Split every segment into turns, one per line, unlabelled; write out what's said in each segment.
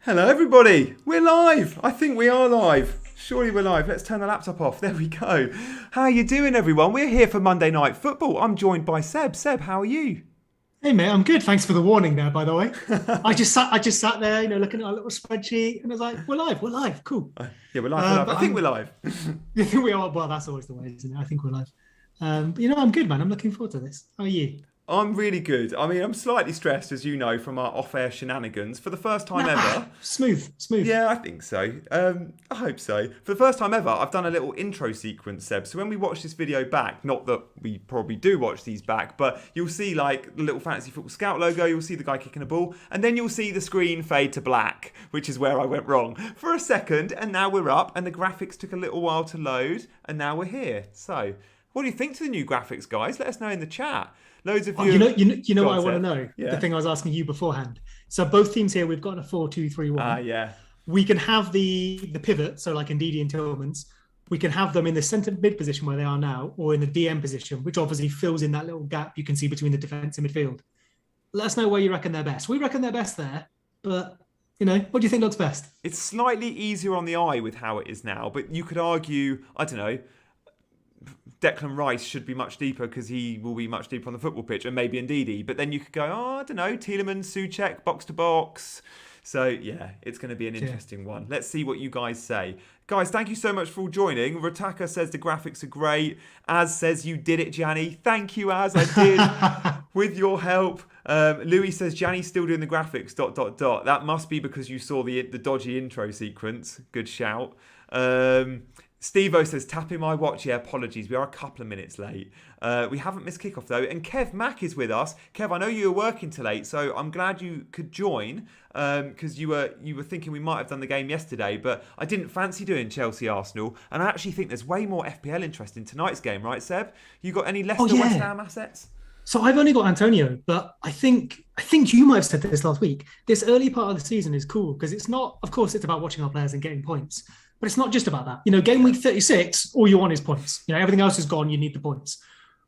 Hello everybody, we're live. I think we are live. Surely we're live. Let's turn the laptop off. There we go. How are you doing everyone? We're here for Monday Night Football. I'm joined by Seb. Seb, how are you?
Hey mate, I'm good. Thanks for the warning there, by the way. I just sat there, looking at our little spreadsheet, and I was like, we're live, cool.
Yeah, we're live, we're live.
But
I think we're live.
I think we are. Well, that's always the way, isn't it? I think we're live. But I'm good, man. I'm looking forward to this. How are you?
I'm really good. I mean, I'm slightly stressed, as you know, from our off-air shenanigans. For the first time ever.
Smooth.
Yeah, I think so. I hope so. For the first time ever, I've done a little intro sequence, Seb. So when we watch this video back, not that we probably do watch these back, but you'll see like the little Fantasy Football Scout logo, you'll see the guy kicking a ball, and then you'll see the screen fade to black, which is where I went wrong for a second, and now we're up, and the graphics took a little while to load, and now we're here. So, what do you think to the new graphics, guys? Let us know in the chat. Loads of
Oh,
you.
you know
Go
what
on,
I want to
Seb.
know?
Yeah.
The thing I was asking you beforehand. So both teams here, we've got a 4-2-3-1.
Yeah.
We can have the pivot, so like Ndidi and Tillmans. We can have them in the centre mid position where they are now, or in the DM position, which obviously fills in that little gap you can see between the defence and midfield. Let us know where you reckon they're best. We reckon they're best there, but what do you think looks best?
It's slightly easier on the eye with how it is now, but you could argue, I don't know, Declan Rice should be much deeper because he will be much deeper on the football pitch, and maybe Ndidi. But then you could go, I don't know, Tielemans, Souček, box to box. So, yeah, it's going to be an interesting one. Let's see what you guys say. Guys, thank you so much for all joining. Rataka says the graphics are great. Az says you did it, Gianni. Thank you, Az. I did with your help. Louis says Gianni's still doing the graphics, ... That must be because you saw the dodgy intro sequence. Good shout. Steve-O says, tapping my watch. Yeah, apologies. We are a couple of minutes late. We haven't missed kickoff, though. And Kev Mack is with us. Kev, I know you were working till late, so I'm glad you could join because you were thinking we might have done the game yesterday, but I didn't fancy doing Chelsea-Arsenal. And I actually think there's way more FPL interest in tonight's game, right, Seb? You got any Leicester-West Ham assets?
So I've only got Antonio, but I think you might have said this last week. This early part of the season is cool because it's not, of course, it's about watching our players and getting points. But it's not just about that. Game week 36, all you want is points. Everything else is gone. You need the points.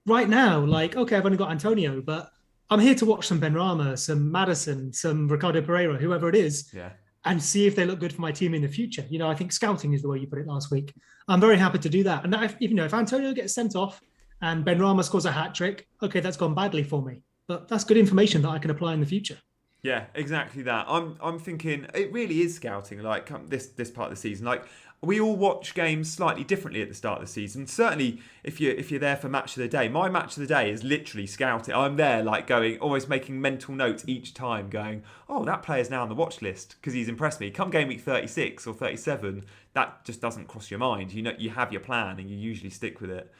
Right now, okay, I've only got Antonio, but I'm here to watch some Benrahma, some Maddison, some Ricardo Pereira, whoever it is, and see if they look good for my team in the future. I think scouting is the way you put it last week. I'm very happy to do that. And if Antonio gets sent off and Benrahma scores a hat trick, okay, that's gone badly for me. But that's good information that I can apply in the future.
Yeah, exactly that. I'm thinking it really is scouting. Like this part of the season, like we all watch games slightly differently at the start of the season. Certainly, if you're there for match of the day, my match of the day is literally scouting. I'm there, like going, almost making mental notes each time, going, oh, that player's now on the watch list because he's impressed me. Come game week 36 or 37, that just doesn't cross your mind. You have your plan and you usually stick with it.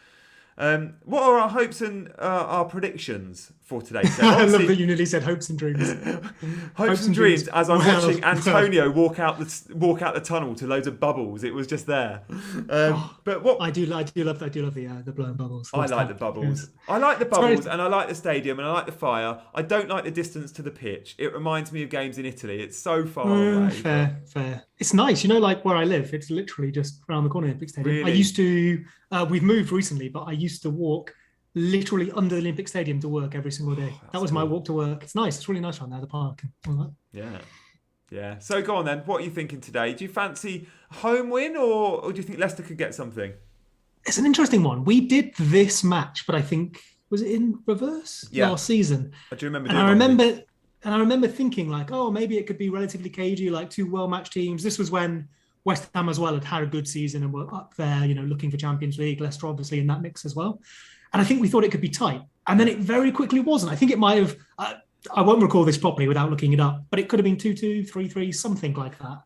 What are our hopes and our predictions for today? So
I love that you nearly said hopes and dreams.
hopes and dreams as I'm watching Antonio walk out the tunnel to loads of bubbles. It was just there. But what
I do love the blowing bubbles.
I like the bubbles. Yes. I like the bubbles and I like the stadium and I like the fire. I don't like the distance to the pitch. It reminds me of games in Italy. It's so far away.
Fair. It's nice, like where I live. It's literally just around the corner in Olympic Stadium.
Really?
I used to. We've moved recently, but I used to walk literally under the Olympic Stadium to work every single day. That was cool. My walk to work. It's nice. It's really nice around there, the park. And all that.
Yeah. So go on then. What are you thinking today? Do you fancy a home win or do you think Leicester could get something?
It's an interesting one. We did this match, but I think, was it in reverse last season?
I do remember
I remember thinking like, oh, maybe it could be relatively cagey, like two well-matched teams. This was when West Ham as well had a good season and were up there, looking for Champions League. Leicester obviously in that mix as well. And I think we thought it could be tight. And then it very quickly wasn't. I think it might have, I won't recall this properly without looking it up, but it could have been 2-2, 3-3, something like that.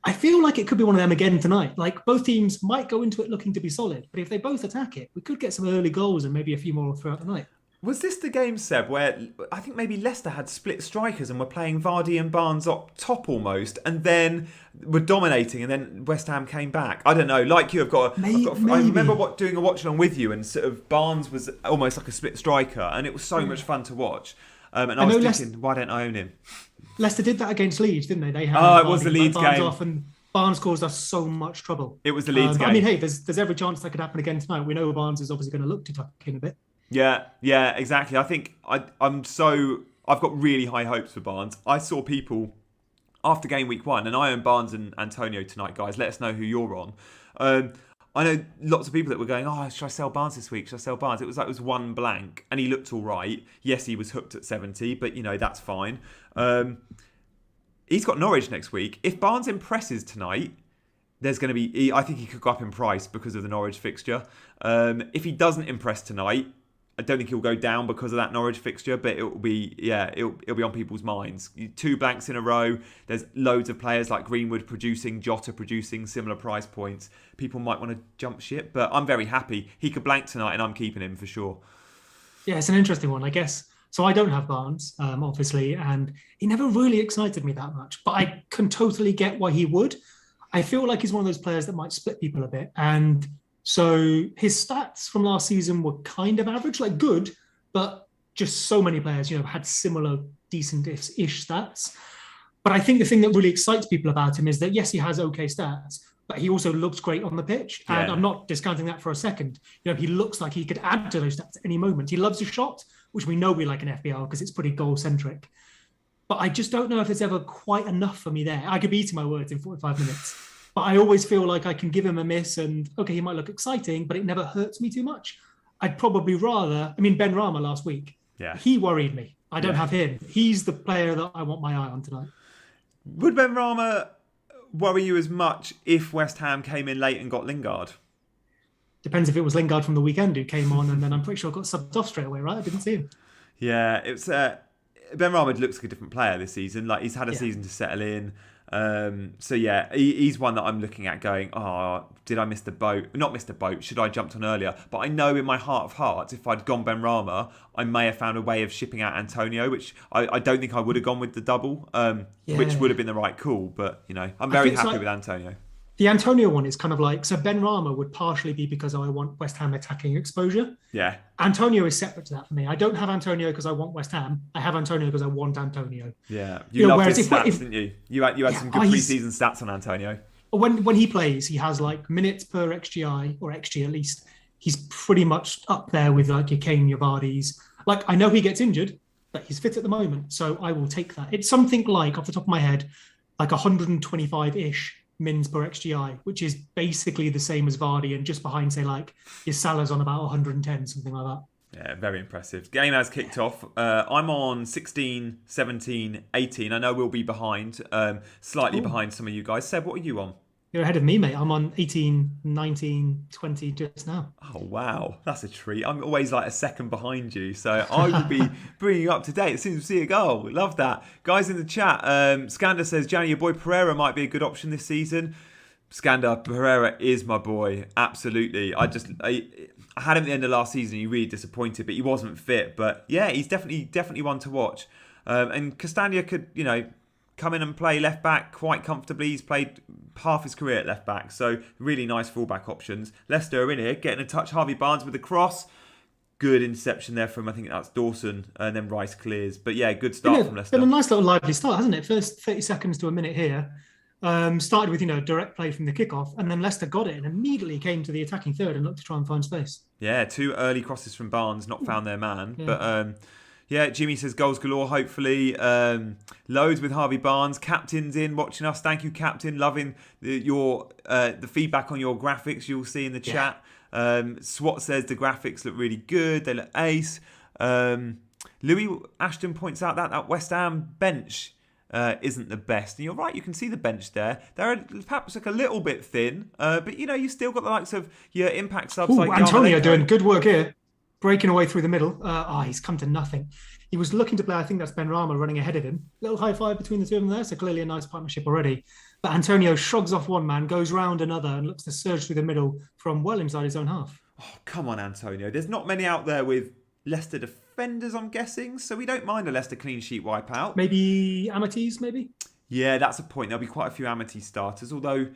I feel like it could be one of them again tonight. Like both teams might go into it looking to be solid, but if they both attack it, we could get some early goals and maybe a few more throughout the night.
Was this the game, Seb, where I think maybe Leicester had split strikers and were playing Vardy and Barnes up top almost, and then were dominating, and then West Ham came back? I don't know. Like you,
maybe.
I remember doing a watch along with you, and sort of Barnes was almost like a split striker, and it was so much fun to watch. And I was thinking, why don't I own him?
Leicester did that against Leeds, didn't they? They had
it was the Leeds
Barnes
game.
Off and Barnes caused us so much trouble.
It was the Leeds game.
I mean, hey, there's every chance that could happen again tonight. We know Barnes is obviously going to look to tuck in a bit.
Yeah, exactly. I think I've got really high hopes for Barnes. I saw people after game week 1, and I own Barnes and Antonio tonight, guys. Let us know who you're on. I know lots of people that were going, oh, should I sell Barnes this week? Should I sell Barnes? It was one blank, and he looked all right. Yes, he was hooked at 70, but that's fine. He's got Norwich next week. If Barnes impresses tonight, there's going to be. I think he could go up in price because of the Norwich fixture. If he doesn't impress tonight, I don't think he'll go down because of that Norwich fixture, but it'll be on people's minds. 2 blanks in a row. There's loads of players like Greenwood producing, Jota producing, similar price points. People might want to jump ship, but I'm very happy. He could blank tonight, and I'm keeping him for sure.
Yeah, it's an interesting one, I guess. So I don't have Barnes, obviously, and he never really excited me that much, but I can totally get why he would. I feel like he's one of those players that might split people a bit, and so his stats from last season were kind of average, like good, but just so many players, had similar decent-ish stats. But I think the thing that really excites people about him is that, yes, he has okay stats, but he also looks great on the pitch. And I'm not discounting that for a second. He looks like he could add to those stats at any moment. He loves his shot, which we know we like in FPL because it's pretty goal-centric. But I just don't know if it's ever quite enough for me there. I could be eating my words in 45 minutes. But I always feel like I can give him a miss and, okay, he might look exciting, but it never hurts me too much. I'd probably rather... Ben Rama last week, he worried me. I don't have him. He's the player that I want my eye on tonight.
Would Ben Rama worry you as much if West Ham came in late and got Lingard?
Depends if it was Lingard from the weekend who came on and then I'm pretty sure got subbed off straight away, right? I didn't see him.
Yeah, it's... Ben Rama looks like a different player this season. Like, he's had a season to settle in. He's one that I'm looking at going, did I miss the boat? Not miss the boat, should I have jumped on earlier? But I know in my heart of hearts, if I'd gone Ben Rama, I may have found a way of shipping out Antonio, which I don't think I would have gone with the double, which would have been the right call. But, I'm very happy with Antonio.
The Antonio one is kind of like, so Ben Rama would partially be because I want West Ham attacking exposure.
Yeah.
Antonio is separate to that for me. I don't have Antonio because I want West Ham. I have Antonio because I want Antonio.
Yeah. You loved his stats, didn't you? You had some good pre-season stats on Antonio.
When he plays, he has like minutes per XGI, or XG at least. He's pretty much up there with like your Kane, your Vardys. Like, I know he gets injured, but he's fit at the moment. So I will take that. It's something like, off the top of my head, like 125-ish mins per XGI, which is basically the same as Vardy and just behind, say, like your Salah's on about 110, something like that.
Yeah, very impressive. Game has kicked off. I'm on 16, 17, 18. I know we'll be behind, slightly behind some of you guys. Seb, what are you on?
You're ahead of me, mate. I'm on 18, 19, 20 just now.
Oh, wow. That's a treat. I'm always like a second behind you. So I will be bringing you up to date as soon as we see a goal. Love that. Guys in the chat, Skander says, Gianni, your boy Pereira might be a good option this season. Skander, Pereira is my boy. Absolutely. I had him at the end of last season. He really disappointed, but he wasn't fit. But yeah, he's definitely one to watch. And Castagna could, come in and play left back quite comfortably. He's played half his career at left back, so really nice fullback options. Leicester are in here, getting a touch. Harvey Barnes with the cross. Good interception there from, I think that's Dawson, and then Rice clears. But yeah, good start from Leicester.
Been a nice little lively start, hasn't it? First 30 seconds to a minute here. Started with, direct play from the kickoff, and then Leicester got it and immediately came to the attacking third and looked to try and find space.
Yeah, 2 early crosses from Barnes, not found their man. Yeah. But yeah, Jimmy says goals galore, hopefully. Loads with Harvey Barnes. Captain's in, watching us. Thank you, Captain. Loving the feedback on your graphics you'll see in the chat. Swat says the graphics look really good. They look ace. Louis Ashton points out that West Ham bench isn't the best. And you're right, you can see the bench there. They're perhaps like a little bit thin, but you still got the likes of your impact subs like
Antonio doing good work here. Breaking away through the middle. He's come to nothing. He was looking to play, I think that's Ben Rama running ahead of him. Little high five between the two of them there, so clearly a nice partnership already. But Antonio shrugs off one man, goes round another, and looks to surge through the middle from well inside his own half.
Oh, come on, Antonio. There's not many out there with Leicester defenders, I'm guessing, so we don't mind a Leicester clean sheet wipeout.
Maybe Amateys, maybe?
Yeah, that's a point. There'll be quite a few Amateys starters, although...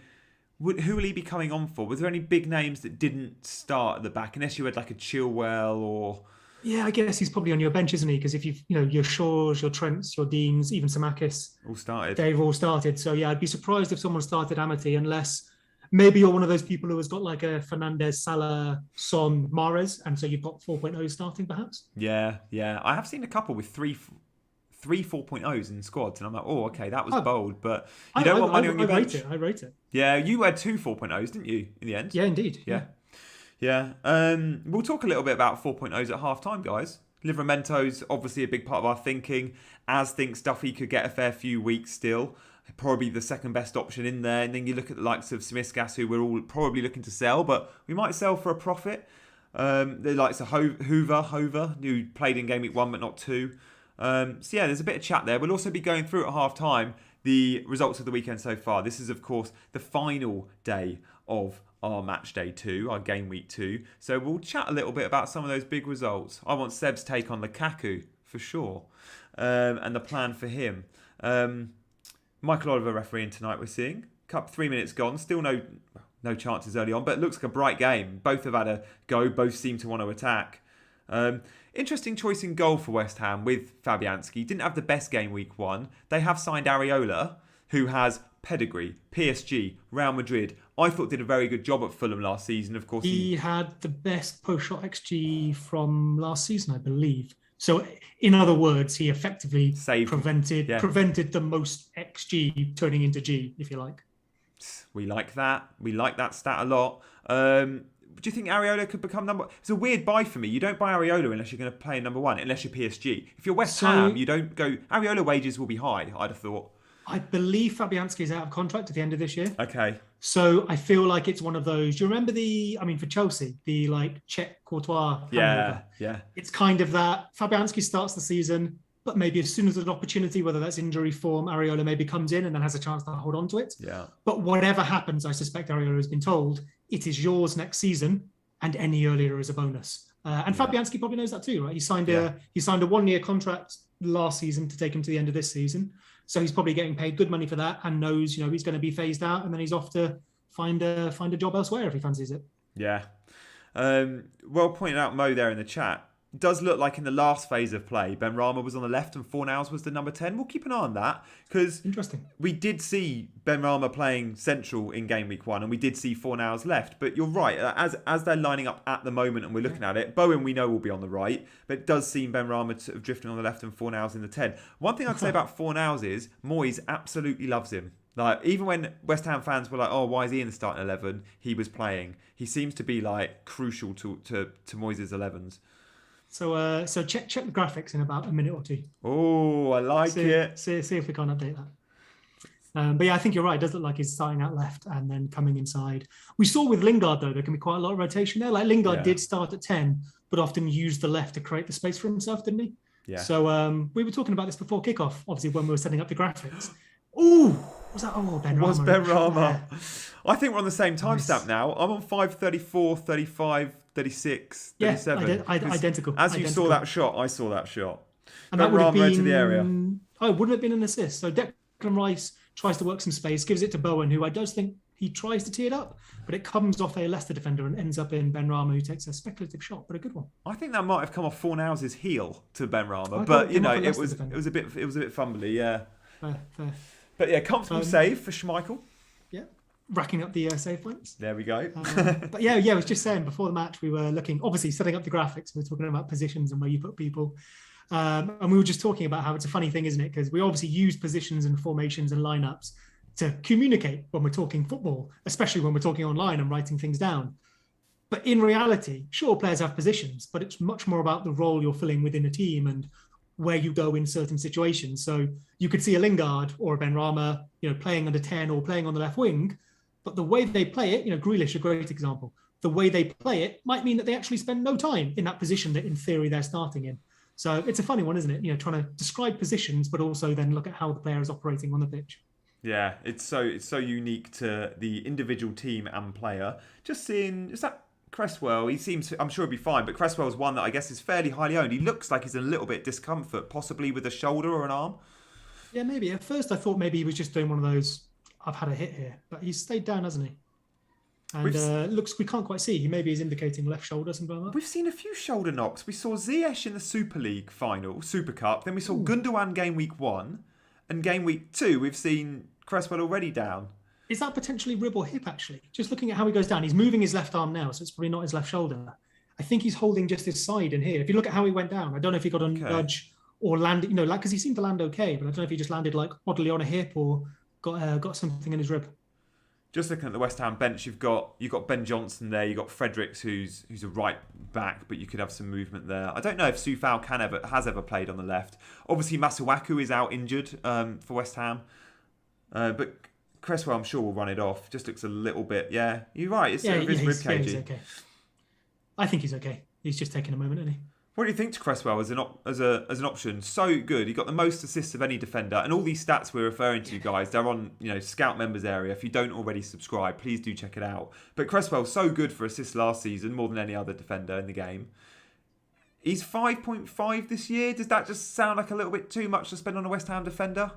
Who will he be coming on for? Was there any big names that didn't start at the back, unless you had like a Chilwell or?
Yeah, I guess he's probably on your bench, isn't he? Because if your Shaws, your Trents, your Deans, even Samakis,
all started.
They've all started. So yeah, I'd be surprised if someone started Amity, unless maybe you're one of those people who has got like a Fernandez, Salah, Son, Mahrez, and so you've got 4.0 starting perhaps.
Yeah. I have seen a couple with three 3 4.0s in squads, and I'm like, oh, okay, that was
Oh,
bold, but you don't want money on your bench.
I rate it.
Yeah, you had 2 4.0s, didn't you, in the end?
Yeah, indeed.
Yeah. We'll talk a little bit about 4.0s at half time, guys. Livramento's obviously a big part of our thinking. As thinks Duffy could get a fair few weeks still. Probably the second best option in there. And then you look at the likes of Smiskas, who we're all probably looking to sell, but we might sell for a profit. The likes of Hover, who played in Game Week 1 but not 2. So yeah, there's a bit of chat there. We'll also be going through at half time the results of the weekend so far. This is, of course, the final day of our match day 2, our game week 2. So we'll chat a little bit about some of those big results. I want Seb's take on Lukaku for sure, and the plan for him. Michael Oliver refereeing tonight, we're seeing. Cup 3 minutes gone, still no chances early on, but it looks like a bright game. Both have had a go, both seem to want to attack. Interesting choice in goal for West Ham with Fabianski. Didn't have the best game week 1. They have signed Areola, who has pedigree, PSG, Real Madrid. I thought did a very good job at Fulham last season. Of course,
he had the best post-shot XG from last season, I believe. So, in other words, he effectively prevented the most XG turning into G, if you like.
We like that. We like that stat a lot. Do you think Areola could become number? It's a weird buy for me. You don't buy Areola unless you're going to play number 1, unless you're PSG. If you're West Ham, you don't go. Areola wages will be high, I'd have thought.
I believe Fabianski is out of contract at the end of this year.
Okay.
So I feel like it's one of those. Do you remember for Chelsea, the Czech Courtois?
Yeah.
It's kind of that. Fabianski starts the season, but maybe as soon as there's an opportunity, whether that's injury form, Areola maybe comes in and then has a chance to hold on to it.
Yeah.
But whatever happens, I suspect Areola has been told it is yours next season, and any earlier is a bonus. And Fabianski probably knows that too, right? He signed a 1-year contract last season to take him to the end of this season. So he's probably getting paid good money for that and knows, he's going to be phased out, and then he's off to find a job elsewhere if he fancies it.
Yeah. Well pointed out, Mo, there in the chat. It does look like in the last phase of play, Benrahma was on the left and Fornals was the number 10. We'll keep an eye on that because we did see Benrahma playing central in game week 1 and we did see Fornals left. But you're right, as they're lining up at the moment and we're looking at it, Bowen we know will be on the right, but it does seem Benrahma sort of drifting on the left and Fornals in the 10. One thing I'd say about Fornals is Moyes absolutely loves him. Like, even when West Ham fans were like, oh, why is he in the starting 11? He was playing. He seems to be crucial to Moyes' 11s.
So check the graphics in about a minute or two.
Oh, I like it.
See if we can't update that. But yeah, I think you're right. It does look like he's starting out left and then coming inside. We saw with Lingard, though, there can be quite a lot of rotation there. Like Lingard did start at 10, but often used the left to create the space for himself, didn't he?
Yeah.
So we were talking about this before kickoff, obviously, when we were setting up the graphics. Ooh, was that? Oh, Benrahma.
Was Benrahma. I think we're on the same timestamp now. I'm on 5:34, 35, 36, 37.
Identical.
As you saw that shot, I saw that shot.
And that would have been
into the area.
Oh, it wouldn't have been an assist. So Declan Rice tries to work some space, gives it to Bowen, who I don't think he tries to tee it up, but it comes off a Leicester defender and ends up in Benrahma, who takes a speculative shot, but a good one.
I think that might have come off Fornals' heel to Benrahma, but it was a bit fumbly, yeah.
Fair.
But yeah, comfortable save for Schmeichel.
Yeah, racking up the save points.
There we go.
But yeah, I was just saying before the match, we were looking, obviously setting up the graphics. We were talking about positions and where you put people. And we were just talking about how it's a funny thing, isn't it? Because we obviously use positions and formations and lineups to communicate when we're talking football, especially when we're talking online and writing things down. But in reality, sure, players have positions, but it's much more about the role you're filling within a team and where you go in certain situations. So you could see a Lingard or a Benrahma, playing under 10 or playing on the left wing, but the way they play it, Grealish, a great example, the way they play it might mean that they actually spend no time in that position that in theory they're starting in. So it's a funny one, isn't it? Trying to describe positions, but also then look at how the player is operating on the pitch.
Yeah, it's so unique to the individual team and player. Just that Cresswell, I'm sure he'll be fine, but Cresswell's one that I guess is fairly highly owned. He looks like he's in a little bit of discomfort, possibly with a shoulder or an arm.
Yeah, maybe. At first I thought maybe he was just doing one of those, I've had a hit here, but he's stayed down, hasn't he? And we can't quite see. He maybe is indicating left shoulder, something like that.
We've seen a few shoulder knocks. We saw Ziyech in the Super League final, Super Cup. Then we saw Gundogan game week 1. And game week 2, we've seen Cresswell already down.
Is that potentially rib or hip, actually? Just looking at how he goes down. He's moving his left arm now, so it's probably not his left shoulder. I think he's holding just his side in here. If you look at how he went down, I don't know if he got a nudge or landed, like because he seemed to land okay, but I don't know if he just landed like oddly on a hip or got something in his rib.
Just looking at the West Ham bench, you've got Ben Johnson there. You've got Fredericks, who's a right back, but you could have some movement there. I don't know if Soufal has ever played on the left. Obviously, Masuaku is out injured for West Ham, but Cresswell, I'm sure, will run it off. Just looks a little bit. Yeah, you're right. It's sort of his rib cagey.
He's okay. I think he's okay. He's just taking a moment, isn't he?
What do you think to Cresswell as an option? So good. He got the most assists of any defender, and all these stats we're referring to, guys, they're on Scout members area. If you don't already subscribe, please do check it out. But Cresswell's so good for assists last season, more than any other defender in the game. He's 5.5 this year. Does that just sound like a little bit too much to spend on a West Ham defender?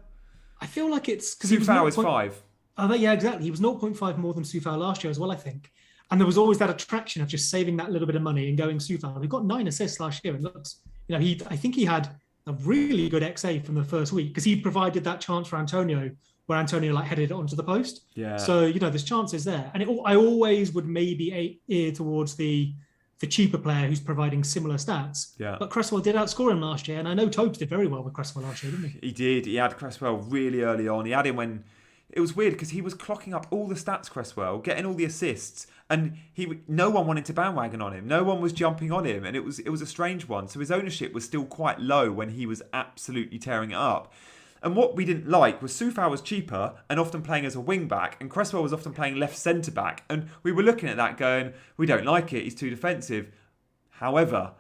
I feel like it's because
Soufal is 5.
Oh, yeah, exactly. He was 0.5 more than Soufal last year as well, I think. And there was always that attraction of just saving that little bit of money and going Soufal. He got 9 assists last year, and looks, I think he had a really good XA from the first week because he provided that chance for Antonio, where Antonio headed it onto the post.
Yeah.
So there's chances there, and I always would maybe ear towards the cheaper player who's providing similar stats.
Yeah.
But Cresswell did outscore him last year, and I know Tobes did very well with Cresswell last year, didn't he?
He did. He had Cresswell really early on. He had him when it was weird because he was clocking up all the stats, Cresswell, getting all the assists, and no one wanted to bandwagon on him. No one was jumping on him, and it was a strange one. So his ownership was still quite low when he was absolutely tearing it up. And what we didn't like was Soufal was cheaper and often playing as a wing back, and Cresswell was often playing left centre back. And we were looking at that going, we don't like it. He's too defensive. However,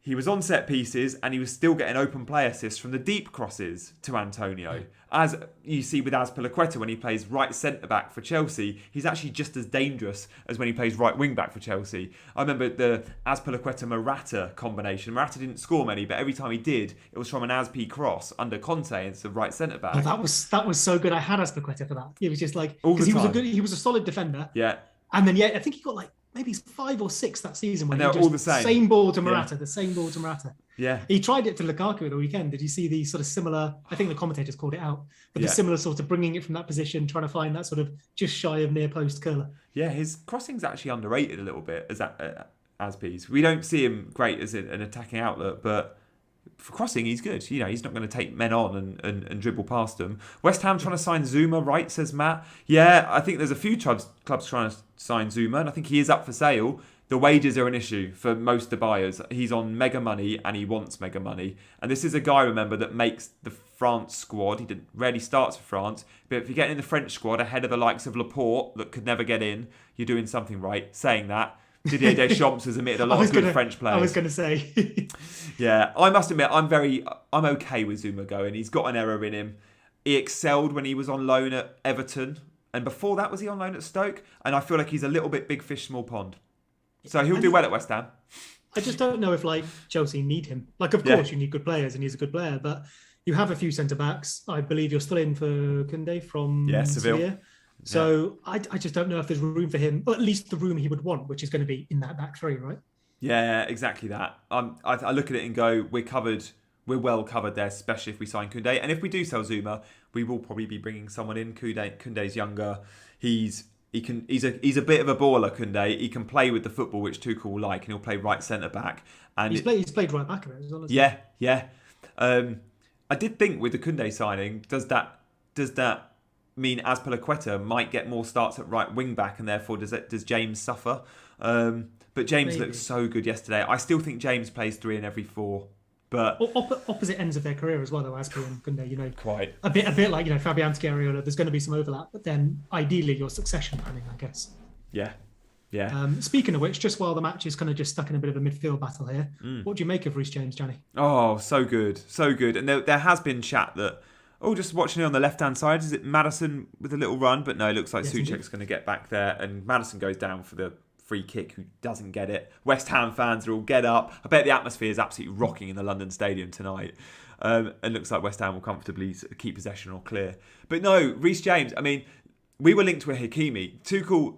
he was on set pieces and he was still getting open play assists from the deep crosses to Antonio. As you see with Azpilicueta when he plays right centre-back for Chelsea, he's actually just as dangerous as when he plays right wing-back for Chelsea. I remember the Azpilicueta-Morata combination. Morata didn't score many, but every time he did, it was from an Azpi cross under Conte instead of right centre-back.
Oh, that was so good. I had Azpilicueta for that. It was just
because
he was a solid defender.
Yeah.
And then I think he got maybe 5 or 6 that season. When
and they're all the same.
Same ball to Morata, the same ball to Morata.
Yeah.
He tried it to Lukaku at the weekend. Did you see the sort of similar, I think the commentators called it out, but the similar sort of bringing it from that position, trying to find that sort of just shy of near post curler.
Yeah, his crossing's actually underrated a little bit as Peas. We don't see him great as an attacking outlet, but for crossing, he's good. He's not going to take men on and dribble past them. West Ham trying to sign Zuma, right, says Matt. Yeah, I think there's a few clubs trying to sign Zuma, and I think he is up for sale. The wages are an issue for most of the buyers. He's on mega money and he wants mega money. And this is a guy, remember, that makes the France squad. He rarely starts for France. But if you're getting in the French squad ahead of the likes of Laporte that could never get in, you're doing something right. Saying that, Didier Deschamps has admitted a lot of good French players.
I was going to say.
Yeah, I must admit, I'm okay with Zuma going. He's got an error in him. He excelled when he was on loan at Everton. And before that, was he on loan at Stoke? And I feel like he's a little bit big fish, small pond. So he'll do well at West Ham.
I just don't know if Chelsea need him. Of course you need good players and he's a good player, but you have a few centre-backs. I believe you're still in for Koundé from Sevilla. So I just don't know if there's room for him, or at least the room he would want, which is going to be in that back three, right?
Yeah, exactly that. I look at it and go, we're well covered there, especially if we sign Koundé. And if we do sell Zuma, we will probably be bringing someone in. Koundé's younger. He's a bit of a baller, Koundé. He can play with the football, which Tuchel will like, and he'll play right centre back. And
he's played right back as well.
Yeah. I did think with the Koundé signing, does that mean Azpilicueta might get more starts at right wing back, and therefore does James suffer? But James looked so good yesterday. I still think James plays 3 in every 4. But
opposite ends of their career as well, though, Azpi and Koundé,
quite
a bit like Fabianski, Areola. There's going to be some overlap, but then ideally your succession planning, I guess.
Yeah.
Speaking of which, just while the match is kind of just stuck in a bit of a midfield battle here, what do you make of Reece James, Gianni?
Oh, so good. And there has been chat that, just watching it on the left-hand side, is it Maddison with a little run? But no, it looks like Souček's going to get back there, and Maddison goes down for the free kick, who doesn't get it. West Ham fans are all get up. I bet the atmosphere is absolutely rocking in the London Stadium tonight. And looks like West Ham will comfortably keep possession or clear. But no, Reece James, we were linked with Hakimi. Tuchel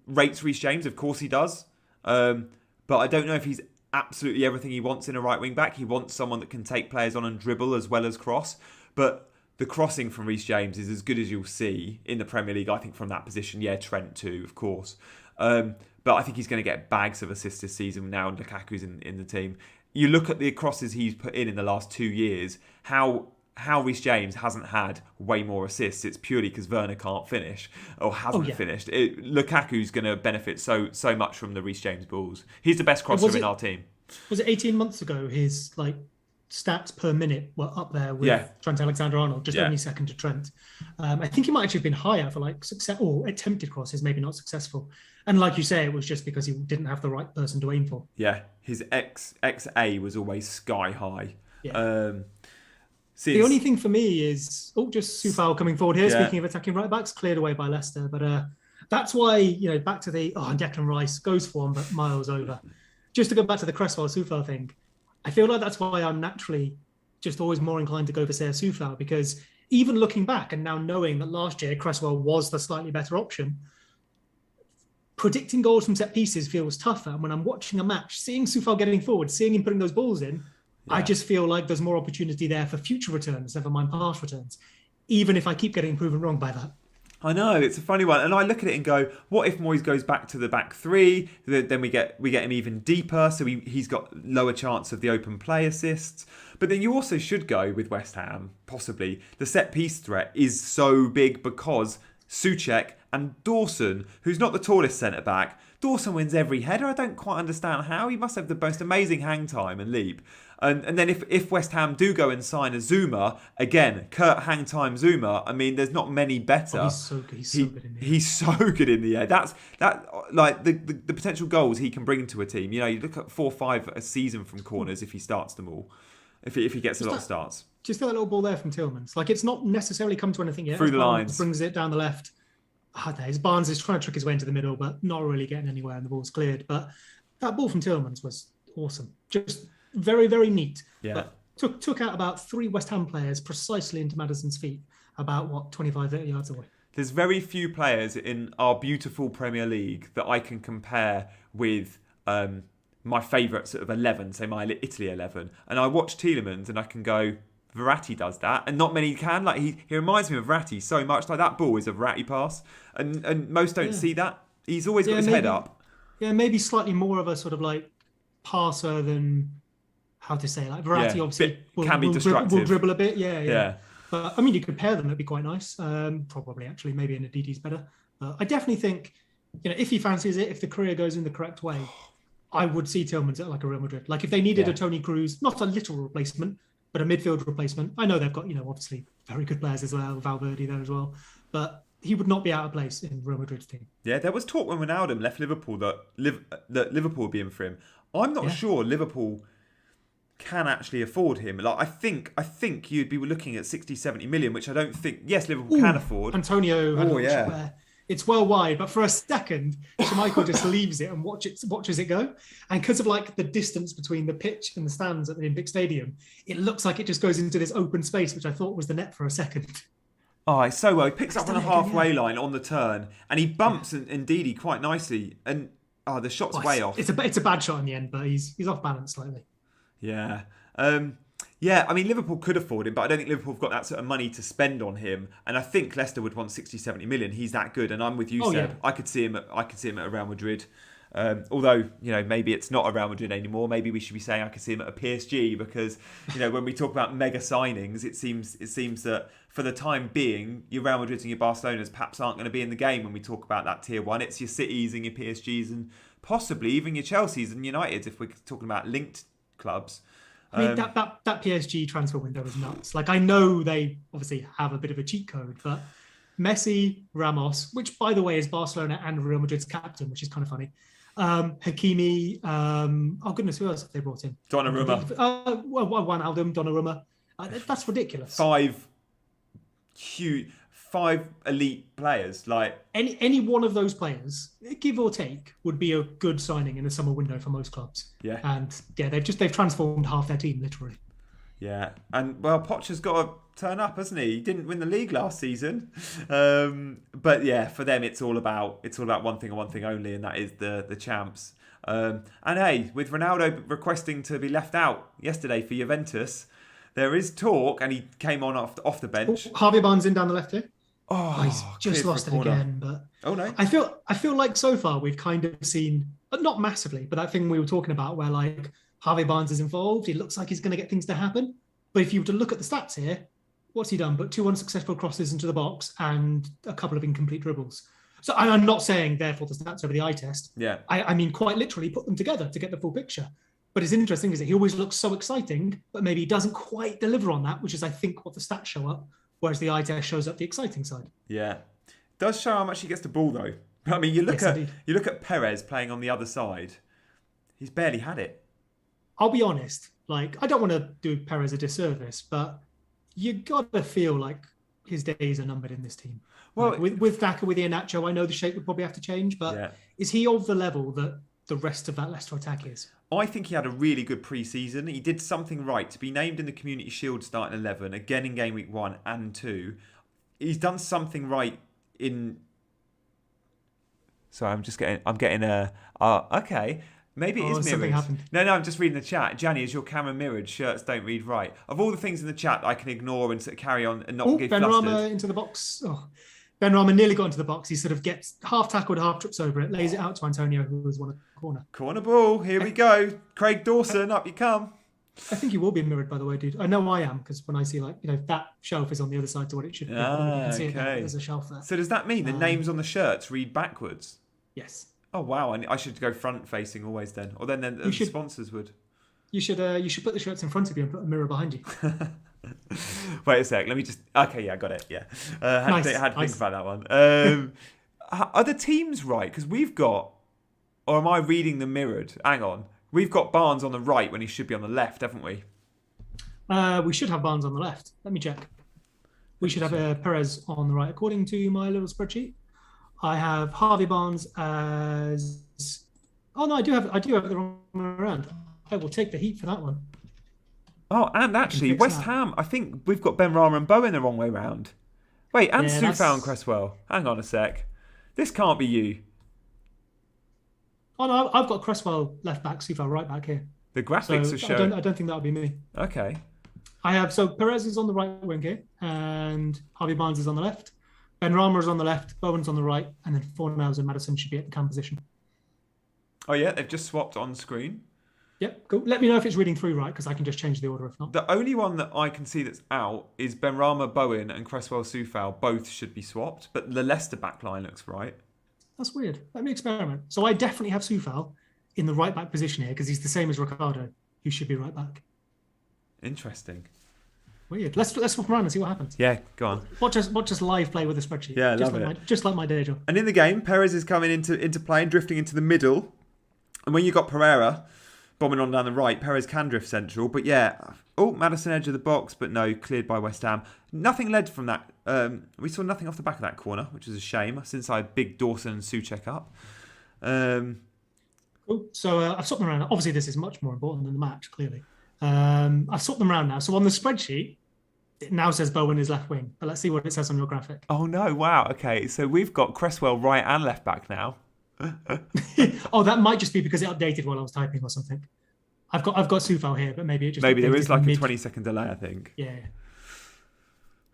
rates Reece James, of course he does. But I don't know if he's absolutely everything he wants in a right wing back. He wants someone that can take players on and dribble as well as cross. But the crossing from Reece James is as good as you'll see in the Premier League, I think, from that position. Yeah, Trent too, of course. But I think he's going to get bags of assists this season now, and Lukaku's in the team. you look at the crosses he's put in the last 2 years, how Reece James hasn't had way more assists. It's purely because Werner can't finish or hasn't finished. Lukaku's going to benefit so much from the Reece James balls. He's the best crosser in our team.
Was it 18 months ago? His stats per minute were up there with Trent Alexander-Arnold, just only second to Trent. I think he might actually have been higher for success or attempted crosses, maybe not successful. And like you say, it was just because he didn't have the right person to aim for.
Yeah, his XA was always sky high.
Yeah. The only thing for me is just Soufal coming forward here. Speaking of attacking right backs, cleared away by Leicester, but that's why back to the Declan Rice goes for one, but miles over. Just to go back to the Cresswell Soufal thing, I feel like that's why I'm naturally just always more inclined to go for Soufal, because even looking back and now knowing that last year Cresswell was the slightly better option, predicting goals from set pieces feels tougher. And when I'm watching a match, seeing Soufal getting forward, seeing him putting those balls in, I just feel like there's more opportunity there for future returns, never mind past returns, even if I keep getting proven wrong by that.
I know, it's a funny one. And I look at it and go, what if Moyes goes back to the back three? Then we get him even deeper, so he's got lower chance of the open play assists. But then you also should go with West Ham, possibly. The set-piece threat is so big because Souček and Dawson, who's not the tallest centre-back, Dawson wins every header. I don't quite understand how. He must have the most amazing hang time and leap. And then if West Ham do go and sign a Zuma, again, Kurt hang time Zuma, I mean, there's not many better.
He's so good. He's so good in the air.
He's so good in the air. That's the potential goals he can bring to a team. You look at 4-5 a season from corners if he starts them all. If he gets a lot of starts.
Just that little ball there from Tielemans. It's not necessarily come to anything yet.
Through the lines.
Brings it down the left. Barnes is trying to trick his way into the middle, but not really getting anywhere, and the ball's cleared. But that ball from Tielemans was awesome. Just very, very neat.
Yeah.
But took out about 3 West Ham players precisely into Maddison's feet, about 25, 30 yards away.
There's very few players in our beautiful Premier League that I can compare with my favourite sort of 11, say my Italy 11. And I watch Tielemans and I can go, Verratti does that, and not many can. He reminds me of Verratti so much. That ball is a Verratti pass, and most don't see that. He's always got his head up.
Yeah, maybe slightly more of a sort of passer than how to say Verratti. Obviously, will dribble a bit. Yeah. But I mean, you could pair them; it'd be quite nice. Probably, actually, maybe in Ndidi's better. But I definitely think, if he fancies it, if the career goes in the correct way, I would see Tielemans at a Real Madrid. If they needed a Toni Kroos, not a literal replacement, but a midfield replacement. I know they've got, obviously very good players as well, Valverde there as well, but he would not be out of place in Real Madrid's team.
Yeah, there was talk when Ronaldo left Liverpool that Liverpool would be in for him. I'm not sure Liverpool can actually afford him. I think you'd be looking at 60, 70 million, which I don't think, yes, Liverpool can afford.
Antonio had a shot there. It's well wide, but for a second, Schmeichel just leaves it and watches it go. And because of the distance between the pitch and the stands at the Olympic Stadium, it looks like it just goes into this open space, which I thought was the net for a second.
Oh, it's so well. He picks up on the halfway line on the turn, and he bumps Ndidi quite nicely. And the shot's way off.
It's a bad shot in the end, but he's off balance slightly.
Yeah. I mean, Liverpool could afford him, but I don't think Liverpool have got that sort of money to spend on him. And I think Leicester would want 60, 70 million. He's that good. And I'm with you, Seb. Yeah. I could see him at Real Madrid. Although, maybe it's not a Real Madrid anymore. Maybe we should be saying I could see him at a PSG because, when we talk about mega signings, it seems that for the time being, your Real Madrids and your Barcelonas perhaps aren't going to be in the game when we talk about that tier one. It's your Cities and your PSGs and possibly even your Chelseas and Uniteds if we're talking about linked clubs.
I mean, that PSG transfer window is nuts. I know they obviously have a bit of a cheat code, but Messi, Ramos, which, by the way, is Barcelona and Real Madrid's captain, which is kind of funny. Hakimi, who else have they brought in?
Donnarumma.
Wijnaldum, Donnarumma. That's ridiculous.
5 elite players.
Any one of those players, give or take, would be a good signing in the summer window for most clubs.
Yeah.
And they've transformed half their team literally.
Yeah. And Poch's got to turn up, hasn't he? He didn't win the league last season. But yeah, for them it's all about one thing and one thing only, and that is the champs. And hey, with Ronaldo requesting to be left out yesterday for Juventus, there is talk, and he came on off the bench.
Harvey Barnes in down the left here.
He's
just lost it again. But
no,
I feel like so far we've kind of seen, not massively, but that thing we were talking about where Harvey Barnes is involved. He looks like he's going to get things to happen. But if you were to look at the stats here, what's he done? But 2 unsuccessful crosses into the box and a couple of incomplete dribbles. So I'm not saying, therefore, the stats over the eye test.
Yeah.
I mean, quite literally put them together to get the full picture. But it's interesting is that he always looks so exciting, but maybe he doesn't quite deliver on that, which is, I think, what the stats show up, whereas the eye test shows up the exciting side.
Yeah. Does show how much he gets the ball, though. I mean, you look at Perez playing on the other side. He's barely had it.
I'll be honest. Like, I don't want to do Perez a disservice, but you got to feel like his days are numbered in this team. Well, like with Daka, with Iheanacho, I know the shape would probably have to change, but is he of the level that the rest of that Leicester attack is?
I think he had a really good pre-season. He did something right to be named in the Community Shield starting 11, again in Game Week 1 and 2. He's done something right in... Sorry, I'm getting a... okay. Maybe it is mirrored.
Happened.
No, I'm just reading the chat. Gianni, is your camera mirrored? Shirts don't read right. Of all the things in the chat I can ignore and sort of carry on and not get
Ben
flustered.
Rama into the box. Ben Rama nearly got into the box. He sort of gets half tackled, half trips over it, lays it out to Antonio, who was one of the corner.
Corner ball. Here we go. Craig Dawson, up you come.
I think you will be mirrored, by the way, dude. I know I am, because when I see, like, that shelf is on the other side to what it should be. You can see it there. There's a shelf there.
So does that mean the names on the shirts read backwards?
Yes.
Oh wow! I should go front facing always then, or then the sponsors would.
You should put the shirts in front of you and put a mirror behind you.
Wait a sec. Let me just. Okay, yeah, got it. Yeah, had to think about that one. Are the teams right? Because we've got, or am I reading them mirrored? Hang on. We've got Barnes on the right when he should be on the left, haven't we?
We should have Barnes on the left. Let me check. We should have Perez on the right, according to my little spreadsheet. I have Harvey Barnes as... Oh, no, I do have it the wrong way around. I will take the heat for that one.
Oh, and actually, West Ham, I think we've got Ben Rama and Bowen the wrong way round. Wait, and Soufal and Cresswell. Hang on a sec. This can't be you.
Oh, no, I've got Cresswell left back, Soufal right back here.
The graphics are showing...
I don't think that would be me.
Okay.
So Perez is on the right wing here, and Harvey Barnes is on the left. Ben Rama is on the left, Bowen's on the right, and then Fornals and Maddison should be at the cam position.
Oh yeah, they've just swapped on screen.
Yep, cool. Let me know if it's reading through right, because I can just change the order if not.
The only one that I can see that's out is Ben Rama, Bowen, and Cresswell Soufal. Both should be swapped, but the Leicester backline looks right.
That's weird. Let me experiment. So I definitely have Soufal in the right back position here, because he's the same as Ricardo, who should be right back.
Interesting.
Weird. Let's swap around and see what happens.
Yeah, go on.
Watch us live play with a spreadsheet.
Yeah, love it.
Just like my day job.
And in the game, Perez is coming into play and drifting into the middle. And when you got Pereira bombing on down the right, Perez can drift central. But yeah, Maddison edge of the box, but no, cleared by West Ham. Nothing led from that. We saw nothing off the back of that corner, which is a shame, since I bigged Dawson and Souček up.
Cool. So I've swapped them around. Obviously, this is much more important than the match, clearly. I've swapped them around now. So on the spreadsheet, it now says Bowen is left wing, but let's see what it says on your graphic.
Oh no! Wow. Okay, so we've got Cresswell right and left back now.
Oh, that might just be because it updated while I was typing or something. I've got Soufal here, but maybe it just
there is like a 20-second delay, I think.
Yeah.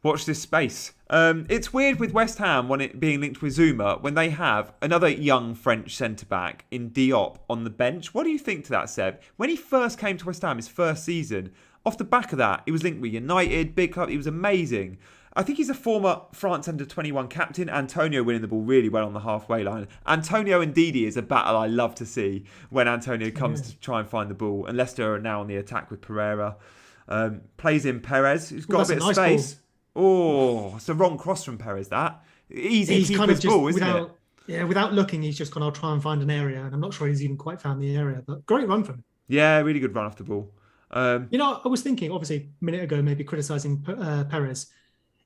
Watch this space. It's weird with West Ham when it being linked with Zuma when they have another young French centre back in Diop on the bench. What do you think to that, Seb? When he first came to West Ham, his first season, off the back of that, he was linked with United, big club. He was amazing. I think he's a former France under-21 captain. Antonio winning the ball really well on the halfway line. Antonio and Didi is a battle I love to see when Antonio comes to try and find the ball. And Leicester are now on the attack with Pereira. Plays in Perez, who's got a bit of space. Ball. Oh, it's the wrong cross from Perez, that. Easy keeper's ball, isn't it?
Yeah, without looking, he's just gone, I'll try and find an area. And I'm not sure he's even quite found the area. But great run from him.
Yeah, really good run off the ball.
I was thinking, obviously, a minute ago, maybe criticising Perez.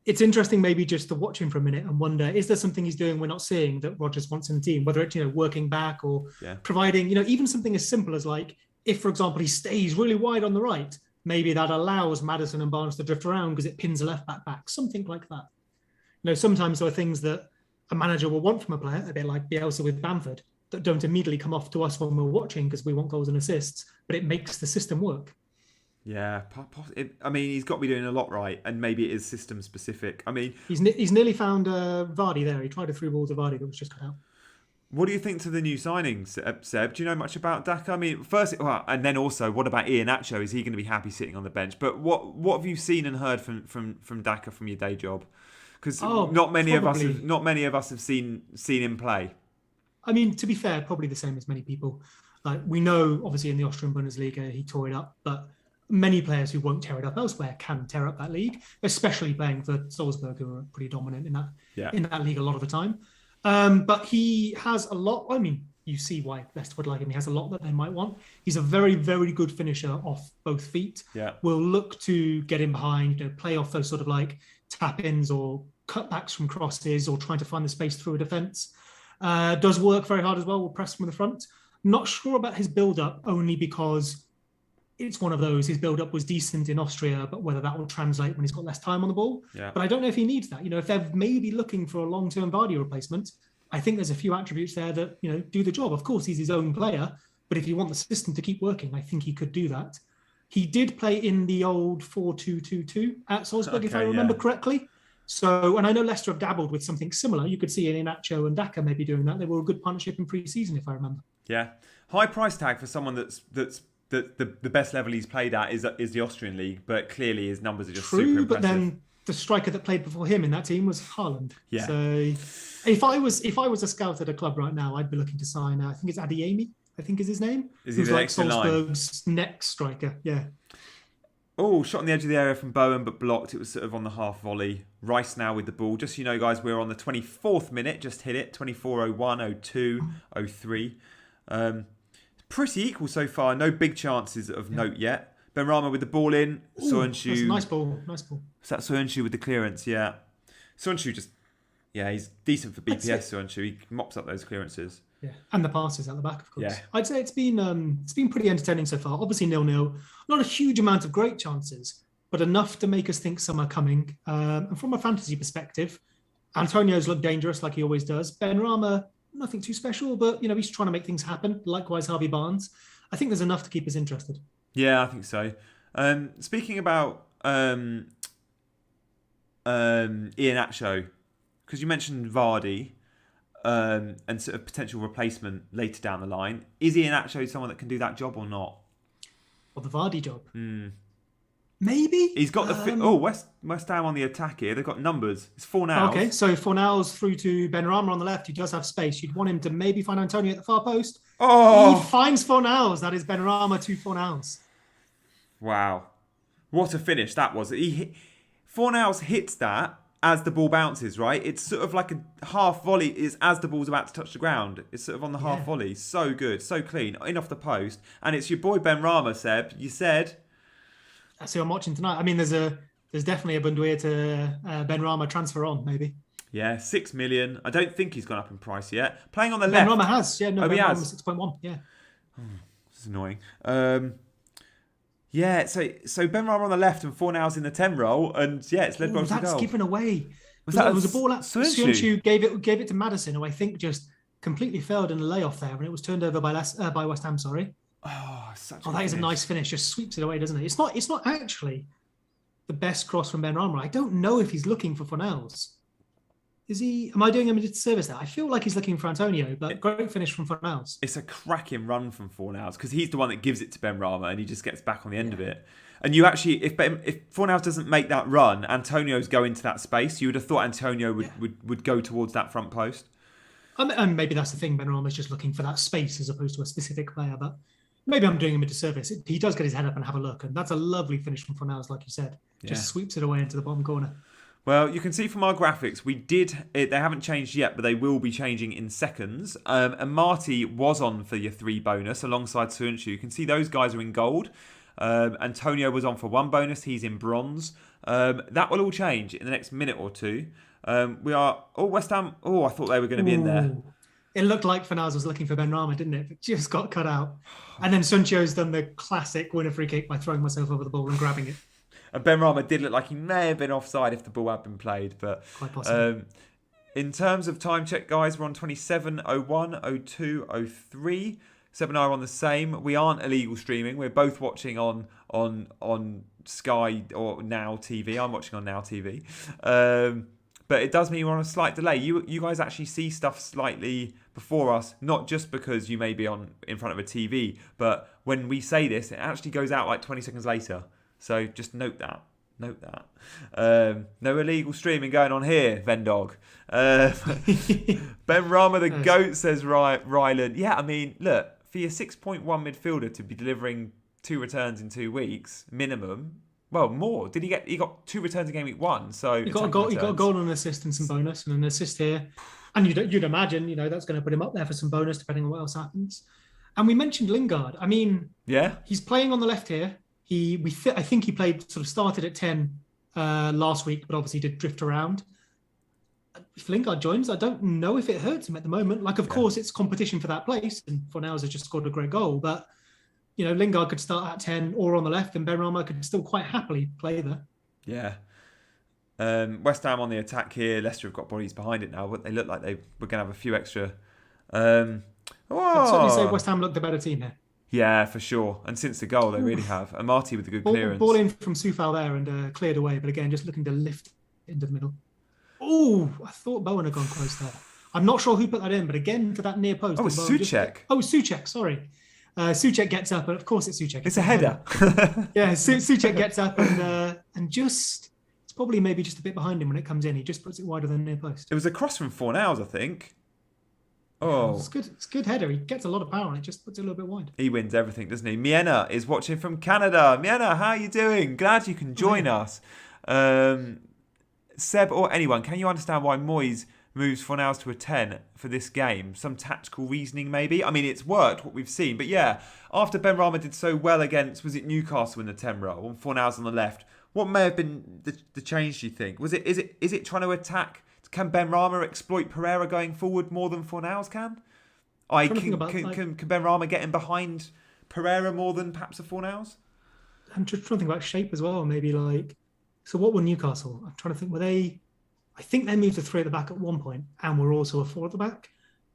It's interesting maybe just to watch him for a minute and wonder, is there something he's doing we're not seeing that Rodgers wants in the team? Whether it's, working back or providing, even something as simple as like, if, for example, he stays really wide on the right, maybe that allows Maddison and Barnes to drift around because it pins a left back, something like that. Sometimes there are things that a manager will want from a player, a bit like Bielsa with Bamford, that don't immediately come off to us when we're watching because we want goals and assists, but it makes the system work.
Yeah, he's got to be doing a lot right, and maybe it is system specific.
He's nearly found Vardy there. He tried a through ball to Vardy that was just cut out.
What do you think to the new signings, Seb? Do you know much about Daka? I mean, first, and then also, what about Iheanacho? Is he going to be happy sitting on the bench? But what have you seen and heard from Daka from your day job? Because not many of us have seen him play.
I mean, to be fair, probably the same as many people. Like, we know, obviously, in the Austrian Bundesliga, he tore it up, but many players who won't tear it up elsewhere can tear up that league, especially playing for Salzburg, who are pretty dominant in that league a lot of the time. But he has a lot. I mean, you see why Leicester would like him. He has a lot that they might want. He's a very, very good finisher off both feet.
Yeah.
We'll look to get him behind, play off those sort of like tap-ins or cutbacks from crosses or trying to find the space through a defence. Does work very hard as well. Will press from the front. Not sure about his build-up, only because it's one of those. His build-up was decent in Austria, but whether that will translate when he's got less time on the ball.
Yeah.
But I don't know if he needs that. If they're maybe looking for a long-term Vardy replacement, I think there's a few attributes there that, do the job. Of course, he's his own player, but if you want the system to keep working, I think he could do that. He did play in the old 4-2-2-2 at Salzburg, if I remember correctly. So, and I know Leicester have dabbled with something similar. You could see Iheanacho and Daka maybe doing that. They were a good partnership in pre-season, if I remember.
Yeah. High price tag for someone that's the best level he's played at is the Austrian league, but clearly his numbers are just super impressive.
But then the striker that played before him in that team was Haaland.
Yeah.
So if I was a scout at a club right now, I'd be looking to sign. I think it's Adeyemi. I think is his name.
Is he the next in line?
Salzburg's next striker. Yeah.
Oh, shot on the edge of the area from Bowen, but blocked. It was sort of on the half volley. Rice now with the ball. Just so you know, guys, we're on the 24th minute. Just hit it. 24:01, 02, 03. Pretty equal so far. No big chances of note yet. Benrahma with the ball in. Soyuncu.
Nice ball.
Is that Soyuncu with the clearance? Yeah. Soyuncu he's decent for BPS. Soyuncu. He mops up those clearances.
Yeah, and the passes at the back, of course.
Yeah.
I'd say it's been pretty entertaining so far. Obviously 0-0. Not a huge amount of great chances, but enough to make us think some are coming. And from a fantasy perspective, Antonio's looked dangerous like he always does. Benrahma, nothing too special, but he's trying to make things happen. Likewise, Harvey Barnes. I think there's enough to keep us interested.
Yeah, I think so. Speaking about Iheanacho, because you mentioned Vardy. And sort of potential replacement later down the line. Is Iheanacho someone that can do that job or not?
Or the Vardy job? Maybe.
He's got West Ham on the attack here. They've got numbers. It's Fornals.
Okay, so Fornals through to Benrahma on the left. He does have space. You'd want him to maybe find Antonio at the far post.
Oh!
He finds Fornals. That is Benrahma to Fornals.
Wow. What a finish that was. Fornals hits that as the ball bounces, right? It's sort of like a half volley is as the ball's about to touch the ground. It's sort of on the half volley. So good, so clean, in off the post. And it's your boy Benrahma, Seb. You said...
That's who I'm watching tonight. I mean, there's definitely a Bunduia to Benrahma transfer on, maybe.
Yeah, 6 million. I don't think he's gone up in price yet. Playing on the left...
Benrahma has. Yeah, no, Benrahma
has.
6.1, yeah.
This is annoying. Yeah, so Benrahma on the left and Fornals in the 10 role, and it's led by the goal.
That's given away.
Was
it was a ball at Soyuncu gave it to Maddison, who I think just completely failed in a layoff there, and it was turned over by West Ham. Sorry. That is a nice finish. Just sweeps it away, doesn't it? It's not actually the best cross from Benrahma. I don't know if he's looking for Fornals. Is he? Am I doing him a disservice there? I feel like he's looking for Antonio, but great finish from Fornals.
It's a cracking run from Fornals because he's the one that gives it to Benrahma and he just gets back on the end of it. And you actually, if Fornals doesn't make that run, Antonio's go into that space. You would have thought Antonio would go towards that front post.
And maybe that's the thing. Benrahma's just looking for that space as opposed to a specific player. But maybe I'm doing him a disservice. He does get his head up and have a look, and that's a lovely finish from Fornals, like you said. Just sweeps it away into the bottom corner.
Well, you can see from our graphics, they haven't changed yet, but they will be changing in seconds. And Marty was on for your 3 bonus alongside Soyuncu. You can see those guys are in gold. Antonio was on for 1 bonus. He's in bronze. That will all change in the next minute or two. West Ham. Oh, I thought they were going to be in there.
It looked like Fornals was looking for Benrahma, didn't it? It just got cut out. And then Suncho's done the classic winner free kick by throwing myself over the ball and grabbing it.
And Benrahma did look like he may have been offside if the ball had been played. But
quite possibly.
In terms of time check, guys, we're on 27:01, 02, 03. 7 are on the same. We aren't illegal streaming. We're both watching on Sky or Now TV. I'm watching on Now TV. but it does mean we're on a slight delay. You guys actually see stuff slightly before us, not just because you may be in front of a TV, but when we say this, it actually goes out like 20 seconds later. So just note that. No illegal streaming going on here, Vendog. Ben Rama the GOAT, says Ryland. Yeah, I mean, look, for your 6.1 midfielder to be delivering 2 returns in 2 weeks, minimum. Well, more. He got 2 returns in game week 1. So
he got a goal and an assist and some bonus, and an assist here. And you'd imagine, that's going to put him up there for some bonus depending on what else happens. And we mentioned Lingard. I mean,
yeah,
he's playing on the left here. I think he started at 10 last week, but obviously did drift around. If Lingard joins, I don't know if it hurts him at the moment. Of course, it's competition for that place, and Fornals has just scored a great goal. But Lingard could start at 10 or on the left, and Benrahma could still quite happily play there.
Yeah. West Ham on the attack here. Leicester have got bodies behind it now, but they look like they were going to have a few extra.
I'd certainly say West Ham looked the better team here.
Yeah, for sure. And since the goal, they really have. And Marty with the good clearance.
Ball in from Soufal there and cleared away. But again, just looking to lift into the middle. Oh, I thought Bowen had gone close there. I'm not sure who put that in, but again, to that near post.
Oh, it's Souček.
Souček, sorry. Souček gets up, and of course it's Souček.
It's a header.
Yeah, Souček gets up and just... It's probably maybe just a bit behind him when it comes in. He just puts it wider than near post.
It was a cross from Fornals, I think. Oh,
it's good. It's a good header. He gets a lot of power and it just puts it a little bit wide.
He wins everything, doesn't he? Miena is watching from Canada. Miena, how are you doing? Glad you can join us. Seb or anyone, can you understand why Moyes moves Fornals to a 10 for this game? Some tactical reasoning, maybe? I mean, it's worked, what we've seen. But yeah, after Benrahma did so well against, was it Newcastle in the 10 role and Fornals on the left, what may have been the change, do you think? Is it trying to attack? Can Benrahma exploit Pereira going forward more than Fornals can? Can Benrahma get in behind Pereira more than perhaps a Fornals?
I'm just trying to think about shape as well. Maybe so what were Newcastle? I'm trying to think, I think they moved to 3 at the back at one point and were also a 4 at the back.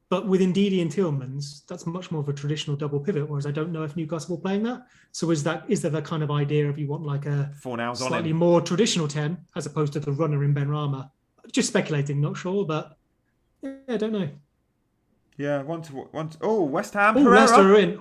But with Ndidi and Tielemans, that's much more of a traditional double pivot, whereas I don't know if Newcastle were playing that. So is there the kind of idea of you want a
Fornals
slightly more traditional 10 as opposed to the runner in Benrahma? Just speculating, not sure, but yeah, I don't know.
Yeah, one to. Oh, West Ham.
Oh,
Pereira.
Leicester are in.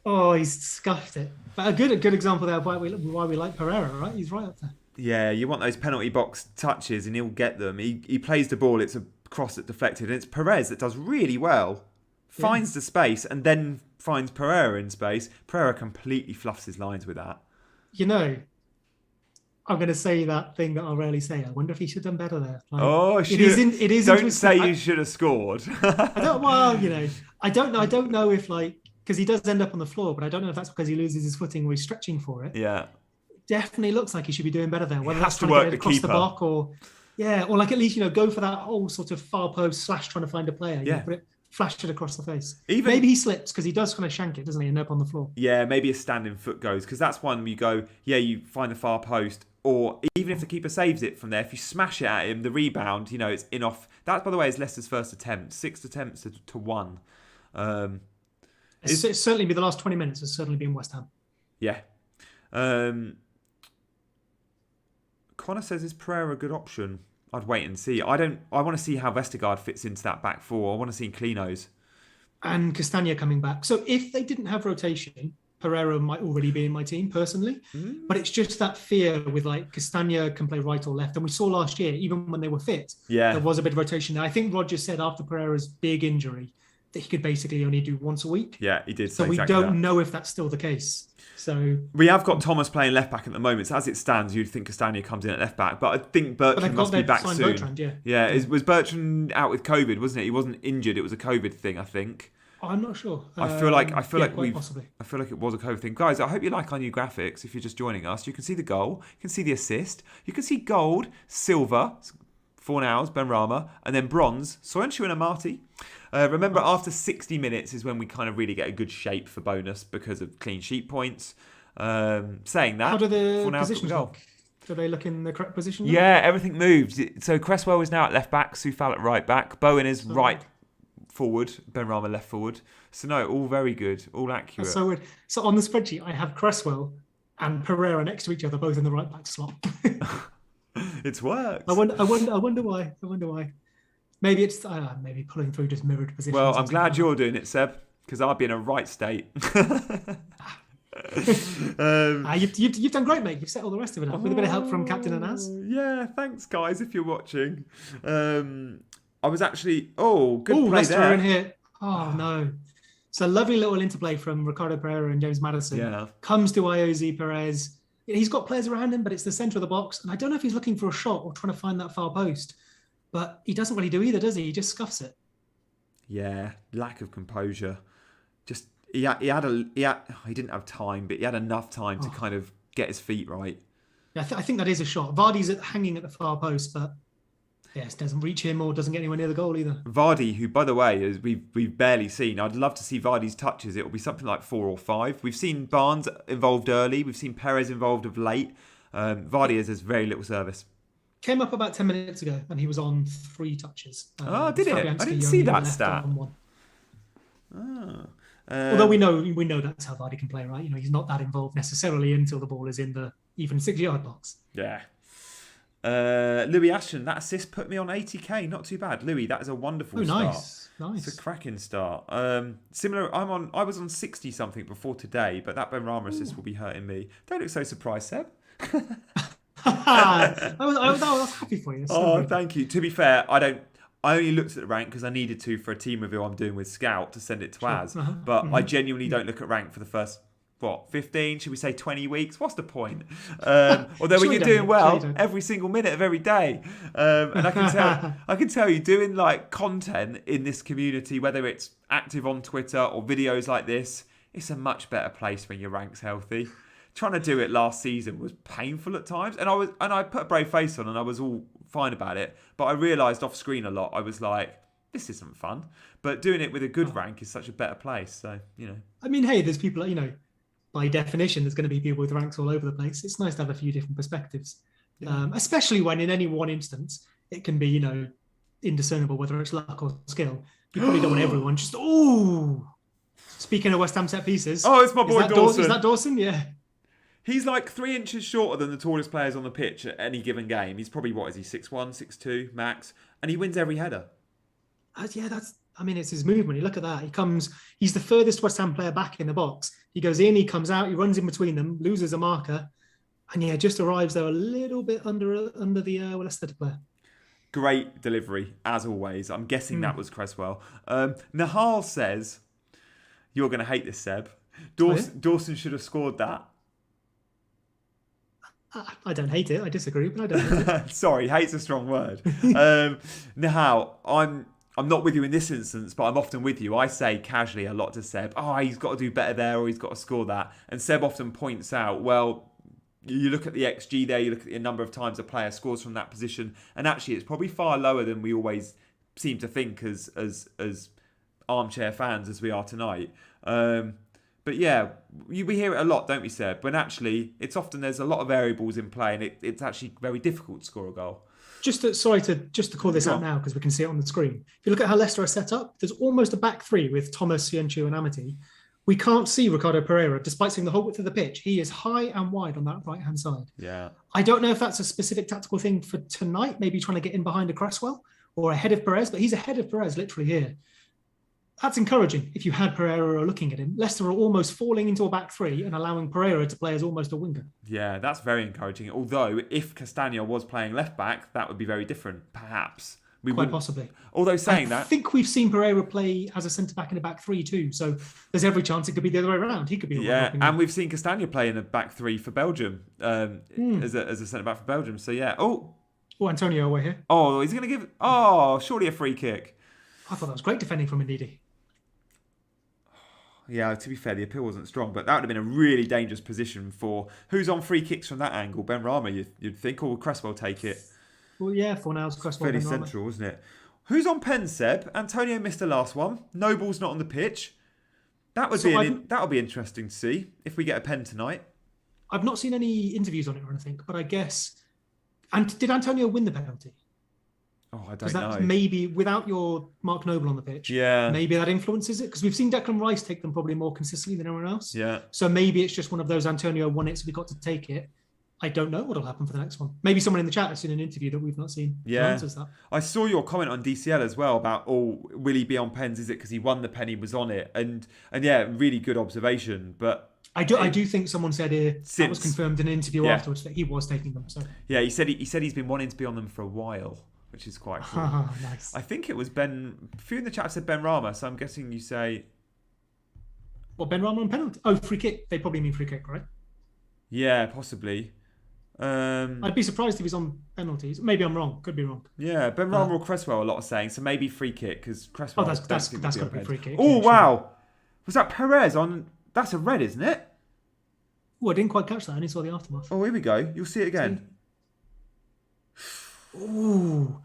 Oh, he's scuffed it. But a good example there of why we like Pereira, right? He's right up there.
Yeah, you want those penalty box touches, and he'll get them. He plays the ball. It's a cross that deflected, and it's Perez that does really well. Finds the space, and then finds Pereira in space. Pereira completely fluffs his lines with that.
I'm going to say that thing that I'll rarely say. I wonder if he should have done better there.
It is. Don't say you should have scored.
I don't know if because he does end up on the floor, but I don't know if that's because he loses his footing or he's stretching for it.
Yeah,
it definitely looks like he should be doing better there. Whether
has
that's
to
trying
work
to get it
the
across
keeper.
the block or at least go for that whole sort of far post / trying to find a player. Put it, flash it across the face. Maybe he slips because he does kind of shank it, doesn't he? End up on the floor.
Yeah, maybe a standing foot goes because that's one you go. Yeah, you find the far post. Or even if the keeper saves it from there, if you smash it at him, the rebound, it's in off. That, by the way, is Leicester's first attempt. 6 attempts to 1.
It's certainly been the last 20 minutes. Has certainly been West Ham.
Yeah. Connor says, is Pereira a good option? I'd wait and see. I want to see how Vestergaard fits into that back 4. I want to see Klinos.
And Castagna coming back. So if they didn't have rotation, Pereira might already be in my team personally, but it's just that fear with Castagna can play right or left. And we saw last year, even when they were fit, there was a bit of rotation there. I think Roger said after Pereira's big injury that he could basically only do once a week.
Yeah, he did.
So we don't know if that's still the case. So
we have got Thomas playing left back at the moment. So as it stands, you'd think Castagna comes in at left back, but I think Bertrand must be back soon.
Bertrand,
Was Bertrand out with COVID? Wasn't it? He wasn't injured. It was a COVID thing, I think.
I'm not sure.
I feel like it was a COVID thing. Guys, I hope you like our new graphics. If you're just joining us, you can see the goal, you can see the assist, you can see gold, silver, Fornals, Benrahma, and then bronze, Soyuncu and Amati. Remember, after 60 minutes is when we kind of really get a good shape for bonus because of clean sheet points. Saying that,
how do the
Fornals
positions look? Do they look in the correct position?
Yeah, everything moved. So Cresswell is now at left back, Soufal at right back, Bowen is right forward, Benrahma left forward. So no, all very good, all accurate.
That's so weird. So on the spreadsheet, I have Cresswell and Pereira next to each other, both in the right back slot.
It's worked.
I wonder why. I wonder why. Maybe it's maybe pulling through just mirrored positions.
Well, I'm glad you're doing it, Seb, because I'd be in a right state.
You've done great, mate. You've set all the rest of it up with a bit of help from Captain Anaz.
Yeah, thanks, guys, if you're watching. I was actually... good play
Leicester
there.
are in here. Oh, no. It's a lovely little interplay from Ricardo Pereira and James Maddison.
Yeah.
Comes to Ioz Perez. He's got players around him, but it's the centre of the box. And I don't know if he's looking for a shot or trying to find that far post. But he doesn't really do either, does he? He just scuffs it.
Yeah, lack of composure. Just he didn't have time, but he had enough time to kind of get his feet right.
Yeah, I think that is a shot. Vardy's hanging at the far post, but yes, doesn't reach him or doesn't get anywhere near the goal either.
Vardy, who by the way, as we've barely seen, I'd love to see Vardy's touches. It'll be something like 4 or 5. We've seen Barnes involved early. We've seen Perez involved of late. Vardy has very little service.
Came up about 10 minutes ago and he was on 3 touches.
Did it? I didn't see that stat.
Although we know that's how Vardy can play, right? You know, he's not that involved necessarily until the ball is in the even 6-yard box.
Yeah. Louis Ashton, that assist put me on 80k. Not too bad, Louis. That is a wonderful start.
Nice.
It's a cracking start. Similar. I was on 60 something before today, but that Benrahma assist will be hurting me. Don't look so surprised, Seb.
I was happy for you.
Thank you. To be fair, I only looked at the rank because I needed to for a team review I'm doing with Scout to send it to Az. But I genuinely don't look at rank for the first 15, should we say 20 weeks? What's the point? Although when you're doing well every single minute of every day, and I can tell you, doing like content in this community, whether it's active on Twitter or videos like this, it's a much better place when your rank's healthy. Trying to do it last season was painful at times, and I put a brave face on, and I was all fine about it. But I realised off screen a lot. I was like, this isn't fun. But doing it with a good rank is such a better place. So
I mean, hey, there's people by definition, there's going to be people with ranks all over the place. It's nice to have a few different perspectives, especially when in any one instance it can be indiscernible whether it's luck or skill. You probably don't want everyone just Speaking of West Ham set pieces,
it's my boy Dawson.
Is that Dawson? Yeah.
He's like 3 inches shorter than the tallest players on the pitch at any given game. He's probably, 6'1", 6'2", max. And he wins every header.
It's his movement. You look at that. He's the furthest West Ham player back in the box. He goes in, he comes out, he runs in between them, loses a marker. And just arrives there a little bit under the Leicester player. Great
delivery, as always. I'm guessing that was Cresswell. Nahal says, you're going to hate this, Seb. Dawson should have scored that.
I don't hate it. I disagree, but I don't hate it.
Sorry, hate's a strong word. Nahal, I'm not with you in this instance, but I'm often with you. I say casually a lot to Seb, he's got to do better there, or he's got to score that. And Seb often points out, well, you look at the XG there, you look at the number of times a player scores from that position, and actually it's probably far lower than we always seem to think as armchair fans as we are tonight. But yeah, we hear it a lot, don't we, Seb? When actually, it's often there's a lot of variables in play, and it's actually very difficult to score a goal. Just
to call this out now, because we can see it on the screen. If you look at how Leicester are set up, there's almost a back 3 with Thomas, Ciencio and Amity. We can't see Ricardo Pereira, despite seeing the whole width of the pitch. He is high and wide on that right-hand side.
Yeah.
I don't know if that's a specific tactical thing for tonight, maybe trying to get in behind a Cresswell or ahead of Perez, but he's ahead of Perez literally here. That's encouraging if you had Pereira looking at him. Leicester are almost falling into a back 3 and allowing Pereira to play as almost a winger.
Yeah, that's very encouraging. Although, if Castagna was playing left-back, that would be very different, perhaps.
Quite possibly.
Although saying that...
I think we've seen Pereira play as a centre-back in a back 3 too, so there's every chance it could be the other way around. He could be...
Yeah, and we've seen Castagna play in a back 3 for Belgium, as a centre-back for Belgium, so yeah. Oh,
Antonio away here.
Oh, he's going to give... surely a free kick.
I thought that was great defending from Ndidi.
Yeah, to be fair, the appeal wasn't strong, but that would have been a really dangerous position for... Who's on free kicks from that angle? Benrahma, you'd think, or would Cresswell take it?
Well, yeah, for now, it's Cresswell.
Fairly central, isn't it? Who's on pen, Seb? Antonio missed the last one. Noble's not on the pitch. That would be interesting to see if we get a pen tonight.
I've not seen any interviews on it or anything, but I guess... And did Antonio win the penalty?
Oh, I don't know.
Maybe without your Mark Noble on the pitch, maybe that influences it. Because we've seen Declan Rice take them probably more consistently than everyone else.
Yeah.
So maybe it's just one of those Antonio won it, so we got to take it. I don't know what'll happen for the next one. Maybe someone in the chat has seen an interview that we've not seen.
Yeah.
Answers that.
I saw your comment on DCL as well about, will he be on pens? Is it because he won the pen, he was on it? And yeah, really good observation. But
I do think someone said that was confirmed in an interview afterwards that he was taking them. So
yeah, he said he's been wanting to be on them for a while, which is quite cool.
Nice.
I think it was Ben. A few in the chat said Ben Rama, so I'm guessing you say.
What, Ben Rama on penalty? Oh, free kick. They probably mean free kick, right?
Yeah, possibly.
I'd be surprised if he's on penalties. Maybe I'm wrong. Could be wrong.
Yeah, Ben Rama or Cresswell, a lot are saying. So maybe free kick, because Cresswell...
Oh, that's got to be free kick.
Oh, wow. Was that Perez on... That's a red, isn't it?
Oh, I didn't quite catch that. I only saw the aftermath.
Oh, here we go. You'll see it again.
Oh,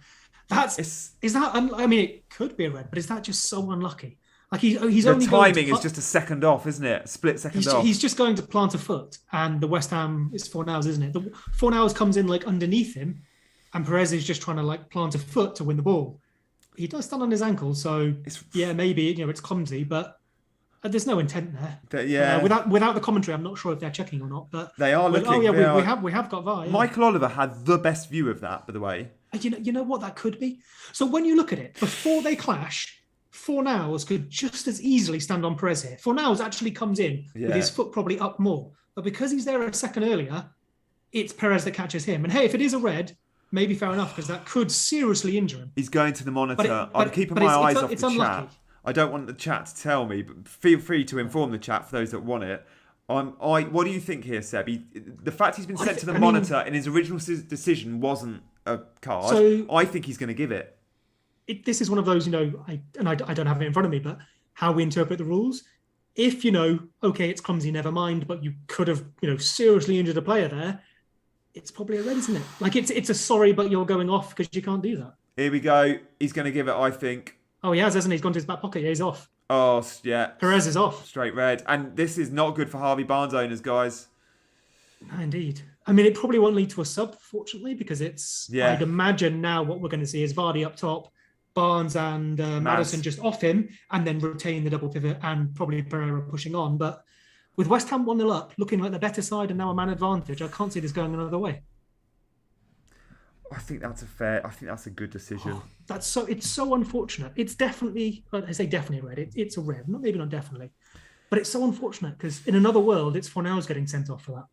I mean, it could be a red, but is that just so unlucky? Like he's only
the timing is just a second off, isn't it? Split second off.
He's just going to plant a foot, and the West Ham is Fornals, isn't it? The Fornals comes in like underneath him, and Perez is just trying to like plant a foot to win the ball. He does stand on his ankle, so yeah, maybe it's clumsy, but there's no intent there.
Yeah.
Without the commentary, I'm not sure if they're checking or not. But
they are looking.
Oh yeah, we have got VAR. Yeah.
Michael Oliver had the best view of that, by the way.
You know what that could be. So when you look at it, before they clash, Fornals could just as easily stand on Perez here. Fornals actually comes in with his foot probably up more, but because he's there a second earlier, it's Perez that catches him. And hey, if it is a red, maybe fair enough, because that could seriously injure him.
He's going to the monitor. I'm keeping my eyes off the
unlucky.
chat. I don't want the chat to tell me, but feel free to inform the chat for those that want it. What do you think here, Seb? The fact he's been sent to the monitor and his original decision wasn't a card, so I think he's going to give it.
This is one of those, I don't have it in front of me, but how we interpret the rules. If, okay, it's clumsy, never mind, but you could have, seriously injured a player there, it's probably a red, isn't it? Like, it's a sorry, but you're going off because you can't do that.
Here we go. He's going to give it, I think.
Oh, he has, hasn't he? He's gone to his back pocket. Yeah, he's off.
Oh, yeah.
Perez is off.
Straight red. And this is not good for Harvey Barnes owners, guys.
No, indeed. I mean, it probably won't lead to a sub, fortunately, because I'd imagine now what we're going to see is Vardy up top, Barnes and Maddison just off him, and then retain the double pivot and probably Pereira pushing on. But with West Ham 1-0 up, looking like the better side and now a man advantage, I can't see this going another way.
I think that's a good decision.
It's so unfortunate. It's definitely, I say definitely red. It's a red, maybe not definitely, but it's so unfortunate because in another world, it's Fornals getting sent off for that.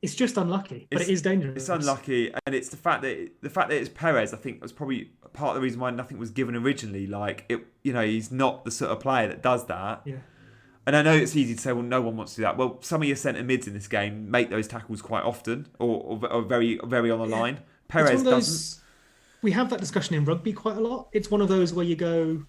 It's just unlucky, but it is dangerous.
It's unlucky, and it's the fact that it's Perez. I think was probably part of the reason why nothing was given originally. Like he's not the sort of player that does that.
Yeah.
And I know it's easy to say, well, no one wants to do that. Well, some of your centre mids in this game make those tackles quite often, or very, very on the line. Perez doesn't.
We have that discussion in rugby quite a lot. It's one of those where you go,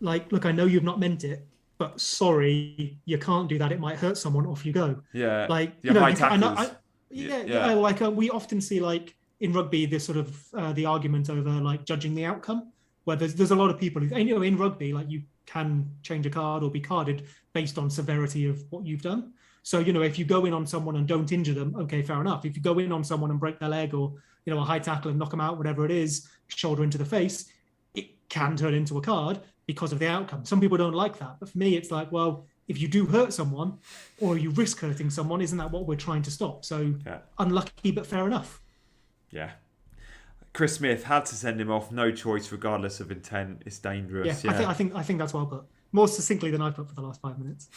like, look, I know you've not meant it, but sorry, you can't do that. It might hurt someone. Off you go.
Yeah.
Like,
high tackles.
We often see, like, in rugby, this sort of the argument over, like, judging the outcome, where there's a lot of people who, in rugby, like, you can change a card or be carded based on severity of what you've done. So, if you go in on someone and don't injure them, okay, fair enough. If you go in on someone and break their leg or, a high tackle and knock them out, whatever it is, shoulder into the face, it can turn into a card because of the outcome. Some people don't like that. But for me, it's like, well, if you do hurt someone or you risk hurting someone, isn't that what we're trying to stop? So unlucky, but fair enough.
Yeah. Chris Smith had to send him off. No choice, regardless of intent. It's dangerous.
Yeah. I think that's well put. More succinctly than I put for the last 5 minutes.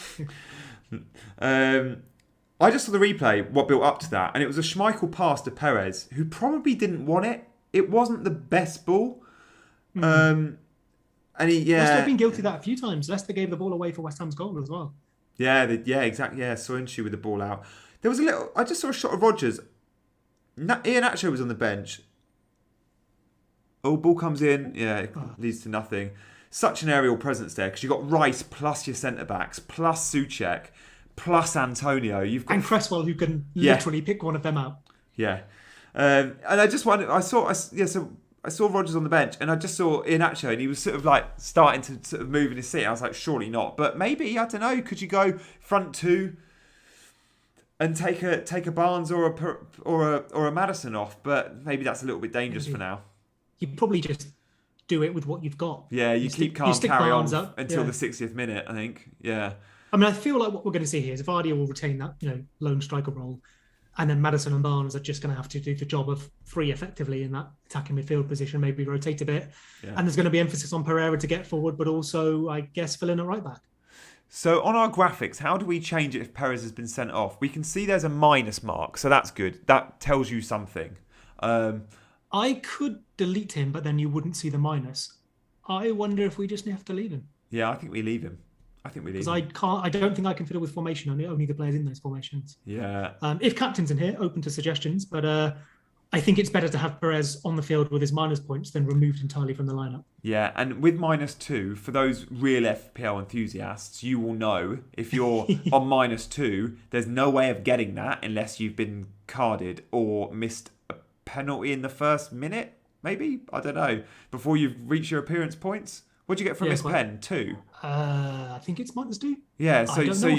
I just saw the replay, what built up to that, and it was a Schmeichel pass to Perez, who probably didn't want it. It wasn't the best ball. And Leicester
have been guilty of that a few times. Leicester gave the ball away for West Ham's goal as well.
Yeah, exactly. Yeah, Soyuncu with the ball out. There was I just saw a shot of Rodgers. Iheanacho was on the bench. Oh, ball comes in. Yeah, it leads to nothing. Such an aerial presence there because you've got Rice plus your centre-backs, plus Souček, plus Antonio. You've got...
And Cresswell, who can literally pick one of them out.
Yeah. And I just wondered, I saw Rodgers on the bench and I just saw Iheanacho and he was sort of like starting to sort of move in his seat. I was like, surely not. But maybe, I don't know, could you go front two and take a Barnes or a Maddison off? But maybe that's a little bit dangerous for now.
You probably just do it with what you've got.
Yeah, you keep calm, carry on until the 60th minute, I think. Yeah.
I mean, I feel like what we're going to see here is Vardy will retain that, lone striker role. And then Maddison and Barnes are just going to have to do the job of 3 effectively in that attacking midfield position, maybe rotate a bit.
Yeah.
And there's going to be emphasis on Pereira to get forward, but also, I guess, fill in at right back.
So on our graphics, how do we change it if Perez has been sent off? We can see there's a minus mark, so that's good. That tells you something.
I could delete him, but then you wouldn't see the minus. I wonder if we just have to leave him.
Yeah, I think we leave him.
Because I don't think I can fiddle with formation. Only the players in those formations.
Yeah.
If captain's in here, open to suggestions. But I think it's better to have Perez on the field with his minus points than removed entirely from the lineup.
Yeah, and with -2, for those real FPL enthusiasts, you will know if you're on -2, there's no way of getting that unless you've been carded or missed a penalty in the first minute, maybe? I don't know. Before you've reached your appearance points. What'd you get from Miss Pen? 2?
I think it's -2.
Yeah, so it'd still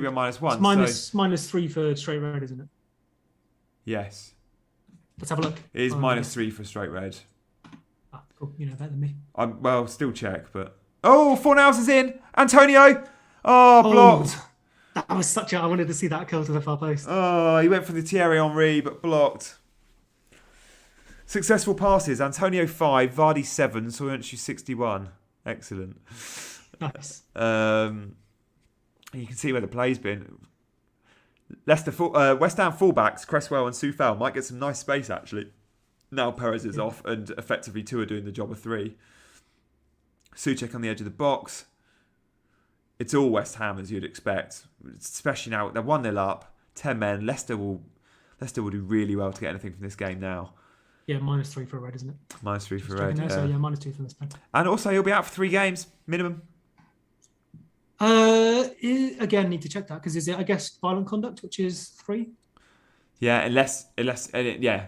be on -1.
It's -3 for straight red, isn't it?
Yes.
Let's have a look.
It is -3 for straight red.
Ah, cool. You know better than me.
Still check, but... Oh, Fornals is in! Antonio! Oh, blocked!
That was I wanted to see that curl to the far post.
Oh, he went for the Thierry Henry, but blocked. Successful passes. Antonio 5, Vardy 7, Soyuncu 61. Excellent.
Nice.
You can see where the play's been. Leicester, West Ham fullbacks, Cresswell and Soufal might get some nice space, actually. Now Perez is off, and effectively 2 are doing the job of 3. Souček on the edge of the box. It's all West Ham, as you'd expect. Especially now, they're 1-0 up, 10 men. Leicester will do really well to get anything from this game now.
Yeah, -3 for red, isn't it?
-3 for red, yeah.
So, yeah, -2 for this pen.
And also, he'll be out for 3 games, minimum.
Again, need to check that, because is it, I guess, violent conduct, which is 3?
Yeah, unless,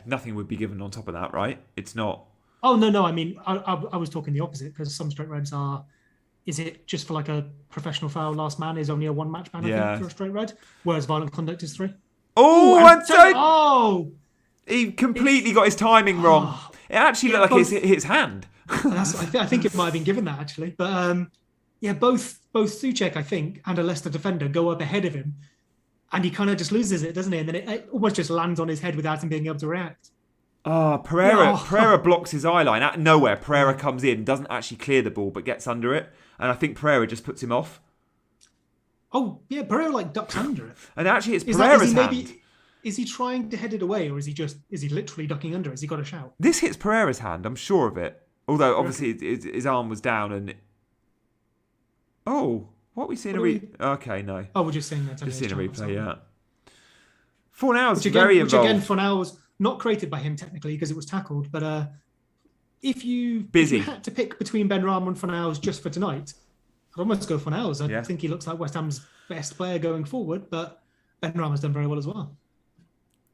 nothing would be given on top of that, right? It's not...
Oh, no, I mean, I was talking the opposite, because some straight reds are... Is it just for like a professional foul, last man is only a 1-match ban, I think, for a straight red, whereas violent conduct is 3?
Oh, he completely got his timing wrong. It actually looked like it hit his hand.
I think it might have been given that, actually. But both Souček, I think, and a Leicester defender go up ahead of him, and he kind of just loses it, doesn't he? And then it almost just lands on his head without him being able to react.
Pereira blocks his eye line. Out of nowhere, Pereira comes in, doesn't actually clear the ball, but gets under it. And I think Pereira just puts him off.
Oh, yeah, Pereira ducks under it.
And actually, it's Pereira's hand.
Is he trying to head it away, or is he literally ducking under? Has he got a shout?
This hits Pereira's hand, I'm sure of it. Although, obviously, his arm was down and... Oh, what are we seeing? Okay, no.
Oh, we're just seeing that.
Just seeing a replay, yeah. Fornals
very
involved.
Which again, Fornals, not created by him technically because it was tackled, but if you had to pick between Benrahma and Fornals just for tonight, I'd almost go Fornals. I think he looks like West Ham's best player going forward, but Benrahma's done very well as well.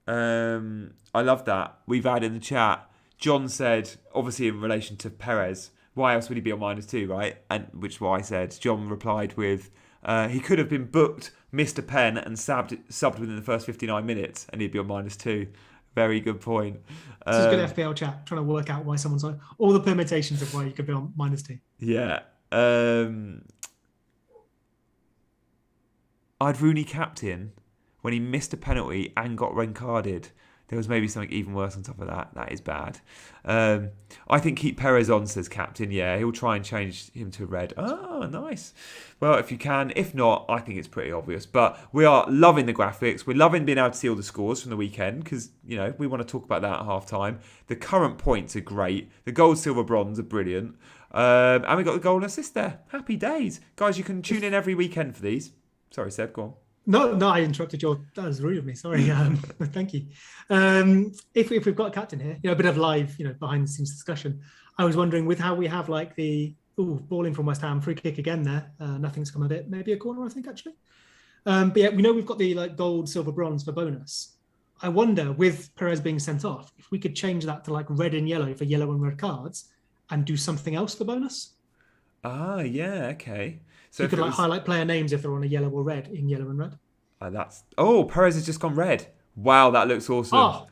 I love that. We've had in the chat, John said, obviously in relation to Perez, why else would he be on -2, right? And which is what I said. John replied with, he could have been booked, missed a pen, and subbed within the first 59 minutes, and he'd be on -2. Very good point.
This is good FPL chat, trying to work out why someone's on all the permutations of why you could be on -2.
Yeah. I'd Rooney captain when he missed a penalty and got red carded. There was maybe something even worse on top of that. That is bad. I think keep Perez on, says captain. Yeah, he'll try and change him to red. Oh, nice. Well, if you can. If not, I think it's pretty obvious. But we are loving the graphics. We're loving being able to see all the scores from the weekend because, we want to talk about that at half-time. The current points are great. The gold, silver, bronze are brilliant. And we got the goal and assist there. Happy days. Guys, you can tune in every weekend for these. Sorry, Seb, go on.
No, I interrupted that was rude of me. Sorry. Thank you. If we've got a captain here, a bit of live, behind the scenes discussion. I was wondering with how we have like the ball in from West Ham, free kick again there. Nothing's come of it. Maybe a corner, I think actually. But yeah, we know we've got the gold, silver, bronze for bonus. I wonder with Perez being sent off, if we could change that to red and yellow for yellow and red cards, and do something else for bonus.
Ah, yeah, okay.
So you could highlight player names if they're on a yellow or red in yellow and red.
Perez has just gone red. Wow, that looks awesome.
Oh.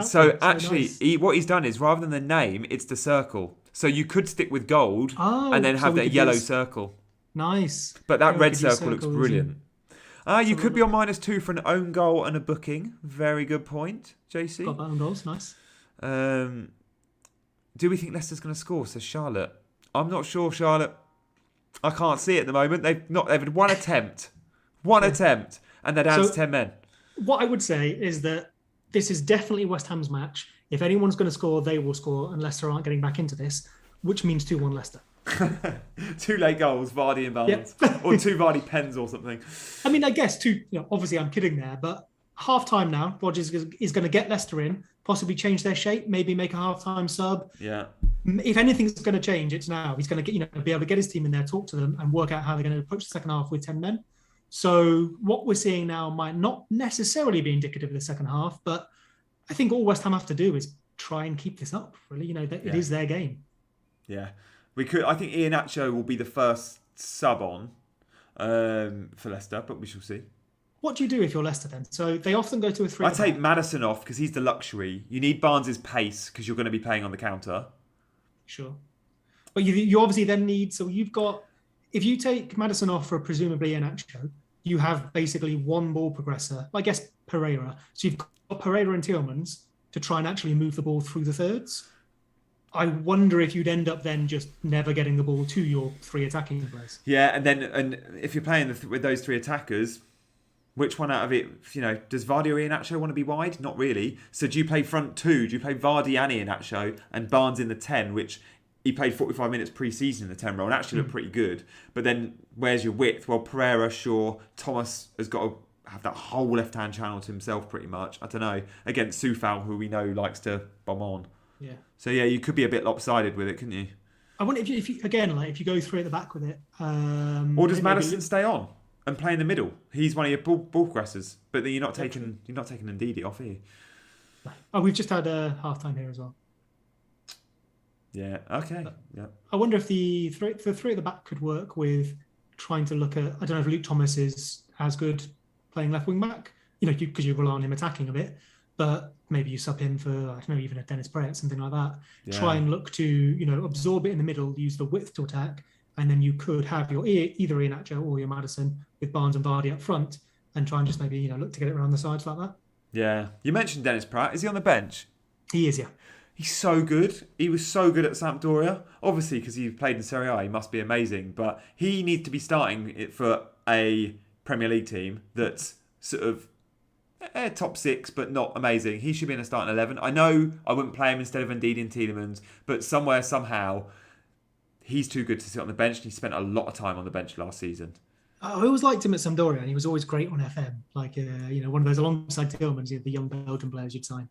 So actually, nice. What he's done is rather than the name, it's the circle. So you could stick with gold and then have that yellow circle.
Nice.
But that red circle looks brilliant. You could be on -2 for an own goal and a booking. Very good point, JC.
Got that on goals, nice.
Do we think Leicester's going to score? Says Charlotte. I'm not sure, Charlotte. I can't see it at the moment. They've had one attempt. Attempt, and they're down to 10 men.
What I would say is that this is definitely West Ham's match. If anyone's going to score, they will score, and Leicester aren't getting back into this, which means 2-1 Leicester.
2 late goals, Vardy and Barnes. Yep. Or 2 Vardy pens or something.
I mean, I guess obviously I'm kidding there, but half-time now, Rodgers is going to get Leicester in, possibly change their shape, maybe make a half-time sub.
Yeah.
If anything's going to change, it's now. He's going to be able to get his team in there, talk to them, and work out how they're going to approach the second half with 10 men. So what we're seeing now might not necessarily be indicative of the second half, but I think all West Ham have to do is try and keep this up. Really, it is their game.
Yeah, we could. I think Iheanacho will be the first sub on for Leicester, but we shall see.
What do you do if you're Leicester then? So they often go to a 3.
I take Maddison off because he's the luxury. You need Barnes' pace because you're going to be playing on the counter.
Sure, but you obviously then need. So you've got, if you take Maddison off for presumably Iheanacho, you have basically one ball progressor, I guess Pereira. So you've got Pereira and Tielemans to try and actually move the ball through the thirds. I wonder if you'd end up then just never getting the ball to your 3 attacking players.
Yeah, and if you're playing with those 3 attackers, which one out of it, does Vardy or Iheanacho want to be wide? Not really. So do you play front 2? Do you play Vardy and Iheanacho and Barnes in the 10, which he played 45 minutes pre-season in the 10 role and actually looked pretty good. But then where's your width? Well, Pereira, sure. Thomas has got to have that whole left-hand channel to himself pretty much. I don't know. Against Soufal, who we know likes to bomb on.
Yeah.
So, yeah, you could be a bit lopsided with it, couldn't you?
I wonder if you if you go 3 at the back with it.
Or does Maddison stay on and play in the middle? He's one of your ball progressors. But then you're not taking Ndidi off, are you?
Oh, we've just had a half-time here as well.
Yeah, okay. Yeah.
I wonder if the 3 at the back could work with trying to look at, I don't know if Luke Thomas is as good playing left wing back, because you rely on him attacking a bit, but maybe you sub him for, I don't know, even a Dennis Praet, something like that. Yeah. Try and look to, absorb it in the middle, use the width to attack, and then you could have your either Iheanacho or your Maddison with Barnes and Vardy up front and try and just maybe, look to get it around the sides like that.
Yeah. You mentioned Dennis Praet. Is he on the bench?
He is, yeah.
He's so good. He was so good at Sampdoria. Obviously, because he played in Serie A, he must be amazing. But he needs to be starting it for a Premier League team that's sort of top 6, but not amazing. He should be in a starting 11. I know I wouldn't play him instead of Ndidi and Tielemans, but somehow, he's too good to sit on the bench. And he spent a lot of time on the bench last season.
I always liked him at Sampdoria, and he was always great on FM. Like, one of those alongside Tielemans, the young Belgian players you'd sign.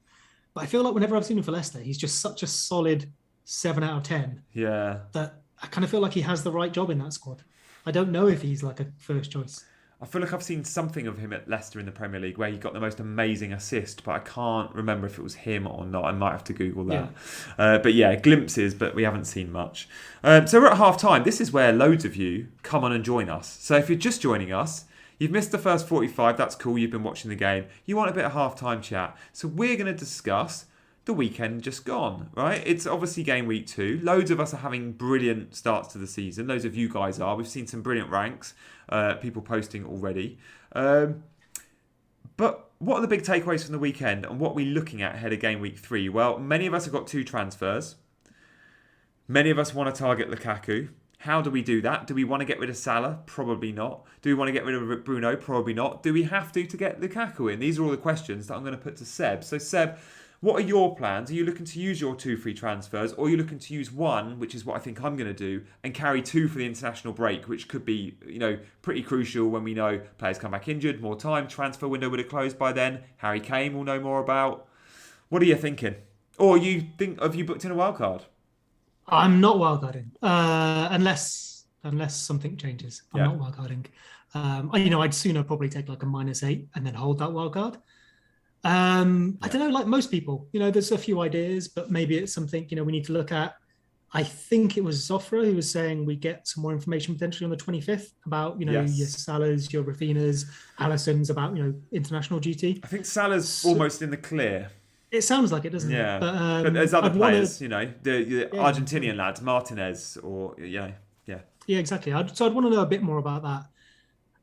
But I feel like whenever I've seen him for Leicester, he's just such a solid 7 out of 10.
Yeah.
That I kind of feel like he has the right job in that squad. I don't know if he's like a first choice.
I feel like I've seen something of him at Leicester in the Premier League where he got the most amazing assist, but I can't remember if it was him or not. I might have to Google that. Yeah. But yeah, glimpses, but we haven't seen much. So we're at half time. This is where loads of you come on and join us. So if you're just joining us, you've missed the first 45, that's cool, you've been watching the game. You want a bit of half-time chat. So we're going to discuss the weekend just gone, right? It's obviously game week 2. Loads of us are having brilliant starts to the season. Loads of you guys are. We've seen some brilliant ranks, people posting already. But what are the big takeaways from the weekend and what are we looking at ahead of game week 3? Well, many of us have got 2 transfers. Many of us want to target Lukaku. How do we do that? Do we want to get rid of Salah? Probably not. Do we want to get rid of Bruno? Probably not. Do we have to get Lukaku in? These are all the questions that I'm going to put to Seb. So Seb, what are your plans? Are you looking to use your 2 free transfers, or are you looking to use 1, which is what I think I'm going to do, and carry 2 for the international break, which could be, pretty crucial when we know players come back injured, more time, transfer window would have closed by then. Harry Kane we'll know more about. What are you thinking? Or have you booked in a wild card?
I'm not wildcarding unless something changes. I'm not wildcarding. I'd sooner probably take like a -8 and then hold that wildcard. I don't know, like most people, there's a few ideas, but maybe it's something, we need to look at. I think it was Zofra who was saying we get some more information potentially on the 25th about, your Salahs, your Rafinhas, Alisson's about, international duty.
I think Salah's almost in the clear.
It sounds like it, doesn't it?
But there's other players, the Argentinian lads, Martinez, or Yeah,
exactly. So I'd want to know a bit more about that.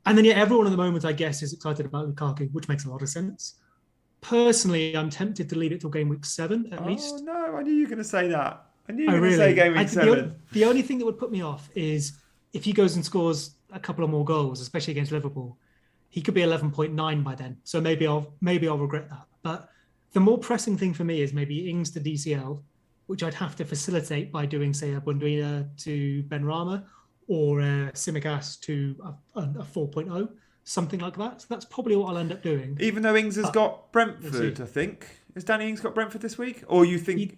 And then, yeah, everyone at the moment, I guess, is excited about Lukaku, which makes a lot of sense. Personally, I'm tempted to leave it till game week 7 at
Oh
least.
no, I knew you were going to say that. I knew you
Oh,
were going to say
really?
game week 7.
The only thing that would put me off is if he goes and scores a couple of more goals, especially against Liverpool, he could be 11.9 by then. So maybe I'll regret that. But the more pressing thing for me is maybe Ings to DCL, which I'd have to facilitate by doing, say, a Bunduina to Benrahma or a Simicast to a 4.0, something like that. So that's probably what I'll end up doing.
Even though Ings has got Brentford, I think. Has Danny Ings got Brentford this week? Or you think...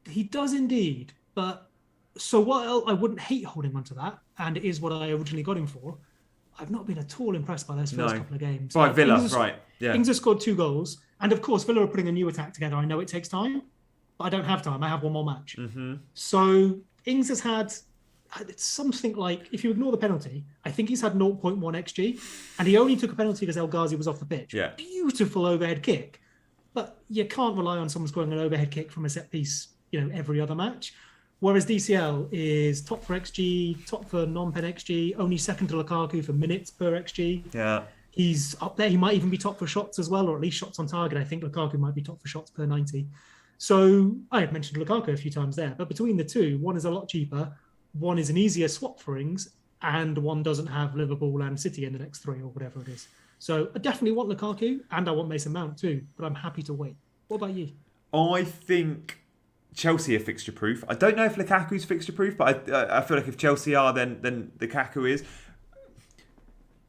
He does indeed. But so while I wouldn't hate holding on to that, and it is what I originally got him for, I've not been at all impressed by those first couple of games.
By Villa, right. Yeah.
Ings has scored 2 goals. And of course, Villa are putting a new attack together. I know it takes time, but I don't have time. I have one more match.
Mm-hmm.
So Ings has had it's something like, if you ignore the penalty, I think he's had 0.1 XG. And he only took a penalty because El Ghazi was off the pitch.
Yeah.
Beautiful overhead kick. But you can't rely on someone scoring an overhead kick from a set piece, every other match. Whereas DCL is top for XG, top for non-pen XG, only second to Lukaku for minutes per XG.
Yeah.
He's up there. He might even be top for shots as well, or at least shots on target. I think Lukaku might be top for shots per 90. So I had mentioned Lukaku a few times there, but between the two, one is a lot cheaper, one is an easier swap for Ings, and one doesn't have Liverpool and City in the next 3 or whatever it is. So I definitely want Lukaku, and I want Mason Mount too, but I'm happy to wait. What about you?
I think Chelsea are fixture proof. I don't know if Lukaku's fixture proof, but I feel like if Chelsea are, then Lukaku is.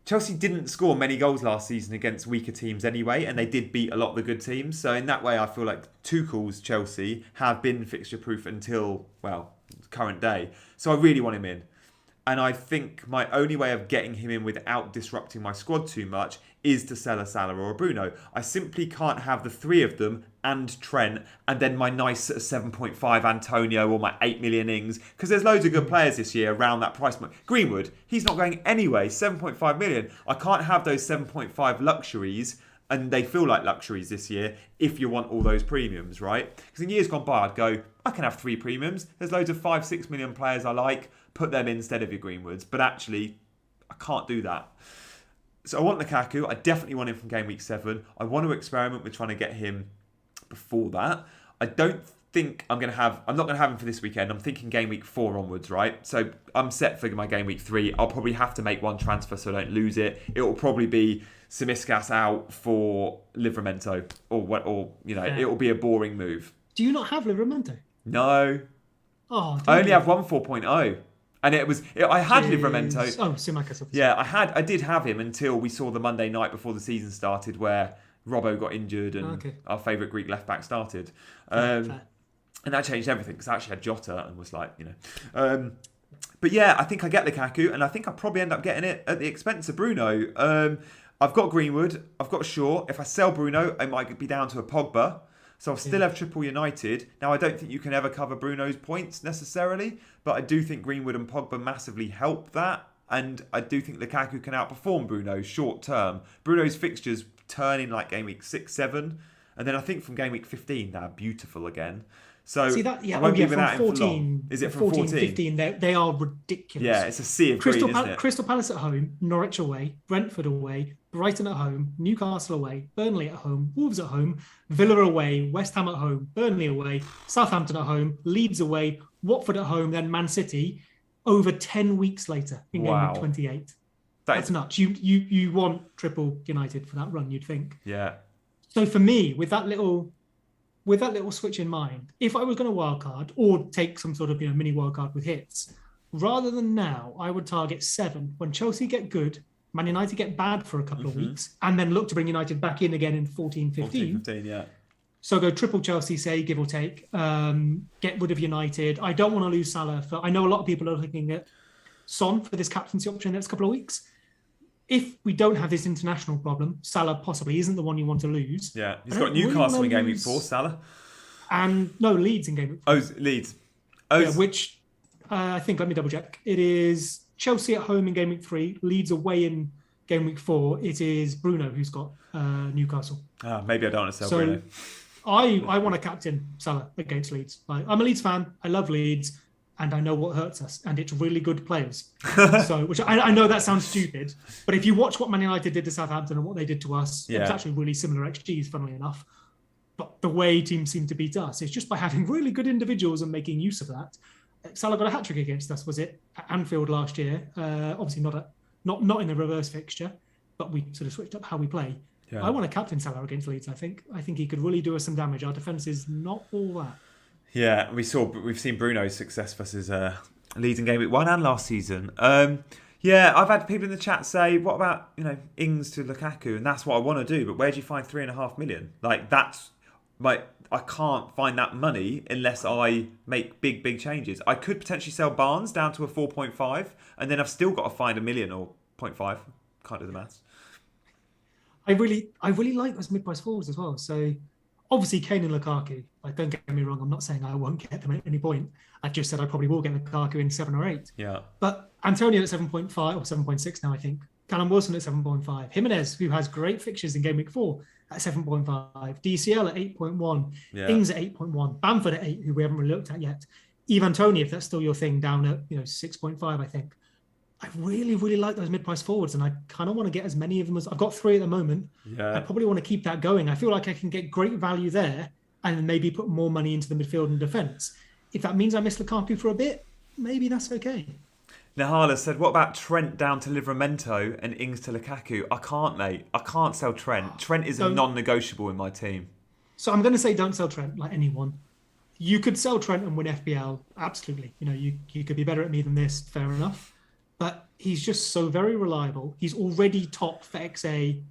Chelsea didn't score many goals last season against weaker teams anyway, and they did beat a lot of the good teams. So in that way, I feel like Tuchel's Chelsea have been fixture proof until, current day. So I really want him in. And I think my only way of getting him in without disrupting my squad too much is to sell a Salah or a Bruno. I simply can't have the 3 of them and Trent and then my nice 7.5 Antonio or my 8 million Ings, because there's loads of good players this year around that price point. Greenwood, he's not going anyway, 7.5 million. I can't have those 7.5 luxuries, and they feel like luxuries this year if you want all those premiums, right? Because in years gone by, I'd go, I can have 3 premiums. There's loads of 5-6 million players I like. Put them instead of your Greenwoods. But actually, I can't do that. So I want Lukaku. I definitely want him from game week 7. I want to experiment with trying to get him before that. I don't think I'm not going to have him for this weekend. I'm thinking game week 4 onwards, right? So I'm set for my game week 3. I'll probably have to make one transfer so I don't lose it. It will probably be Simiskas out for Livramento, it will be a boring move.
Do you not have Livramento?
No.
Oh,
I only have one 4.0. And I had Livramento.
Oh, Simakas.
Yeah, I did have him until we saw the Monday night before the season started where Robbo got injured and our favourite Greek left back started.
Fair.
And that changed everything because I actually had Jota and was like, But yeah, I think I get Lukaku and I think I'll probably end up getting it at the expense of Bruno. I've got Greenwood, I've got Shaw. If I sell Bruno, it might be down to a Pogba. So I'll still have triple United. Now, I don't think you can ever cover Bruno's points necessarily, but I do think Greenwood and Pogba massively help that. And I do think Lukaku can outperform Bruno short term. Bruno's fixtures turn in like game week 6, 7. And then I think from game week 15, they're beautiful again. So I won't be without him for long. Is it from 14?
15, they are ridiculous.
Yeah, it's a sea of green, isn't it?
Crystal Palace at home, Norwich away, Brentford away, Brighton at home, Newcastle away, Burnley at home, Wolves at home, Villa away, West Ham at home, Burnley away, Southampton at home, Leeds away, Watford at home, then Man City over 10 weeks later in game week 28. That's nuts. You want triple United for that run, you'd think.
Yeah.
So for me, with that little switch in mind, if I was going to wildcard or take some sort of mini wildcard with hits, rather than now, I would target 7 when Chelsea get good, Man United get bad for a couple of weeks, and then look to bring United back in again in 14-15.
14-15, yeah.
So go triple Chelsea, say, give or take. Get rid of United. I don't want to lose Salah. I know a lot of people are looking at Son for this captaincy option in the next couple of weeks. If we don't have this international problem, Salah possibly isn't the one you want to lose.
Yeah, he's got Newcastle in game week 4, Salah.
And no, Leeds in game week 4.
Oh, Leeds.
Which I think, let me double check. It is Chelsea at home in game week 3, Leeds away in game week 4. It is Bruno who's got Newcastle.
Maybe I don't want to sell Bruno.
I want to captain Salah against Leeds. I'm a Leeds fan. I love Leeds. and I know what hurts us, and it's really good players. So, which I know that sounds stupid, but if you watch what Man United did to Southampton and what they did to us, it was actually really similar XGs, funnily enough. But the way teams seem to beat us is just by having really good individuals and making use of that. Salah got a hat-trick against us, was it, at Anfield last year? Obviously not in the reverse fixture, but we sort of switched up how we play. Yeah. I want to captain Salah against Leeds. I think he could really do us some damage. Our defence is not all that.
Yeah, we've seen Bruno's success versus Leeds in Game Week 1 and last season. I've had people in the chat say, "What about Ings to Lukaku?" And that's what I want to do. But where do you find $3.5 million? I can't find that money unless I make big changes. I could potentially sell Barnes down to a 4.5, and then I've still got to find $1 million or 0.5. Can't do the maths.
I really like those mid-price forwards as well. So obviously Kane and Lukaku. Don't get me wrong. I'm not saying I won't get them at any point. I just said I probably will get Lukaku in 7 or 8.
Yeah.
But Antonio at 7.5 or 7.6 now, I think. Callum Wilson at 7.5. Jimenez, who has great fixtures in Game Week 4, at 7.5. DCL at 8.1. Yeah. Ings at 8.1. Bamford at 8, who we haven't really looked at yet. Ivan Toney, if that's still your thing, down at 6.5, I think. I really, really like those mid-price forwards, and I kind of want to get as many of them as I've got 3 at the moment. Yeah. I probably want to keep that going. I feel like I can get great value there and maybe put more money into the midfield and defence. If that means I miss Lukaku for a bit, maybe that's okay.
Nahala said, "What about Trent down to Livramento and Ings to Lukaku?" I can't, mate. I can't sell Trent. Trent is a non-negotiable in my team.
So I'm going to say don't sell Trent, like anyone. You could sell Trent and win FPL, absolutely. You could be better at me than this, fair enough. But he's just so very reliable. He's already top for XA.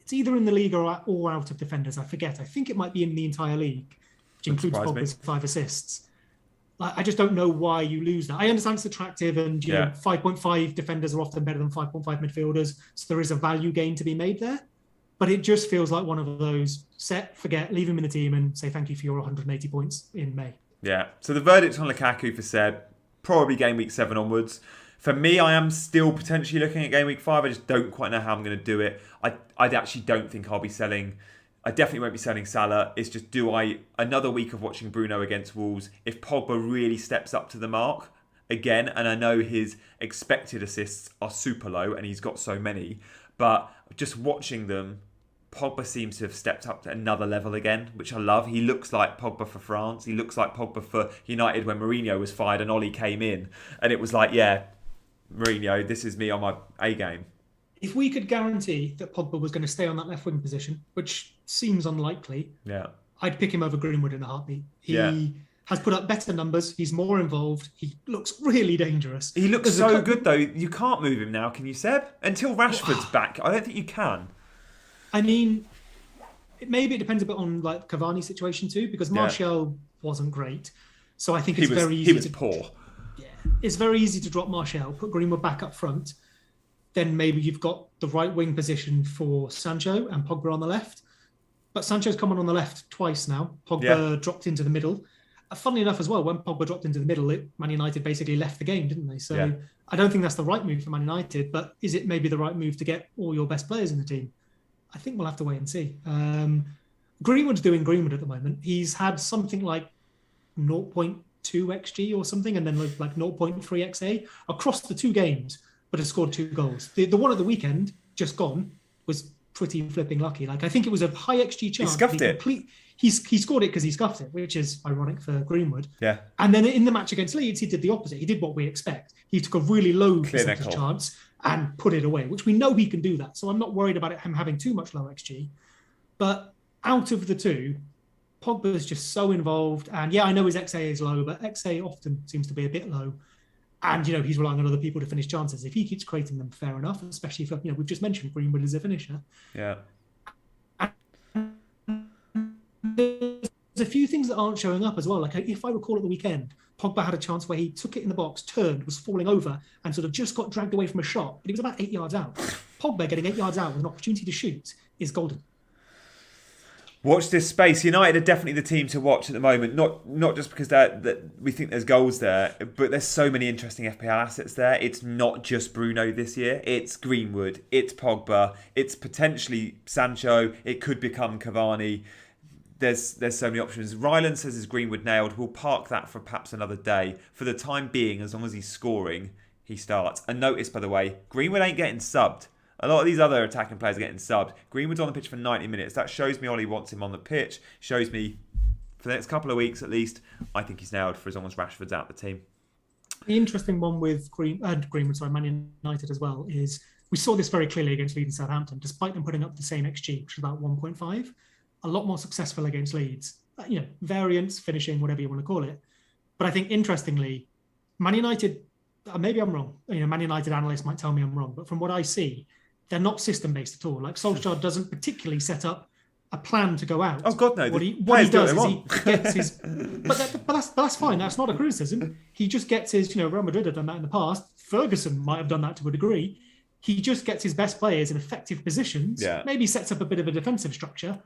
It's either in the league or out of defenders. I forget. I think it might be in the entire league, which includes Pogba's 5 assists. I just don't know why you lose that. I understand it's attractive, and 5.5 defenders are often better than 5.5 midfielders, so there is a value gain to be made there. But it just feels like one of those set, forget, leave him in the team, and say thank you for your 180 points in May. Yeah.
So the verdict on Lukaku for Seb, probably Game Week 7 onwards. For me, I am still potentially looking at Game Week 5. I just don't quite know how I'm going to do it. I actually don't think I'll be selling. I definitely won't be selling Salah. It's just, another week of watching Bruno against Wolves, if Pogba really steps up to the mark again, and I know his expected assists are super low and he's got so many, but just watching them, Pogba seems to have stepped up to another level again, which I love. He looks like Pogba for France. He looks like Pogba for United when Mourinho was fired and Oli came in. And it was like, Mourinho, this is me on my A game.
If we could guarantee that Pogba was going to stay on that left wing position, which seems unlikely, I'd pick him over Greenwood in a heartbeat. He has put up better numbers. He's more involved. He looks really dangerous.
He looks so good, though. You can't move him now, can you, Seb? Until Rashford's back, I don't think you can.
I mean, maybe it depends a bit on Cavani's situation too, because Martial wasn't great. So I think very easy.
He was poor.
Yeah, it's very easy to drop Martial, put Greenwood back up front. Then maybe you've got the right wing position for Sancho and Pogba on the left. But Sancho's come on the left twice now. Pogba dropped into the middle. Funnily enough as well, when Pogba dropped into the middle, Man United basically left the game, didn't they? So I don't think that's the right move for Man United, but is it maybe the right move to get all your best players in the team? I think we'll have to wait and see. Greenwood's doing Greenwood at the moment. He's had something like 0.2 XG or something, and then like 0.3 XA across the 2 games, but has scored 2 goals. The one at the weekend, just gone, was pretty flipping lucky. I think it was a high XG chance.
He scuffed it.
He scored it because he scuffed it, which is ironic for Greenwood.
Yeah.
And then in the match against Leeds, he did the opposite. He did what we expect. He took a really low percentage chance and put it away, which we know he can do that. So I'm not worried about him having too much low XG. But out of the 2, Pogba is just so involved. And I know his XA is low, but XA often seems to be a bit low. And, he's relying on other people to finish chances. If he keeps creating them, fair enough, especially if, we've just mentioned Greenwood as a finisher.
Yeah.
There's a few things that aren't showing up as well. If I recall at the weekend, Pogba had a chance where he took it in the box, turned, was falling over, and sort of just got dragged away from a shot, but he was about 8 yards out. Pogba getting 8 yards out with an opportunity to shoot is golden.
Watch this space. United are definitely the team to watch at the moment. Not just because that we think there's goals there, but there's so many interesting FPL assets there. It's not just Bruno this year. It's Greenwood. It's Pogba. It's potentially Sancho. It could become Cavani. there's so many options. Ryland says is Greenwood nailed. We'll park that for perhaps another day. For the time being, as long as he's scoring, he starts. And notice, by the way, Greenwood ain't getting subbed. A lot of these other attacking players are getting subbed. Greenwood's on the pitch for 90 minutes. That shows me Ollie wants him on the pitch. Shows me, for the next couple of weeks at least, I think he's nailed for as long as Rashford's out the team.
The interesting one with Man United as well, is we saw this very clearly against Leeds and Southampton, despite them putting up the same XG, which is about 1.5. A lot more successful against Leeds. Variance, finishing, whatever you want to call it. But I think, interestingly, Man United, maybe I'm wrong. Man United analysts might tell me I'm wrong, but from what I see, they're not system-based at all. Like, Solskjaer doesn't particularly set up a plan to go out.
Oh, God, no.
What he does is he gets his... But that's fine. That's not a criticism. He just gets his... Real Madrid have done that in the past. Ferguson might have done that to a degree. He just gets his best players in effective positions, maybe sets up a bit of a defensive structure,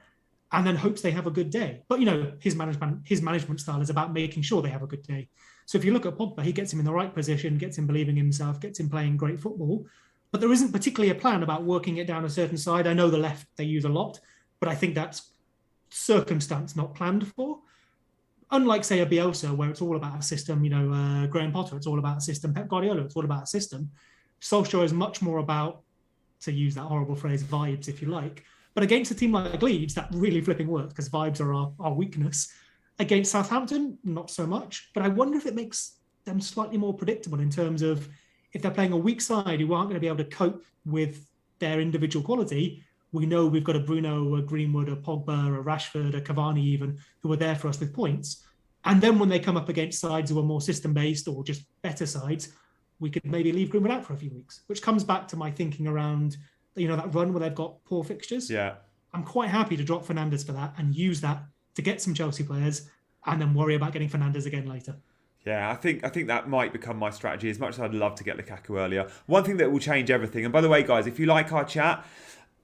and then hopes they have a good day. But, his management style is about making sure they have a good day. So if you look at Pogba, he gets him in the right position, gets him believing in himself, gets him playing great football. But there isn't particularly a plan about working it down a certain side. I know the left they use a lot, but I think that's circumstance not planned for. Unlike, say, a Bielsa, where it's all about a system, Graham Potter, it's all about a system. Pep Guardiola, it's all about a system. Solskjaer is much more about, to use that horrible phrase, vibes, if you like. But against a team like Leeds, that really flipping works because vibes are our weakness. Against Southampton, not so much. But I wonder if it makes them slightly more predictable in terms of if they're playing a weak side who aren't going to be able to cope with their individual quality. We know we've got a Bruno, a Greenwood, a Pogba, a Rashford, a Cavani even, who are there for us with points. And then when they come up against sides who are more system-based or just better sides, we could maybe leave Greenwood out for a few weeks, which comes back to my thinking around, that run where they've got poor fixtures.
Yeah.
I'm quite happy to drop Fernandes for that and use that to get some Chelsea players and then worry about getting Fernandes again later.
Yeah, I think that might become my strategy, as much as I'd love to get Lukaku earlier. One thing that will change everything, and by the way, guys, if you like our chat,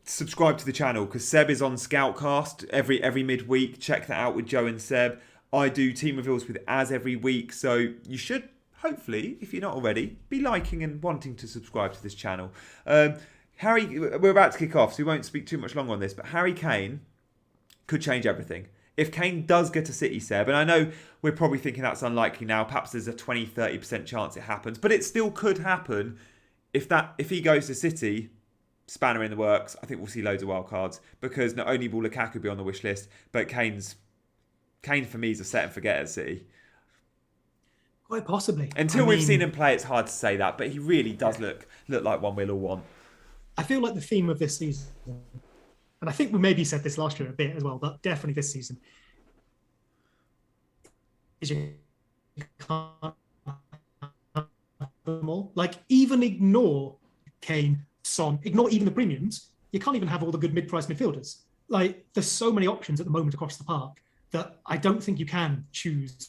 subscribe to the channel, because Seb is on Scoutcast every midweek. Check that out with Joe and Seb. I do team reveals with Az every week, so you should, hopefully, if you're not already, be liking and wanting to subscribe to this channel. Harry, we're about to kick off, so we won't speak too much longer on this, but Harry Kane could change everything. If Kane does get to City, Seb, and I know we're probably thinking that's unlikely now, perhaps there's a 20-30% chance it happens, but it still could happen. If he goes to City, spanner in the works, I think we'll see loads of wild cards, because not only will Lukaku be on the wish list, but Kane for me is a set and forget at City.
Quite possibly.
Until we've seen him play, it's hard to say that, but he really does look like one we'll all want.
I feel like the theme of this season, and I think we maybe said this last year a bit as well, but definitely this season, is you can't have them all. Like, even ignore Kane, Son, ignore even the premiums. You can't even have all the good mid-price midfielders. Like, there's so many options at the moment across the park that I don't think you can choose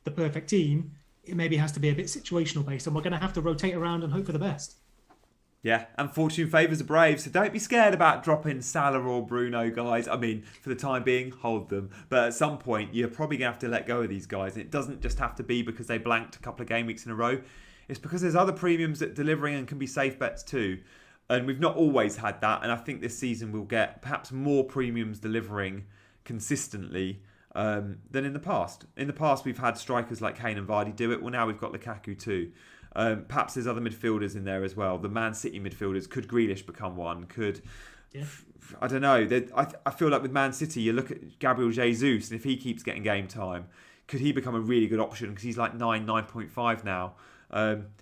the perfect team. It maybe has to be a bit situational based, and we're going to have to rotate around and hope for the best.
Yeah, and fortune favours the brave, so don't be scared about dropping Salah or Bruno, guys. I mean, for the time being, hold them. But at some point, you're probably going to have to let go of these guys. It doesn't just have to be because they blanked a couple of game weeks in a row. It's because there's other premiums that are delivering and can be safe bets too. And we've not always had that, and I think this season we'll get perhaps more premiums delivering consistently than in the past. In the past, we've had strikers like Kane and Vardy do it. Well, now we've got Lukaku too. Perhaps there's other midfielders in there as well. The Man City midfielders, could Grealish become one? I don't know. I feel like with Man City, you look at Gabriel Jesus, and if he keeps getting game time, could he become a really good option? Because he's like 9.5 now.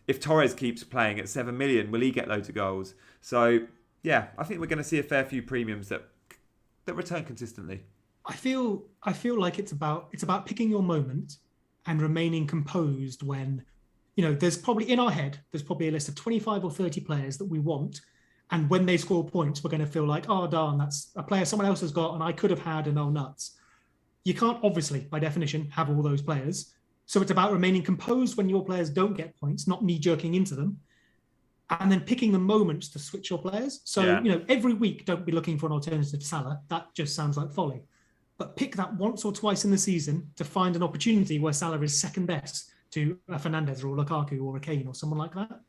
If Torres keeps playing at 7 million, will he get loads of goals? So yeah, I think we're going to see a fair few premiums that return consistently.
I feel like it's about picking your moment and remaining composed when, there's probably in our head, there's probably a list of 25 or 30 players that we want. And when they score points, we're going to feel like, oh, darn, that's a player someone else has got and I could have had, and oh, nuts. You can't, obviously, by definition, have all those players. So it's about remaining composed when your players don't get points, not knee-jerking into them, and then picking the moments to switch your players. So, every week, don't be looking for an alternative to Salah. That just sounds like folly. But pick that once or twice in the season to find an opportunity where Salah is second best to a Fernandes or a Lukaku or a Kane or someone like that.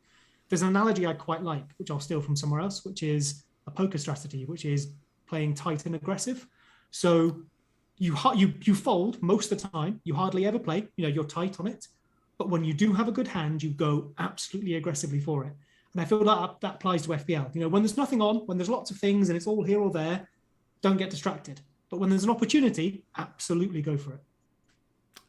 There's an analogy I quite like, which I'll steal from somewhere else, which is a poker strategy, which is playing tight and aggressive. So you fold most of the time. You hardly ever play. You're tight on it. But when you do have a good hand, you go absolutely aggressively for it. And I feel like that applies to FPL. When there's nothing on, when there's lots of things and it's all here or there, don't get distracted. But when there's an opportunity, absolutely go for it.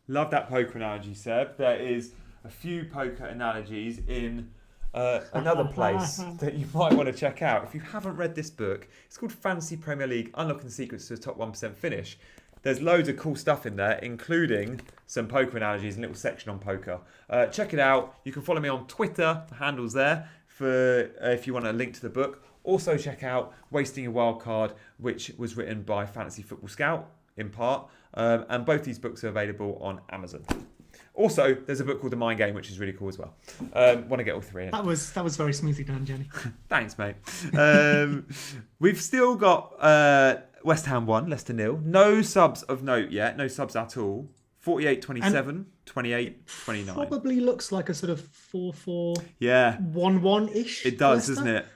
Love that poker analogy, Seb. There is a few poker analogies in another place that you might want to check out. If you haven't read this book, it's called Fantasy Premier League, Unlocking the Secrets to the Top 1% Finish. There's loads of cool stuff in there, including some poker analogies and a little section on poker. Check it out. You can follow me on Twitter. The handle's there for if you want a link to the book. Also check out Wasting a Wild Card, which was written by Fantasy Football Scout, in part. And both these books are available on Amazon. Also, there's a book called The Mind Game, which is really cool as well. Want to get all three in.
That was very smoothly done, Gianni.
Thanks, mate. We've still got West Ham 1, Leicester 0. No subs of note yet. No subs at all. 48-27, 28-29.
Probably looks like a sort of 4-4,
yeah,
1-1-ish.
It does,
Leicester.
doesn't it?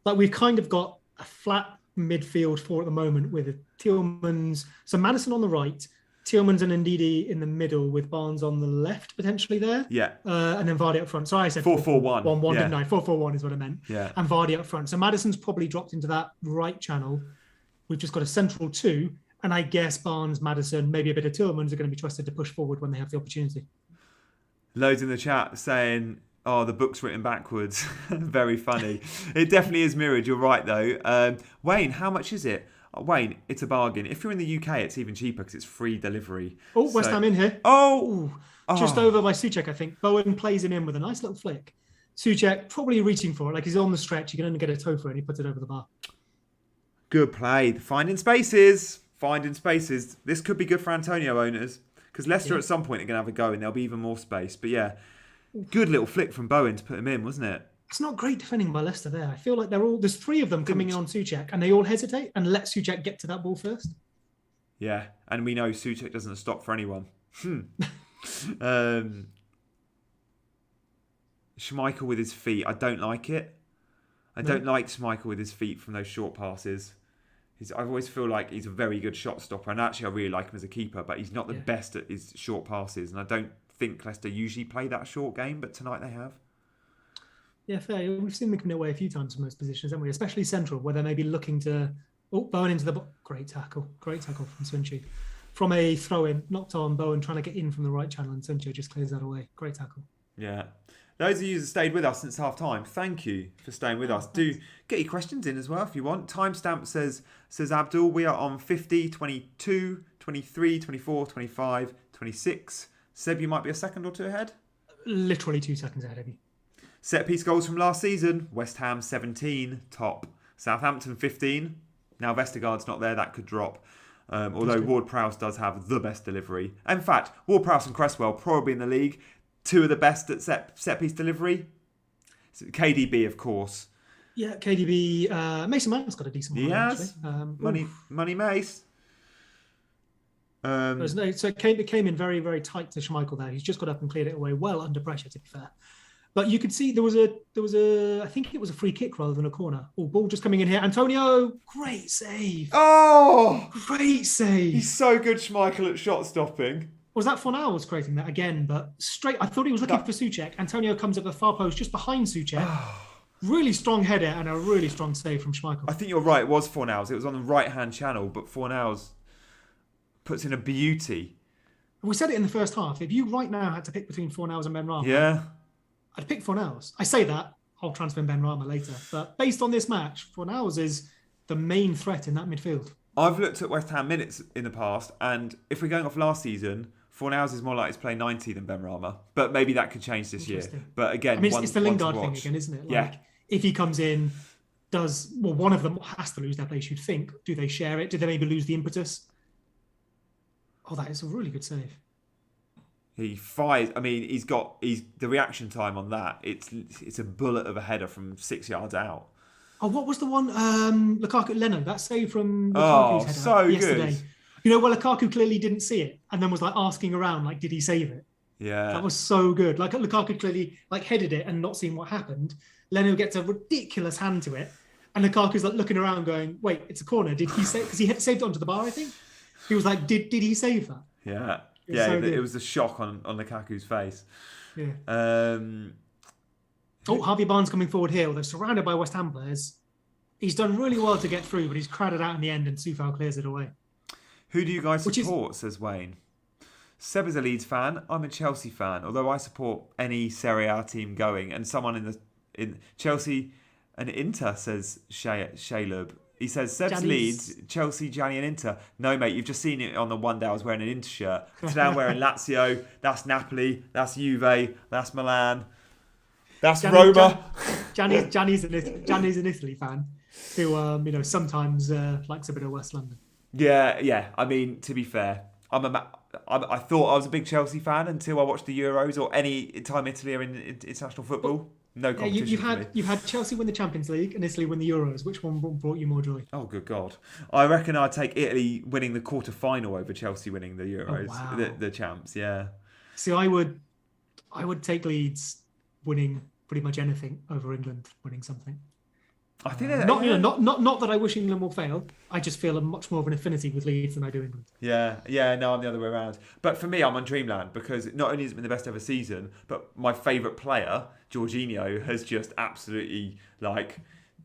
Like we've kind of got a flat midfield four at the moment with Tielemans, so Maddison on the right, Tielemans and Ndidi in the middle with Barnes on the left potentially there.
Yeah.
And then Vardy up front. Sorry, I said
4-4-1.
1-1,
yeah.
didn't I? 4-4-1 is what I meant.
Yeah.
And Vardy up front. So Maddison's probably dropped into that right channel. We've just got a central two. And I guess Barnes, Maddison, maybe a bit of Tielemans are going to be trusted to push forward when they have the opportunity.
Loads in the chat saying, oh, the book's written backwards. Very funny. It definitely is mirrored. You're right, though. Wayne, how much is it? Wayne, it's a bargain. If you're in the UK, it's even cheaper because it's free delivery.
Oh, West Ham in here. Just over by Souček, I think. Bowen plays him in with a nice little flick. Souček probably reaching for it. Like he's on the stretch. You can only get a toe for it and he puts it over the bar.
Good play. Finding spaces. This could be good for Antonio owners because Leicester at some point are going to have a go and there'll be even more space. But yeah, good little flick from Bowen to put him in, wasn't it?
It's not great defending by Leicester there. I feel like there's three of them coming in on Souček and they all hesitate and let Souček get to that ball first.
Yeah, and we know Souček doesn't stop for anyone. Schmeichel with his feet. I don't like it. I don't like Schmeichel with his feet from those short passes. I always feel like he's a very good shot stopper, and actually I really like him as a keeper, but he's not the best at his short passes, and I don't think Leicester usually play that short game, but tonight they have.
Yeah, fair. We've seen them come away a few times from those positions, haven't we? Especially central, where they may be looking to... Bowen into the... Great tackle from Sunchi. From a throw-in, knocked on Bowen, trying to get in from the right channel, and Sunchi just clears that away. Great tackle.
Yeah. Those of you that stayed with us since half-time, thank you for staying with us. Do get your questions in as well if you want. Timestamp says Abdul, we are on 50, 22, 23, 24, 25, 26. Seb, you might be a second or two ahead?
Literally 2 seconds ahead of you.
Set-piece goals from last season. West Ham 17, top. Southampton 15. Now Vestergaard's not there, that could drop. Although Ward-Prowse does have the best delivery. In fact, Ward-Prowse and Cresswell probably in the league. 2 of the best at set-piece delivery. KDB, of course.
Yeah, KDB. Mason Mount's got a decent one.
Yes. Money Mace.
So it came in very, very tight to Schmeichel there. He's just got up and cleared it away well under pressure, to be fair. But you could see there was a I think it was a free kick rather than a corner. Oh, ball just coming in here. Antonio, great save.
Oh!
Great save.
He's so good, Schmeichel, at shot stopping.
Was that Fornals creating that again? But straight, I thought he was looking for Souček. Antonio comes up the far post just behind Souček. Really strong header and a really strong save from Schmeichel.
I think you're right. It was Fornals. It was on the right-hand channel, but Fornals puts in a beauty.
We said it in the first half. If you right now had to pick between Fornals and Benrahma,
yeah,
I'd pick Fornals. I say that. I'll transfer Benrahma later. But based on this match, Fornals is the main threat in that midfield.
I've looked at West Ham minutes in the past, and if we're going off last season, Fornals is more likely to play 90 than Benrahma. But maybe that could change this year. But again,
I mean, it's the Lingard thing again, isn't it? Like, if he comes in, one of them has to lose their place, you'd think. Do they share it? Do they maybe lose the impetus? Oh, that is a really good save.
He fires. I mean, he's the reaction time on that. It's a bullet of a header from 6 yards out.
Oh, what was the one? Lukaku, Leno, that save from Lukaku's header
so
yesterday.
Good.
Where Lukaku clearly didn't see it and then was like asking around, like, did he save it?
Yeah.
That was so good. Like Lukaku clearly like headed it and not seeing what happened. Leno gets a ridiculous hand to it. And Lukaku's like looking around going, wait, it's a corner. Did he save? Because he had saved it onto the bar, I think. He was like, did he save that?
Yeah.
It was
Yeah,
so
it
good.
was a shock on Lukaku's face.
Yeah.
Um,
Oh, Harvey Barnes coming forward here, although surrounded by West Ham players. He's done really well to get through, but he's crowded out in the end and Soufal clears it away.
who do you guys
Which is
support, says Wayne. Seb is a Leeds fan. I'm a Chelsea fan, although I support any Serie A team going. And someone in Chelsea and Inter, says Shalub. He says, Seb's
Gianni's-
Leeds, Chelsea, Gianni and Inter. No, mate, you've just seen it on the one day I was wearing an Inter shirt. Today I'm wearing Lazio. That's Napoli. That's Juve. That's Milan. That's Roma.
Gianni's an Italy fan who, sometimes likes a bit of West London.
Yeah. I mean, to be fair, I thought I was a big Chelsea fan until I watched the Euros or any time Italy are in international football. No
Yeah,
competition.
you've had Chelsea win the Champions League and Italy win the Euros. Which one brought you more joy?
Oh, good God. I reckon I'd take Italy winning the quarter-final over Chelsea winning the Euros,
wow.
the champs, yeah.
See, I would take Leeds winning pretty much anything over England winning something.
I think
Not that I wish England will fail. I just feel a much more of an affinity with Leeds than I do England.
Yeah, no, I'm the other way around. But for me, I'm on Dreamland because not only has it been the best ever season, but my favourite player, Jorginho, has just absolutely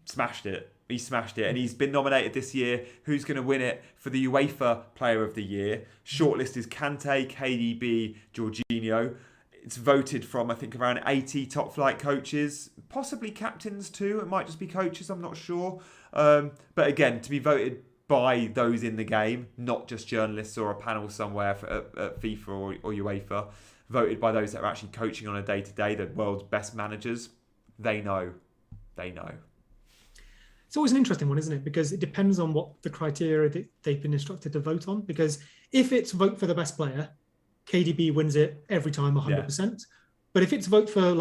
smashed it. He smashed it, and he's been nominated this year. Who's going to win it for the UEFA Player of the Year? Shortlist is Kante, KDB, Jorginho. It's voted from, I think, around 80 top flight coaches, possibly captains too. It might just be coaches, I'm not sure. But again, to be voted by those in the game, not just journalists or a panel somewhere at FIFA or UEFA, voted by those that are actually coaching on a day-to-day, the world's best managers. They know.
It's always an interesting one, isn't it? Because it depends on what the criteria that they've been instructed to vote on. Because if it's vote for the best player, KDB wins it every time 100%. Yeah. But if it's vote for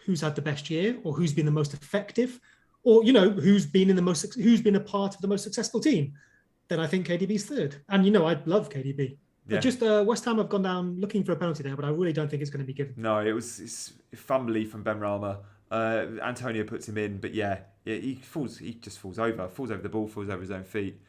who's had the best year or who's been the most effective or, who's been a part of the most successful team, then I think KDB's third. And, I love KDB. Yeah. Just West Ham have gone down looking for a penalty there, but I really don't think it's going to be given.
No, it's fumbly from Benrahma. Antonio puts him in, but he just falls over the ball, falls over his own feet.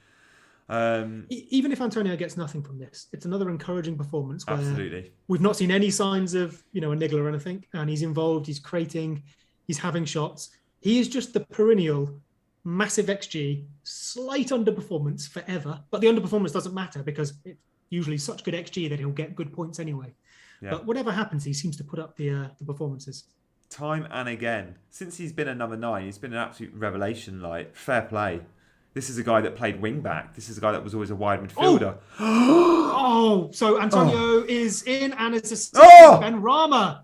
Even if Antonio gets nothing from this, it's another encouraging performance where
absolutely.
We've not seen any signs of a niggle or anything, and he's involved, he's creating, he's having shots. He is just the perennial massive XG, slight underperformance forever, but the underperformance doesn't matter because it's usually such good XG that he'll get good points anyway. Yeah. But whatever happens, he seems to put up the performances.
Time and again. Since he's been a number 9, he's been an absolute revelation. Fair play. This is a guy that played wing back. This is a guy that was always a wide midfielder.
So Antonio is in and it's assist for Benrahma.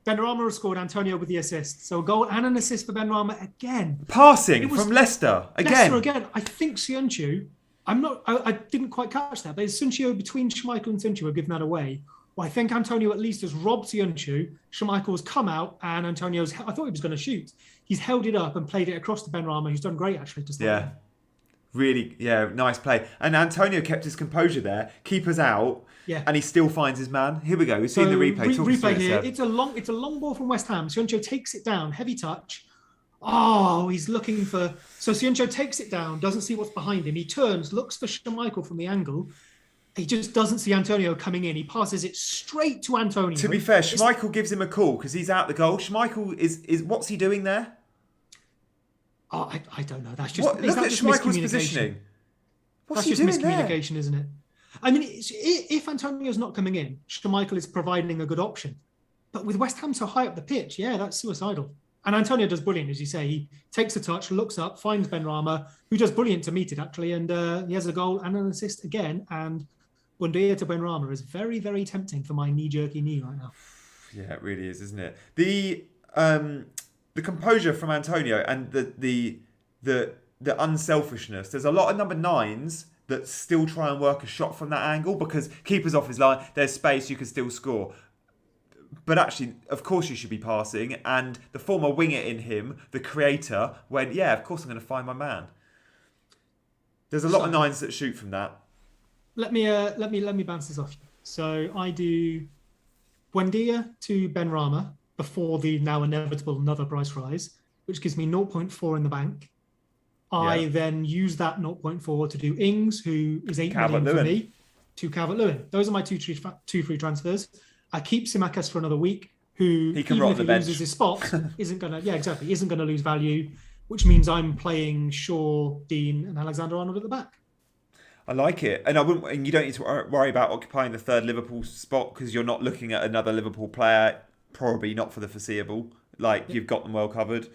Benrahma has scored, Antonio with the assist. So a goal and an assist for Benrahma again.
Passing from Leicester again.
Leicester again. I think Söyüncü, I didn't quite catch that, but Söyüncü, between Schmeichel and Söyüncü have given that away. Well, I think Antonio at least has robbed Söyüncü. Schmeichel's come out and I thought he was going to shoot. He's held it up and played it across to Benrahma, who's done great actually to start.
Yeah. Really, nice play. And Antonio kept his composure there. Keeper's out, and he still finds his man. Here we go. We've seen the replay.
Replay here. It's a long ball from West Ham. Söyüncü takes it down, heavy touch. Oh, he's looking for. So Söyüncü takes it down, doesn't see what's behind him. He turns, looks for Schmeichel from the angle. He just doesn't see Antonio coming in. He passes it straight to Antonio.
To be fair, Schmeichel gives him a call because he's out the goal. Schmeichel is what's he doing there?
Oh, I don't know. That's just
look at Schmeichel's positioning. What's
That's
he
just
doing
miscommunication,
there?
Isn't it? I mean, if Antonio's not coming in, Schmeichel is providing a good option. But with West Ham so high up the pitch, that's suicidal. And Antonio does brilliant, as you say. He takes a touch, looks up, finds Benrahma, who does brilliant to meet it, actually. And he has a goal and an assist again. And Bundia to Benrahma is very, very tempting for my knee-jerky knee right now.
Yeah, it really is, isn't it? The composure from Antonio and the unselfishness. There's a lot of number 9s that still try and work a shot from that angle because keeper's off his line, there's space, you can still score. But actually, of course you should be passing, and the former winger in him, the creator, went, of course I'm going to find my man. There's a lot of 9s that shoot from that.
Let me bounce this off you. So I do Buendia to Benrahma before the now inevitable another price rise, which gives me 0.4 in the bank. I then use that 0.4 to do Ings, who is 8 million for me. to Calvert-Lewin. Those are my two free transfers. I keep Tsimikas for another week, who,
He can
even
rot
if
the
he
bench.
loses his spot, isn't going to lose value, which means I'm playing Shaw, Dean, and Alexander-Arnold at the back.
I like it, and you don't need to worry about occupying the third Liverpool spot because you're not looking at another Liverpool player. Probably not for the foreseeable. You've got them well covered.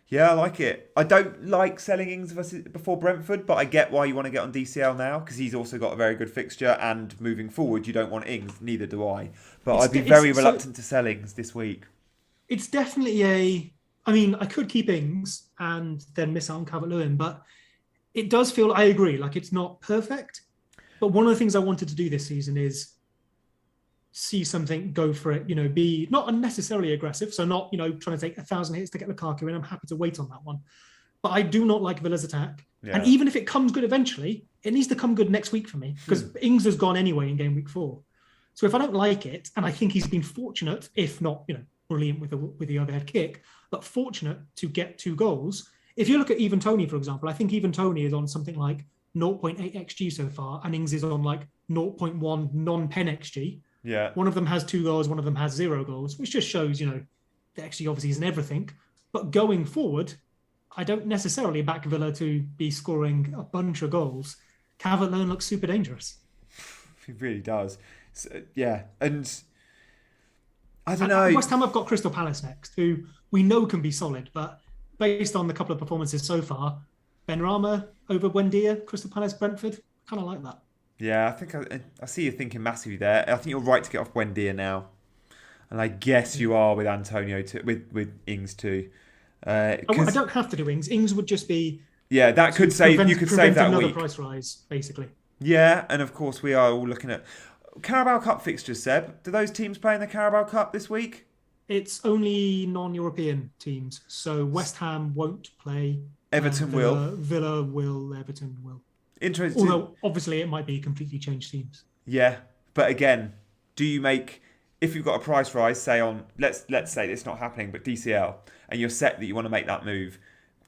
Yeah, I like it. I don't like selling Ings before Brentford, but I get why you want to get on DCL now because he's also got a very good fixture, and moving forward, you don't want Ings. Neither do I. But I'd be very reluctant to sell Ings this week.
It's definitely I could keep Ings and then miss out on Calvert-Lewin, but it does feel, I agree, like it's not perfect. But one of the things I wanted to do this season is see something, go for it, be not unnecessarily aggressive. So not, trying to take 1,000 hits to get Lukaku in. I'm happy to wait on that one. But I do not like Villa's attack. Yeah. And even if it comes good eventually, it needs to come good next week for me because Ings has gone anyway in game week 4. So if I don't like it, and I think he's been fortunate, if not, brilliant with the overhead kick, but fortunate to get 2 goals. If you look at even Tony, for example, I think even Tony is on something like 0.8 XG so far, and Ings is on like 0.1 non-pen XG.
Yeah.
One of them has 2 goals, one of them has 0 goals, which just shows, the XG obviously isn't everything. But going forward, I don't necessarily back Villa to be scoring a bunch of goals. Calvert-Lewin looks super dangerous.
He really does. So, yeah, and I don't know.
West Ham have got Crystal Palace next, who we know can be solid, but based on the couple of performances so far, Benrahma over Buendia, Crystal Palace, Brentford, kind of like that.
Yeah, I think I see you thinking massively there. I think you're right to get off Buendia now, and I guess you are with Antonio with Ings too.
I don't have to do Ings. Ings would just be
that could save. You could save that
another
week.
Price rise, basically.
Yeah, and of course we are all looking at Carabao Cup fixtures. Seb, do those teams play in the Carabao Cup this week?
It's only non-European teams, so West Ham won't play.
Everton
Villa will. Everton will.
Interesting.
Although obviously it might be completely changed teams.
Yeah, but again, do you make, if you've got a price rise, say on let's say it's not happening, but DCL, and you're set that you want to make that move,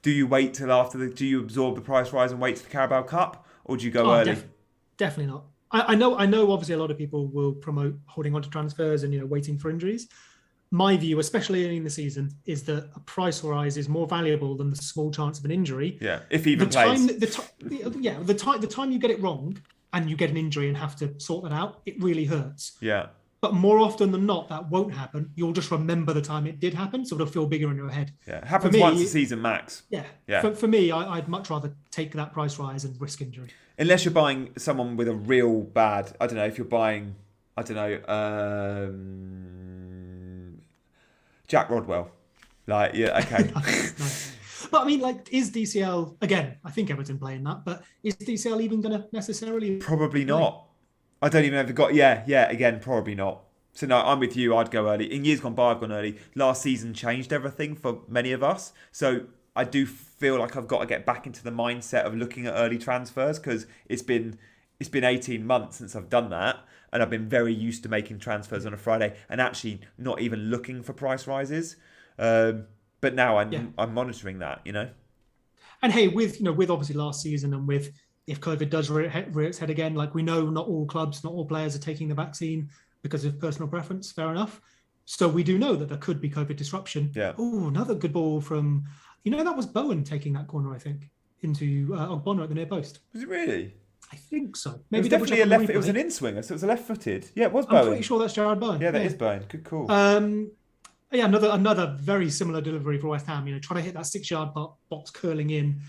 do you wait till after do you absorb the price rise and wait to the Carabao Cup, or do you go early?
Definitely not. I know. Obviously, a lot of people will promote holding on to transfers and waiting for injuries. My view, especially early in the season, is that a price rise is more valuable than the small chance of an injury.
Yeah, if he even plays.
The time you get it wrong and you get an injury and have to sort that out, it really hurts.
Yeah.
But more often than not, that won't happen. You'll just remember the time it did happen, so it'll feel bigger in your head.
Yeah, it happens once a season max.
Yeah. For me, I'd much rather take that price rise and risk injury.
Unless you're buying someone with a real bad, I don't know, if you're buying, Jack Rodwell. Okay.
Nice. But is DCL, again, I think Everton playing that, but is DCL even going to necessarily...
Probably not. I don't even know if they've got... Yeah, again, probably not. So no, I'm with you, I'd go early. In years gone by, I've gone early. Last season changed everything for many of us. So I do feel like I've got to get back into the mindset of looking at early transfers because it's been 18 months since I've done that. And I've been very used to making transfers on a Friday and actually not even looking for price rises. But now I'm monitoring that,
And hey, with obviously last season and with if COVID does rear its head again, we know not all clubs, not all players are taking the vaccine because of personal preference. Fair enough. So we do know that there could be COVID disruption.
Yeah.
Oh, another good ball from, that was Bowen taking that corner, I think, into Ogbonna at the near post.
Was it really?
I think so.
Maybe it was definitely a left. It was an in-swinger, so it was a left-footed. Yeah, it was Bowen.
I'm pretty sure that's Jared Bowen.
Yeah, that is Bowen. Good call.
Another very similar delivery for West Ham. Trying to hit that 6-yard box, curling in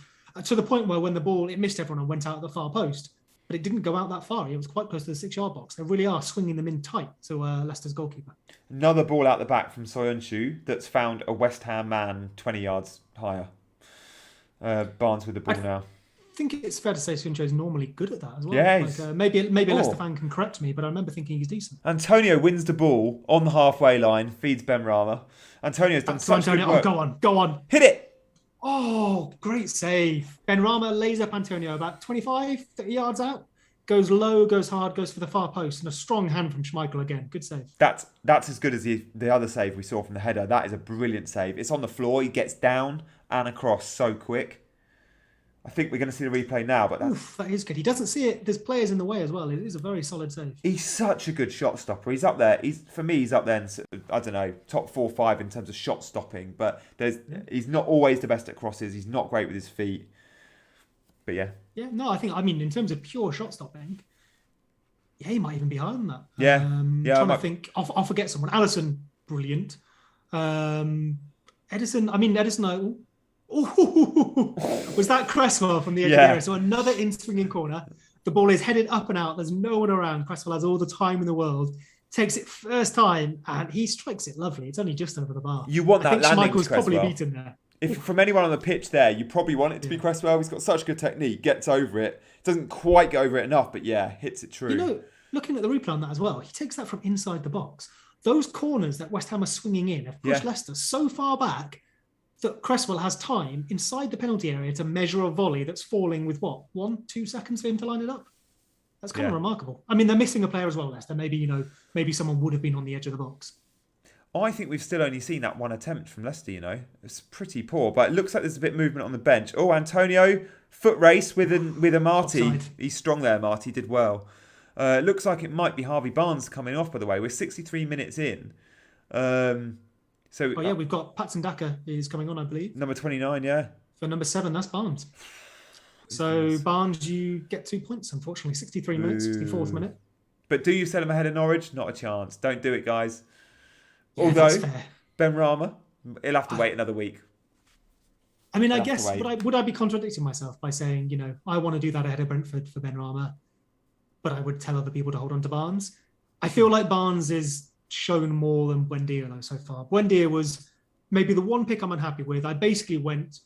to the point where when the ball it missed everyone and went out at the far post, but it didn't go out that far. It was quite close to the 6-yard box. They really are swinging them in tight to Leicester's goalkeeper.
Another ball out the back from Soyuncu that's found a West Ham man 20 yards higher. Barnes with the ball now.
I think it's fair to say Soyuncu is normally good at that as well.
Yeah,
maybe a Leicester fan can correct me, but I remember thinking he's decent.
Antonio wins the ball on the halfway line, feeds Benrahma. Antonio's done such good work.
Go on.
Hit it!
Oh, great save. Benrahma lays up Antonio about 25, 30 yards out. Goes low, goes hard, goes for the far post, and a strong hand from Schmeichel again. Good save.
That's as good as the other save we saw from the header. That is a brilliant save. It's on the floor. He gets down and across so quick. I think we're going to see the replay now, but
that is good. He doesn't see it. There's players in the way as well. It is a very solid save.
he's such a good shot stopper. He's up there. For me, he's up there in, I don't know, top 4 or 5 in terms of shot stopping. But he's not always the best at crosses. He's not great with his feet. But yeah.
Yeah, no, I mean, in terms of pure shot stopping, yeah, he might even be higher than that.
Yeah.
Trying to think. I'll forget someone. Alisson, brilliant. Edison, was that Cresswell from the edge of the area? So another in-swinging corner. The ball is headed up and out. There's no one around. Cresswell has all the time in the world. Takes it first time, and he strikes it lovely. It's only just over the bar.
You want that landing
Michael's
to Cresswell.
Probably beaten there.
If from anyone on the pitch there, you probably want it to be Cresswell. He's got such good technique. Gets over it. Doesn't quite get over it enough, but yeah, hits it true.
You know, looking at the replay on that as well, he takes that from inside the box. Those corners that West Ham are swinging in have pushed Leicester so far back that Cresswell has time inside the penalty area to measure a volley that's falling with 1-2 seconds for him to line it up. That's kind of remarkable. I mean, they're missing a player as well, Leicester. Maybe someone would have been on the edge of the box.
I think we've still only seen that one attempt from Leicester, It's pretty poor, but it looks like there's a bit of movement on the bench. Oh, Antonio, foot race with a Marty.
Offside.
He's strong there, Marty, did well. Looks like it might be Harvey Barnes coming off, by the way. We're 63 minutes in.
We've got Patson Daka is coming on, I believe.
Number 29, yeah.
For number 7, that's Barnes. So Barnes, you get 2 points, unfortunately. 63 minutes, 64th minute.
But do you sell him ahead of Norwich? Not a chance. Don't do it, guys.
Yeah,
although, Ben Rama, he'll have to wait another week.
I mean, I guess, would I be contradicting myself by saying, I want to do that ahead of Brentford for Ben Rama, but I would tell other people to hold on to Barnes? I feel like Barnes is shown more than Buendia though so far. Buendia was maybe the one pick I'm unhappy with. I basically went,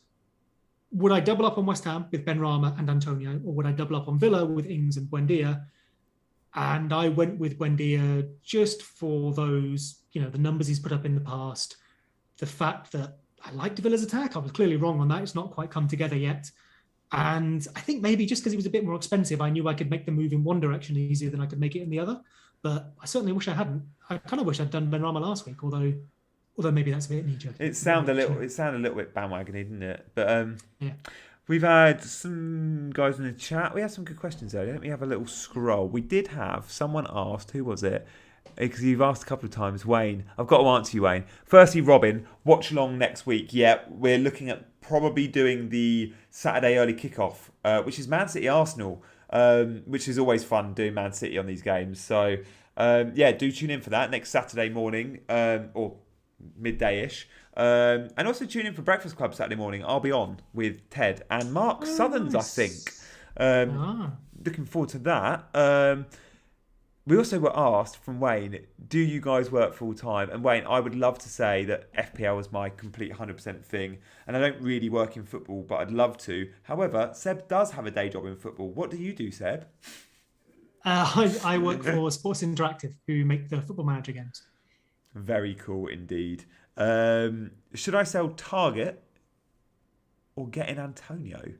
would I double up on West Ham with Ben Rama and Antonio, or would I double up on Villa with Ings and Buendia? And I went with Buendia just for those, the numbers he's put up in the past, the fact that I liked Villa's attack. I was clearly wrong on that. It's not quite come together yet. And I think maybe just because he was a bit more expensive, I knew I could make the move in one direction easier than I could make it in the other. But I certainly wish I hadn't. I kind of wish I'd done Ben Rama last week, although maybe that's a bit knee-jerk.
It sounded a little bit bandwagony, didn't it? But we've had some guys in the chat. We had some good questions earlier. Let me have a little scroll. We did have someone asked, who was it? Because you've asked a couple of times, Wayne. I've got to answer you, Wayne. Firstly, Robin, watch along next week. Yeah, we're looking at probably doing the Saturday early kickoff, which is Man City Arsenal, which is always fun doing Man City on these games. So, do tune in for that next Saturday morning or midday-ish. And also tune in for Breakfast Club Saturday morning. I'll be on with Ted and Mark Southerns, nice. I think. Looking forward to that. We also were asked from Wayne, do you guys work full time? And Wayne, I would love to say that FPL is my complete 100% thing. And I don't really work in football, but I'd love to. However, Seb does have a day job in football. What do you do, Seb?
I work for Sports Interactive, who make the Football Manager games.
Very cool indeed. Should I sell Target or get in Antonio?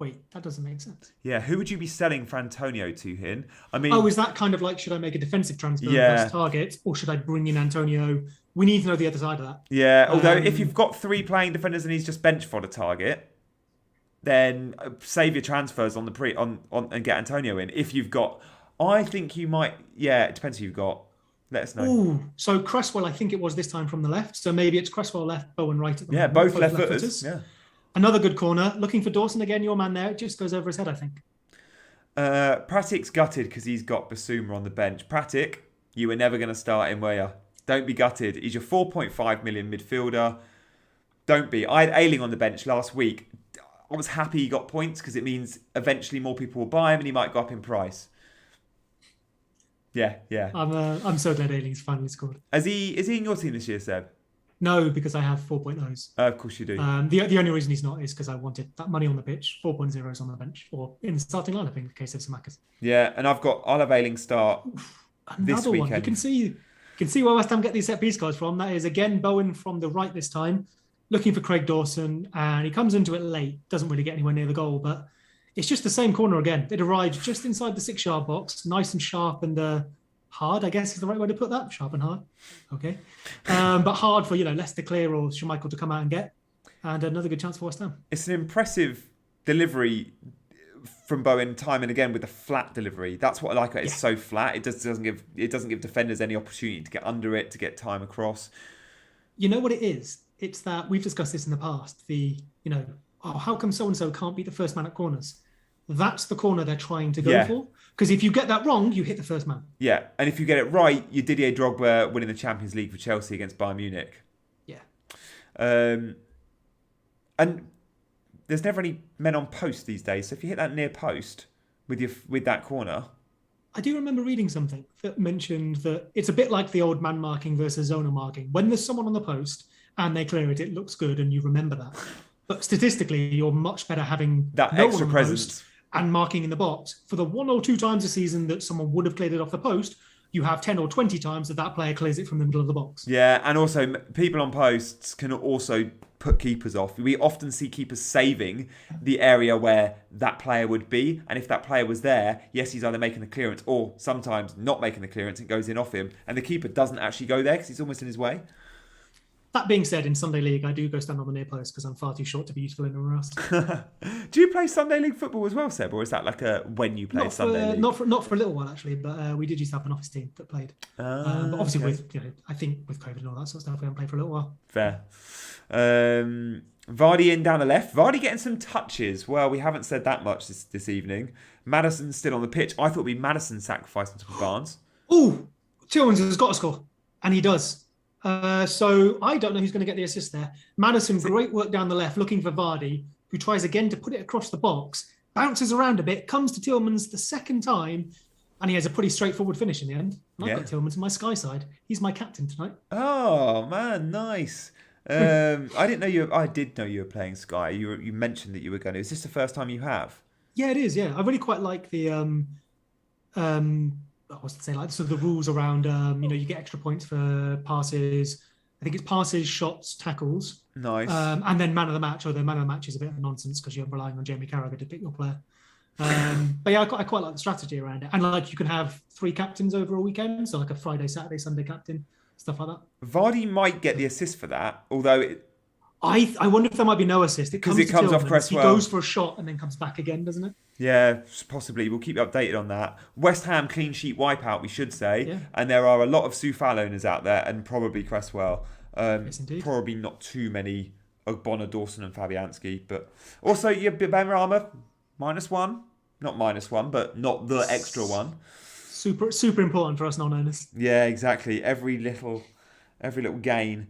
Wait, that doesn't make sense.
Yeah, who would you be selling for Antonio to, Hin? I mean,
is that kind of like, should I make a defensive transfer versus Target, or should I bring in Antonio? We need to know the other side of that.
Yeah, although if you've got 3 playing defenders and he's just bench fodder Target, then save your transfers on the and get Antonio in. If you've got, I think you might. Yeah, it depends who you've got. Let us know.
Ooh, so Cresswell, I think it was this time from the left. So maybe it's Cresswell left, Bowen right at the moment.
Both left footers. Yeah.
Another good corner. Looking for Dawson again, your man there. It just goes over his head, I think.
Pratik's gutted because he's got Basuma on the bench. Pratik, you were never going to start him, were you? Don't be gutted. He's your 4.5 million midfielder. Don't be. I had Ayling on the bench last week. I was happy he got points because it means eventually more people will buy him and he might go up in price. Yeah.
I'm so glad Ayling's finally scored.
Is he in your team this year, Seb?
No, because I have 4.0s.
Of course you do.
The only reason he's not is because I wanted that money on the pitch, 4.0s on the bench, or in the starting lineup in case of Samakas.
Yeah, and I'll have Ayling start this weekend.
You can see where West Ham get these set piece cards from. That is again Bowen from the right this time, looking for Craig Dawson, and he comes into it late. Doesn't really get anywhere near the goal, but it's just the same corner again. It arrives just inside the 6-yard box, nice and sharp and hard, I guess is the right way to put that. Sharp and hard. Okay. But hard for, Leicester clear or Schmeichel to come out and get. And another good chance for West Ham.
It's an impressive delivery from Bowen time and again with the flat delivery. That's what I like. It's so flat. It doesn't give defenders any opportunity to get under it, to get time across.
You know what it is? It's that we've discussed this in the past. How come so and so can't beat the first man at corners? That's the corner they're trying to go for. Because if you get that wrong, you hit the first man.
Yeah, and if you get it right, you're Didier Drogba winning the Champions League for Chelsea against Bayern Munich.
Yeah.
And there's never any men on post these days. So if you hit that near post with that corner.
I do remember reading something that mentioned that it's a bit like the old man marking versus zona marking. When there's someone on the post and they clear it, it looks good and you remember that. But statistically, you're much better having
that
no
extra
one on the
presence
post and marking in the box. For the 1 or 2 times a season that someone would have cleared it off the post, you have 10 or 20 times that player clears it from the middle of the box.
Yeah, and also people on posts can also put keepers off. We often see keepers saving the area where that player would be, and if that player was there, yes, he's either making the clearance or sometimes not making the clearance. It goes in off him, and the keeper doesn't actually go there because he's almost in his way.
That being said, in Sunday League, I do go stand on the near post because I'm far too short to be useful anywhere else.
Do you play Sunday League football as well, Seb, or is that like a when you play Sunday League?
Not for a little while actually, but we did used to have an office team that played. But obviously, with I think with COVID and all that sort of stuff, we haven't played for a little while.
Fair. Vardy in down the left. Vardy getting some touches. Well, we haven't said that much this evening. Maddison's still on the pitch. I thought it'd be Maddison sacrificing to Barnes.
Oh, Tillmans has got to score, and he does. So I don't know who's going to get the assist there. Maddison, great work down the left, looking for Vardy, who tries again to put it across the box, bounces around a bit, comes to Tillmans the second time, and he has a pretty straightforward finish in the end. And I've got Tillmans on my Sky side. He's my captain tonight.
Oh man, nice. I did know you were playing Sky. You mentioned that you were going to. Is this the first time you have?
Yeah, it is. Yeah, I really quite like the what's to say, like sort of the rules around you get extra points for passes. I think it's passes, shots, tackles.
Nice.
And then man of the match, although man of the match is a bit of nonsense because you're relying on Jamie Carragher to pick your player. But yeah, I quite like the strategy around it. And like you can have 3 captains over a weekend, so like a Friday, Saturday, Sunday captain, stuff like that.
Vardy might get the assist for that, although
I wonder if there might be no assist. It comes off
Cresswell.
He goes for a shot and then comes back again, doesn't it?
Yeah, possibly. We'll keep you updated on that. West Ham clean sheet wipeout, we should say.
Yeah.
And there are a lot of Soufal owners out there, and probably Cresswell.
Yes, indeed.
Probably not too many Ogbonna, Dawson and Fabianski. But also, Ben Rama, -1. Not -1, but not the extra one.
Super important for us non-owners.
Yeah, exactly. Every little gain.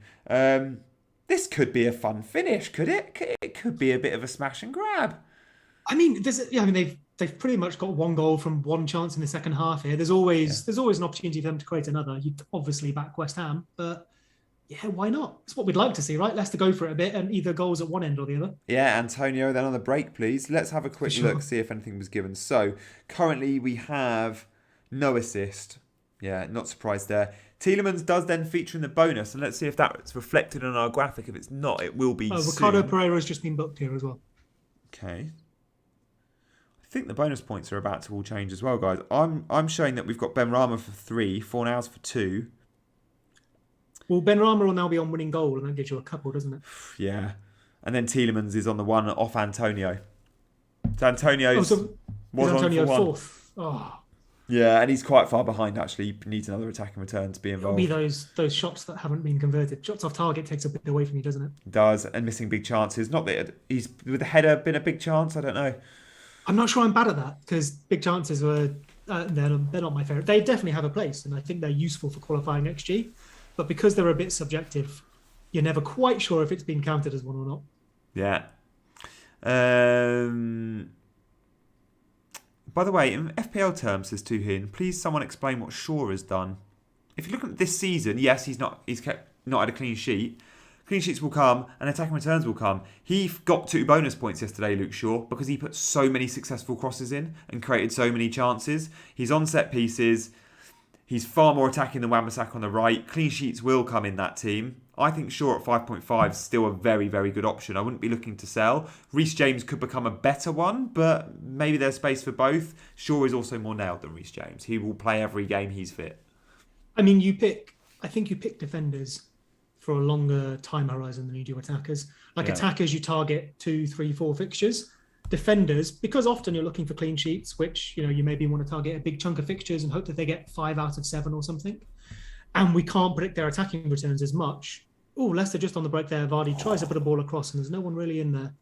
This could be a fun finish, could it? It could be a bit of a smash and grab.
I mean, they've pretty much got 1 goal from 1 chance in the second half here. There's always an opportunity for them to create another. You'd obviously back West Ham, but yeah, why not? It's what we'd like to see, right? Leicester go for it a bit and either goals at one end or the other.
Yeah, Antonio, then on the break, please. Let's have a quick look, see if anything was given. So currently we have no assist. Yeah, not surprised there. Tielemans does then feature in the bonus, and let's see if that's reflected on our graphic. If it's not, it will be soon.
Ricardo Pereira has just been booked here as well.
Okay. I think the bonus points are about to all change as well, guys. I'm showing that we've got Ben Rama for 3, Fornals for 2.
Well, Ben Rama will now be on winning goal, and that gives you a couple, doesn't it?
Yeah. And then Tielemans is on the one off Antonio. So Antonio's was
Antonio
on for
4th. Oh.
Yeah, and he's quite far behind, actually. He needs another attacking return to be involved.
It'll be those shots that haven't been converted. Shots off target takes a bit away from you, doesn't it?
It does, and missing big chances. Not that he's, with the header, been a big chance. I don't know.
I'm not sure I'm bad at that, because big chances were, they're not my favourite. They definitely have a place, and I think they're useful for qualifying XG. But because they're a bit subjective, you're never quite sure if it's been counted as one or not.
Yeah. By the way, in FPL terms, says Tuhin, please someone explain what Shaw has done. If you look at this season, yes, he's not had a clean sheet. Clean sheets will come and attacking returns will come. He got 2 bonus points yesterday, Luke Shaw, because he put so many successful crosses in and created so many chances. He's on set pieces. He's far more attacking than Wan-Bissaka on the right. Clean sheets will come in that team. I think Shaw at 5.5 is still a very, very good option. I wouldn't be looking to sell. Reece James could become a better one, but maybe there's space for both. Shaw is also more nailed than Reece James. He will play every game he's fit.
I mean, I think you pick defenders for a longer time horizon than you do attackers. Attackers, you target 2, 3, 4 fixtures. defenders, because often you're looking for clean sheets, which you maybe want to target a big chunk of fixtures and hope that they get 5 out of 7 or something. And we can't predict their attacking returns as much. Oh, Leicester just on the break there. Vardy tries to put a ball across and there's no one really in there.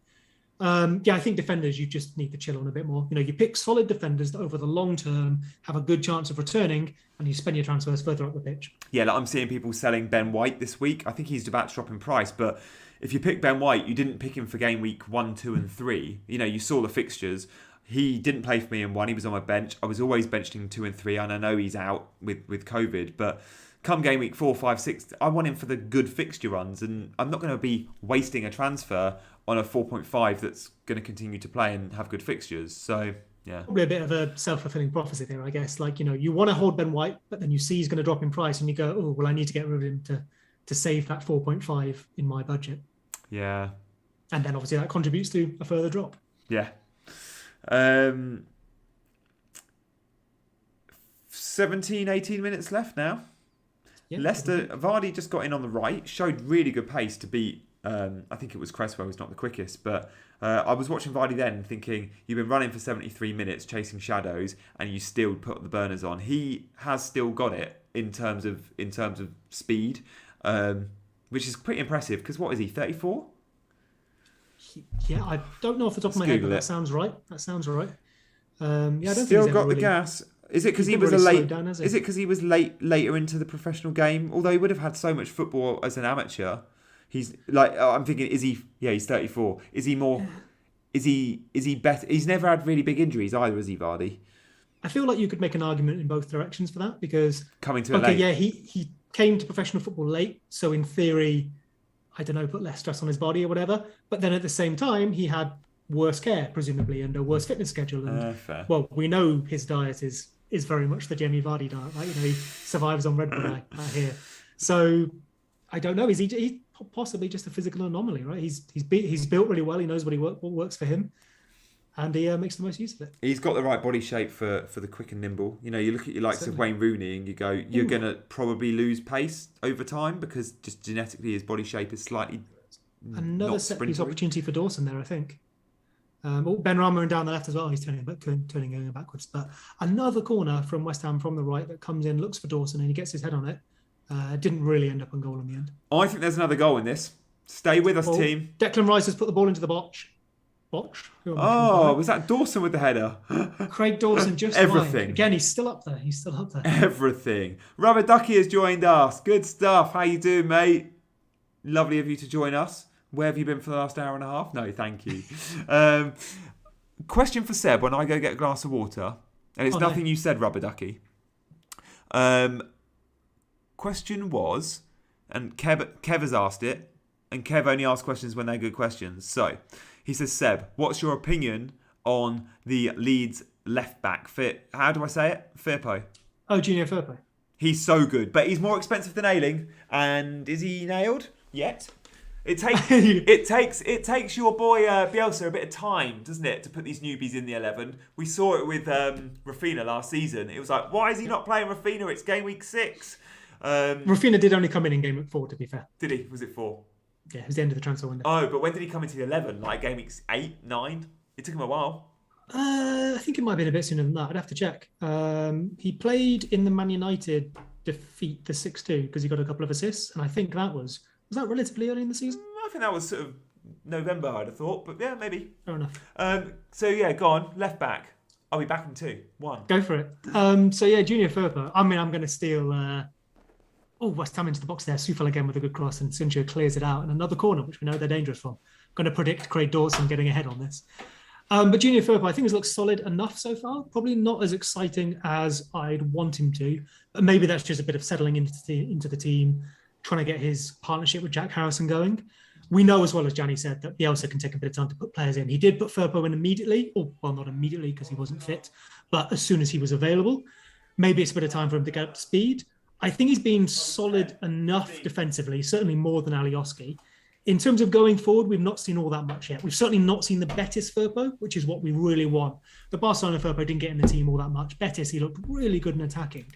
I think defenders, you just need to chill on a bit more. You pick solid defenders that over the long term have a good chance of returning, and you spend your transfers further up the pitch.
Yeah, like I'm seeing people selling Ben White this week. I think he's about to drop in price, but if you pick Ben White, you didn't pick him for game week 1, 2 and 3. You saw the fixtures. He didn't play for me in 1. He was on my bench. I was always benching him 2 and 3, and I know he's out with COVID, but come game week 4, 5, 6, I want him for the good fixture runs, and I'm not going to be wasting a transfer on a 4.5 that's going to continue to play and have good fixtures. So, yeah.
Probably a bit of a self-fulfilling prophecy there, I guess. Like, you want to hold Ben White, but then you see he's going to drop in price and you go, oh, well, I need to get rid of him to save that 4.5 in my budget.
Yeah.
And then obviously that contributes to a further drop.
Yeah. 17, 18 minutes left now. Yeah, Leicester, Vardy just got in on the right, showed really good pace to beat, I think it was Cresswell, who's not the quickest, but I was watching Vardy then thinking, you've been running for 73 minutes chasing shadows and you still put the burners on. He has still got it in terms of speed, which is pretty impressive because what is he, 34?
Yeah, I don't know off the top of my head, but that sounds right. I don't
still
think
got the gas. Is it because he was Is it because he was later into the professional game? Although he would have had so much football as an amateur. He's like, I'm thinking, is he? Yeah, he's 34. Is he more? Is he better? He's never had really big injuries either, has he, Vardy?
I feel like you could make an argument in both directions for that because
coming to it late.
Yeah, he came to professional football late, so in theory, I don't know, put less stress on his body or whatever. But then at the same time, he had worse care, presumably, and a worse fitness schedule. And well, we know his diet is very much the Jamie Vardy diet, right? He survives on Red Bull out here. So I don't know. Is he possibly just a physical anomaly, right? He's built really well. He knows what works for him, and he makes the most use of it.
He's got the right body shape for the quick and nimble. You look at your likes of Wayne Rooney and you go, you're going to probably lose pace over time because just genetically his body shape is slightly
another set piece opportunity for Dawson there, I think. Ben Rama down the left as well. He's turning going backwards. But another corner from West Ham from the right that comes in, looks for Dawson, and he gets his head on it. Didn't really end up on goal in the end.
I think there's another goal in this. Stay with us, team.
Declan Rice has put the ball into the botch.
Oh, was that Dawson with the header?
Craig Dawson just
everything.
Wide. Again, he's still up there.
Everything. Rubber Ducky has joined us. Good stuff. How you doing, mate? Lovely of you to join us. Where have you been for the last hour and a half? No, thank you. Question for Seb when I go get a glass of water. And it's nothing you said, Rubber Ducky. Question was, and Kev has asked it, and Kev only asks questions when they're good questions. So, he says, Seb, what's your opinion on the Leeds left back? How do I say it? Firpo.
Oh, Junior Firpo.
He's so good, but he's more expensive than Ayling. And is he nailed yet? It takes your boy Bielsa a bit of time, doesn't it, to put these newbies in the 11. We saw it with Rafinha last season. It was like, why is he not playing Rafinha? It's game week 6.
Rafinha did only come in game week 4, to be fair.
Did he? Was it 4?
Yeah, it was the end of the transfer window.
Oh, but when did he come into the 11? Like game week 8, 9? It took him a while.
I think it might have been a bit sooner than that. I'd have to check. He played in the Man United defeat, the 6-2, because he got a couple of assists, and I think that was that relatively early in the season?
I think that was sort of November, I'd have thought, but yeah, maybe.
Fair enough.
So yeah, go on, left back. I'll be back in 2. 1.
Go for it. So yeah, Junior Firpo. I mean, I'm going to steal... West Ham into the box there. Sufal again with a good cross, and Sincho clears it out. And another corner, which we know they're dangerous from. Going to predict Craig Dawson getting ahead on this. But Junior Firpo, I think, has looked solid enough so far. Probably not as exciting as I'd want him to. But maybe that's just a bit of settling into the team, trying to get his partnership with Jack Harrison going. We know as well as Gianni said that Bielsa can take a bit of time to put players in. He did put Firpo in immediately, not immediately because he wasn't fit, but as soon as he was available. Maybe it's a bit of time for him to get up to speed. I think he's been solid enough defensively, certainly more than Alioski. In terms of going forward, we've not seen all that much yet. We've certainly not seen the Betis Firpo, which is what we really want. The Barcelona Firpo didn't get in the team all that much. Betis, he looked really good in attacking.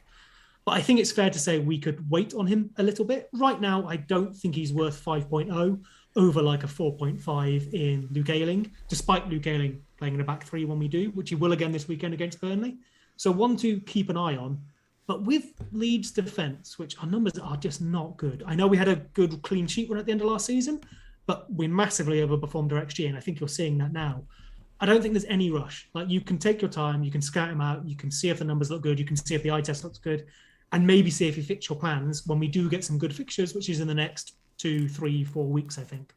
But I think it's fair to say we could wait on him a little bit. Right now, I don't think he's worth 5.0 over like a 4.5 in Luke Ayling, despite Luke Ayling playing in a back three when we do, which he will again this weekend against Burnley. So one to keep an eye on. But with Leeds' defence, which our numbers are just not good. I know we had a good clean sheet run at the end of last season, but we massively overperformed our XG, and I think you're seeing that now. I don't think there's any rush. Like, you can take your time, you can scout him out, you can see if the numbers look good, you can see if the eye test looks good, and maybe see if you fix your plans when we do get some good fixtures, which is in the next 2, 3, 4 weeks, I think.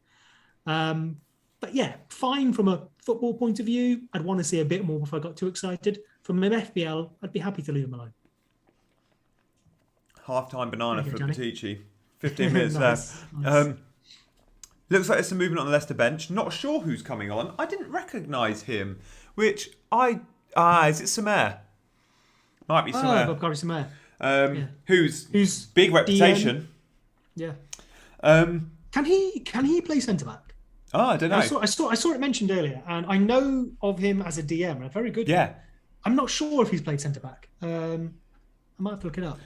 But yeah, fine from a football point of view. I'd want to see a bit more before I got too excited. From an FPL, I'd be happy to leave him alone.
Half-time banana for
Gianni.
Batici. 15 minutes
Nice.
left. Looks like there's some movement on the Leicester bench. Not sure who's coming on. I didn't recognise him, which is it Samer? Might be Samer.
Bob Curry Samer.
Who's big reputation.
Yeah.
Can
Can he play centre back?
I don't know.
I saw it mentioned earlier, and I know of him as a DM, a very good.
Yeah.
one. I'm not sure if he's played centre back. I might have to look it up.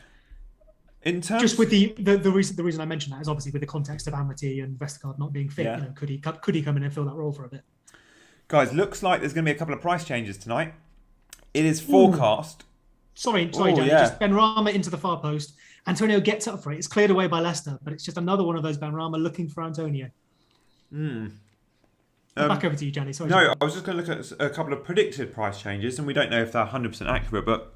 In terms,
Just with the reason I mentioned that is obviously with the context of Amity and Vestergaard not being fit.
Yeah.
You know, could he come in and fill that role for a bit?
guys, looks like there's going to be a couple of price changes tonight. It is forecast.
Sorry, Johnny.
Yeah.
Just Benrahma into the far post. Antonio gets up for it. It's cleared away by Leicester, but it's just another one of those Benrahma looking for Antonio. Back over to you, Gianni. Sorry.
No, I was just going to look at a couple of predicted price changes, and we don't know if they're 100% accurate, but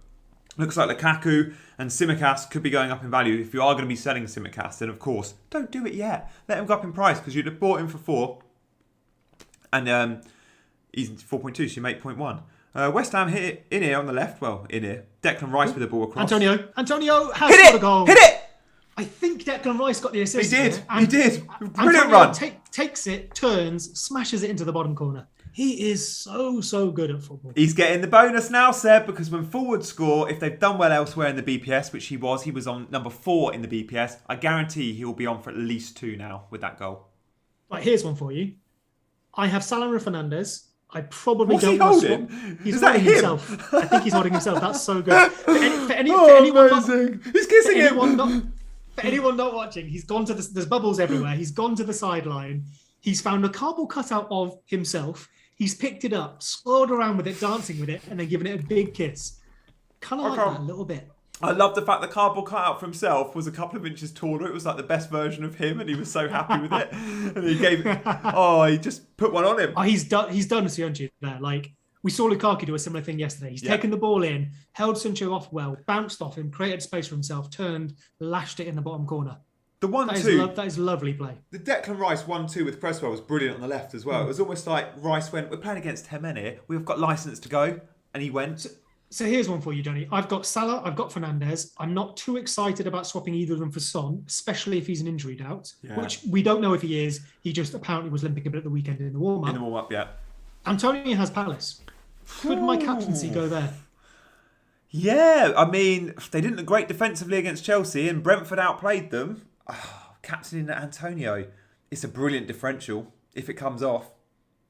looks like Lukaku and Tsimikas could be going up in value. If you are going to be selling Tsimikas, then of course, don't do it yet. Let him go up in price, because you'd have bought him for 4, and he's 4.2, so you make 0.1. West Ham hit in here on the left. Well, in here. Declan Rice with the ball across.
Antonio has
Hit
scored
it!
a goal.
Hit it!
I think Declan Rice got the assist.
He did.
there,
He did. Brilliant
Antonio
run.
Takes it, turns, smashes it into the bottom corner. He is so good at football.
He's getting the bonus now, Seb, because when forwards score, if they've done well elsewhere in the BPS, which he was on number 4 in the BPS, I guarantee he will be on for at least 2 now with that goal.
Right, here's one for you. I have Salah and Fernandez. I probably
What's
don't
he
want to
holding?
swap. He's
Is that
holding
him?
himself. I think he's holding himself. That's so good. For anyone
amazing. He's kissing him.
For anyone not watching, he's gone to there's bubbles everywhere. He's gone to the sideline. He's found a cardboard cutout of himself. He's picked it up, swirled around with it, dancing with it, and then given it a big kiss. Kind of like that a little bit.
I love the fact the cardboard cutout for himself was a couple of inches taller. It was like the best version of him, and he was so happy with it. And he gave it. He just put one on him.
Oh, he's done Sionchu there. Like, we saw Lukaku do a similar thing yesterday. He's taken the ball in, held Sancho off well, bounced off him, created space for himself, turned, lashed it in the bottom corner.
The 1-2.
That is lovely play.
The Declan Rice 1-2 with Cresswell was brilliant on the left as well. It was almost like Rice went, we're playing against 10 men here. We've got licence to go. And he went.
So here's one for you, Johnny. I've got Salah, I've got Fernandez. I'm not too excited about swapping either of them for Son, especially if he's an injury doubt, which we don't know if he is. He just apparently was limping a bit at the weekend in the warm-up.
In the warm-up, yeah.
Antonio has Palace. Could my captaincy go there?
Yeah, I mean, they didn't look great defensively against Chelsea, and Brentford outplayed them. Captaining Antonio, it's a brilliant differential if it comes off.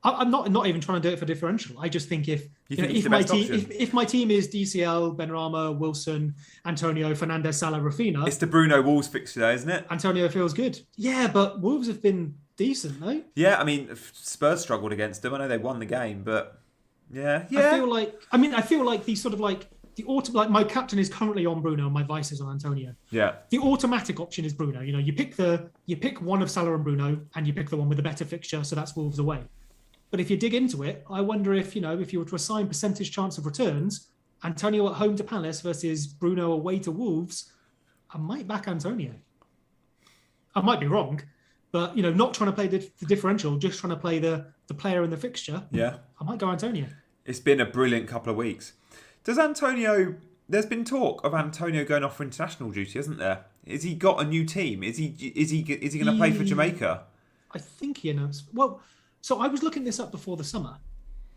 I'm not even trying to do it for differential. I just think if my team is DCL, Benrahma, Wilson, Antonio, Fernandez, Salah, Rafinha,
it's the Bruno Wolves fixture there, isn't it?
Antonio feels good. Yeah, but Wolves have been decent, no?
Yeah, I mean, Spurs struggled against them. I know they won the game, but yeah.
I feel like the sort of like the my captain is currently on Bruno and my vice is on Antonio.
Yeah.
The automatic option is Bruno. You know, you pick one of Salah and Bruno and you pick the one with the better fixture, so that's Wolves away. But if you dig into it, I wonder if you were to assign percentage chance of returns, Antonio at home to Palace versus Bruno away to Wolves, I might back Antonio. I might be wrong, but not trying to play the differential, just trying to play the player in the fixture.
Yeah.
I might go Antonio.
It's been a brilliant couple of weeks. There's been talk of Antonio going off for international duty, hasn't there? Has he got a new team? Is he going to play for Jamaica?
I think he announced. Well, so I was looking this up before the summer.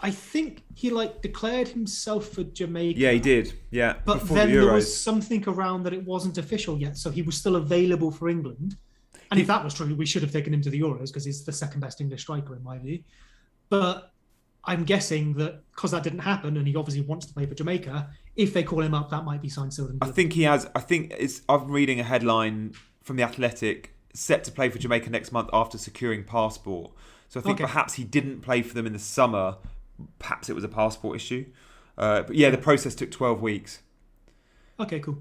I think he declared himself for Jamaica.
Yeah, he did. Yeah,
but
before
then
the Euros.
there was something around that it wasn't official yet, so he was still available for England. And if that was true, we should have taken him to the Euros because he's the second best English striker in my view. But I'm guessing that because that didn't happen, and he obviously wants to play for Jamaica, if they call him up, that might be signed, sealed, and delivered.
I think he has. I'm reading a headline from The Athletic, set to play for Jamaica next month after securing passport. So I think perhaps he didn't play for them in the summer perhaps it was a passport issue. But yeah, the process took 12 weeks.
Okay, cool.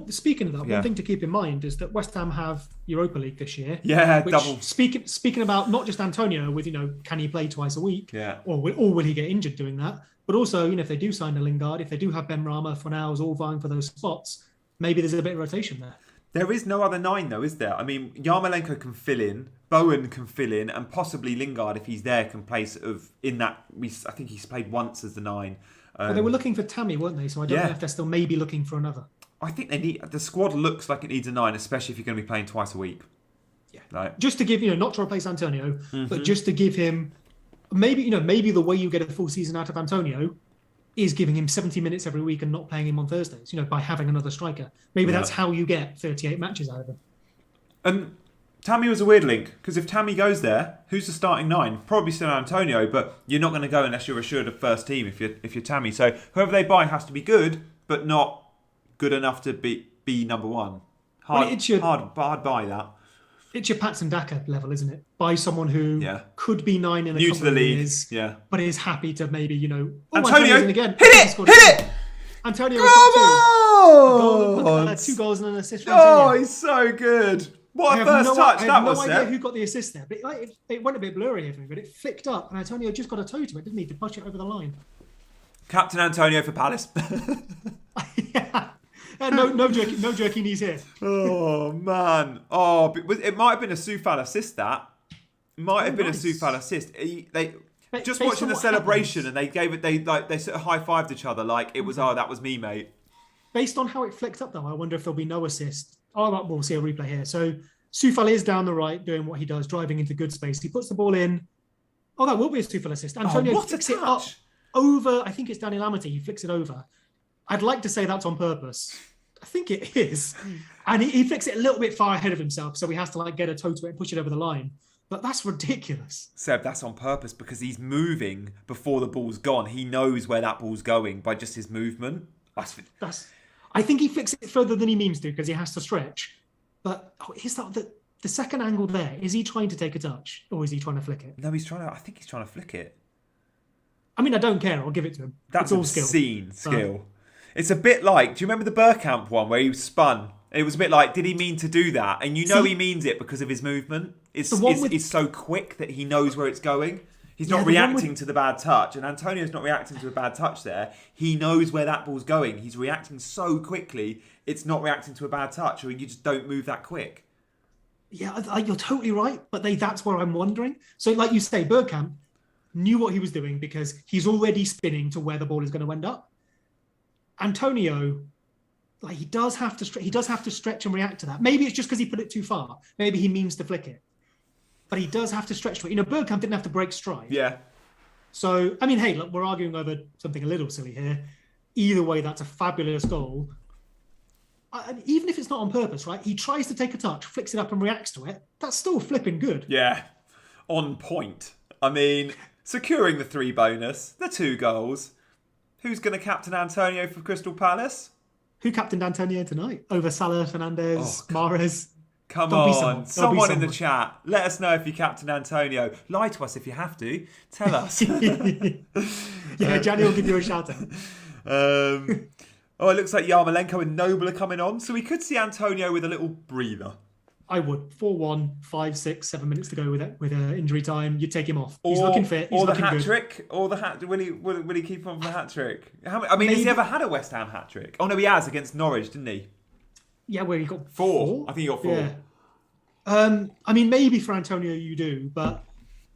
Speaking of that,
yeah.
one thing to keep in mind is that West Ham have Europa League this year.
Yeah,
which,
double.
Speaking about not just Antonio, with can he play twice a week?
Yeah.
Or will he get injured doing that? But also, if they do sign a Lingard, if they do have Ben Rama, Fornals all vying for those spots, maybe there's a bit of rotation there.
There is no other 9 though, is there? I mean, Yarmolenko can fill in, Bowen can fill in, and possibly Lingard, if he's there, can play sort of in that. I think he's played once as the 9.
Well, they were looking for Tammy, weren't they? So I don't know if they're still maybe looking for another.
I think the squad looks like it needs a 9, especially if you're going to be playing twice a week.
Yeah.
Like,
just to give, not to replace Antonio, but just to give him maybe the way you get a full season out of Antonio is giving him 70 minutes every week and not playing him on Thursdays, by having another striker. Maybe that's how you get 38 matches out of him.
And Tammy was a weird link, because if Tammy goes there, who's the starting 9? Probably still Antonio, but you're not going to go unless you're assured of first team if you're Tammy. So whoever they buy has to be good, but not good enough to be number 1. Hard buy that.
It's your Patson Daka level, isn't it? Buy someone who could be 9 in a couple of years, but is happy to maybe,
Antonio,
again.
Hit it!
Antonio
Come
on! 2 goals and an assist.
Oh, he's so good. What a first touch that was,
I have no idea who got the assist there, but it went a bit blurry here for me, but it flicked up, and Antonio just got a toe to it, didn't he, to push it over the line?
Captain Antonio for Palace.
Yeah. No jerky knees here.
Oh, man. Oh, it might have been a Soufal assist, that. Might have been a Soufal assist. Just watching the celebration, and they gave it, they sort of high-fived each other like it was, that was me, mate.
Based on how it flicked up, though, I wonder if there'll be no assist. We'll see a replay here. So Soufal is down the right doing what he does, driving into good space. He puts the ball in. Oh, that will be a Soufal assist. Antonio flicks it up over, I think it's Daniel Amity. He flicks it over. I'd like to say that's on purpose. I think it is. And he flicks it a little bit far ahead of himself, so he has to get a toe to it and push it over the line. But that's ridiculous.
Seb, that's on purpose because he's moving before the ball's gone. He knows where that ball's going by just his movement.
I think he flicks it further than he means to because he has to stretch. But is that the second angle there? Is he trying to take a touch or is he trying to flick it?
No, I think he's trying to flick it.
I mean, I don't care. I'll give it to him.
That's
all
obscene skill. It's a bit like, do you remember the Bergkamp one where he was spun? It was a bit like, did he mean to do that? And he means it because of his movement. It's so quick that he knows where it's going. He's not reacting to the bad touch. And Antonio's not reacting to a bad touch there. He knows where that ball's going. He's reacting so quickly, it's not reacting to a bad touch, or you just don't move that quick.
Yeah, you're totally right. But that's where I'm wondering. So like you say, Bergkamp knew what he was doing because he's already spinning to where the ball is going to end up. Antonio, he does have to stretch and react to that. Maybe it's just because he put it too far. Maybe he means to flick it. But he does have to stretch to it. Bergkamp didn't have to break stride.
Yeah.
So, I mean, hey, look, we're arguing over something a little silly here. Either way, that's a fabulous goal. And even if it's not on purpose, right? He tries to take a touch, flicks it up and reacts to it. That's still flipping good.
Yeah. On point. I mean, securing the 3 bonus, the 2 goals. Who's going to captain Antonio for Crystal Palace?
Who captained Antonio tonight? Over Salah, Fernandes, Mahrez?
Come on, someone in the chat. Let us know if you captain Antonio. Lie to us if you have to. Tell us.
Yeah, Gianni will give you a shout out.
It looks like Yarmolenko and Noble are coming on. So we could see Antonio with a little breather.
I would. 4-1, 5, 6, 7 minutes to go with injury time. You'd take him off. He's looking fit. He's looking good.
Or the hat trick. Will he keep on for the hat trick? Has he ever had a West Ham hat trick? Oh no, he has against Norwich, didn't he?
Yeah, where he got
4. I think he got 4.
Yeah. I mean, maybe for Antonio you do, but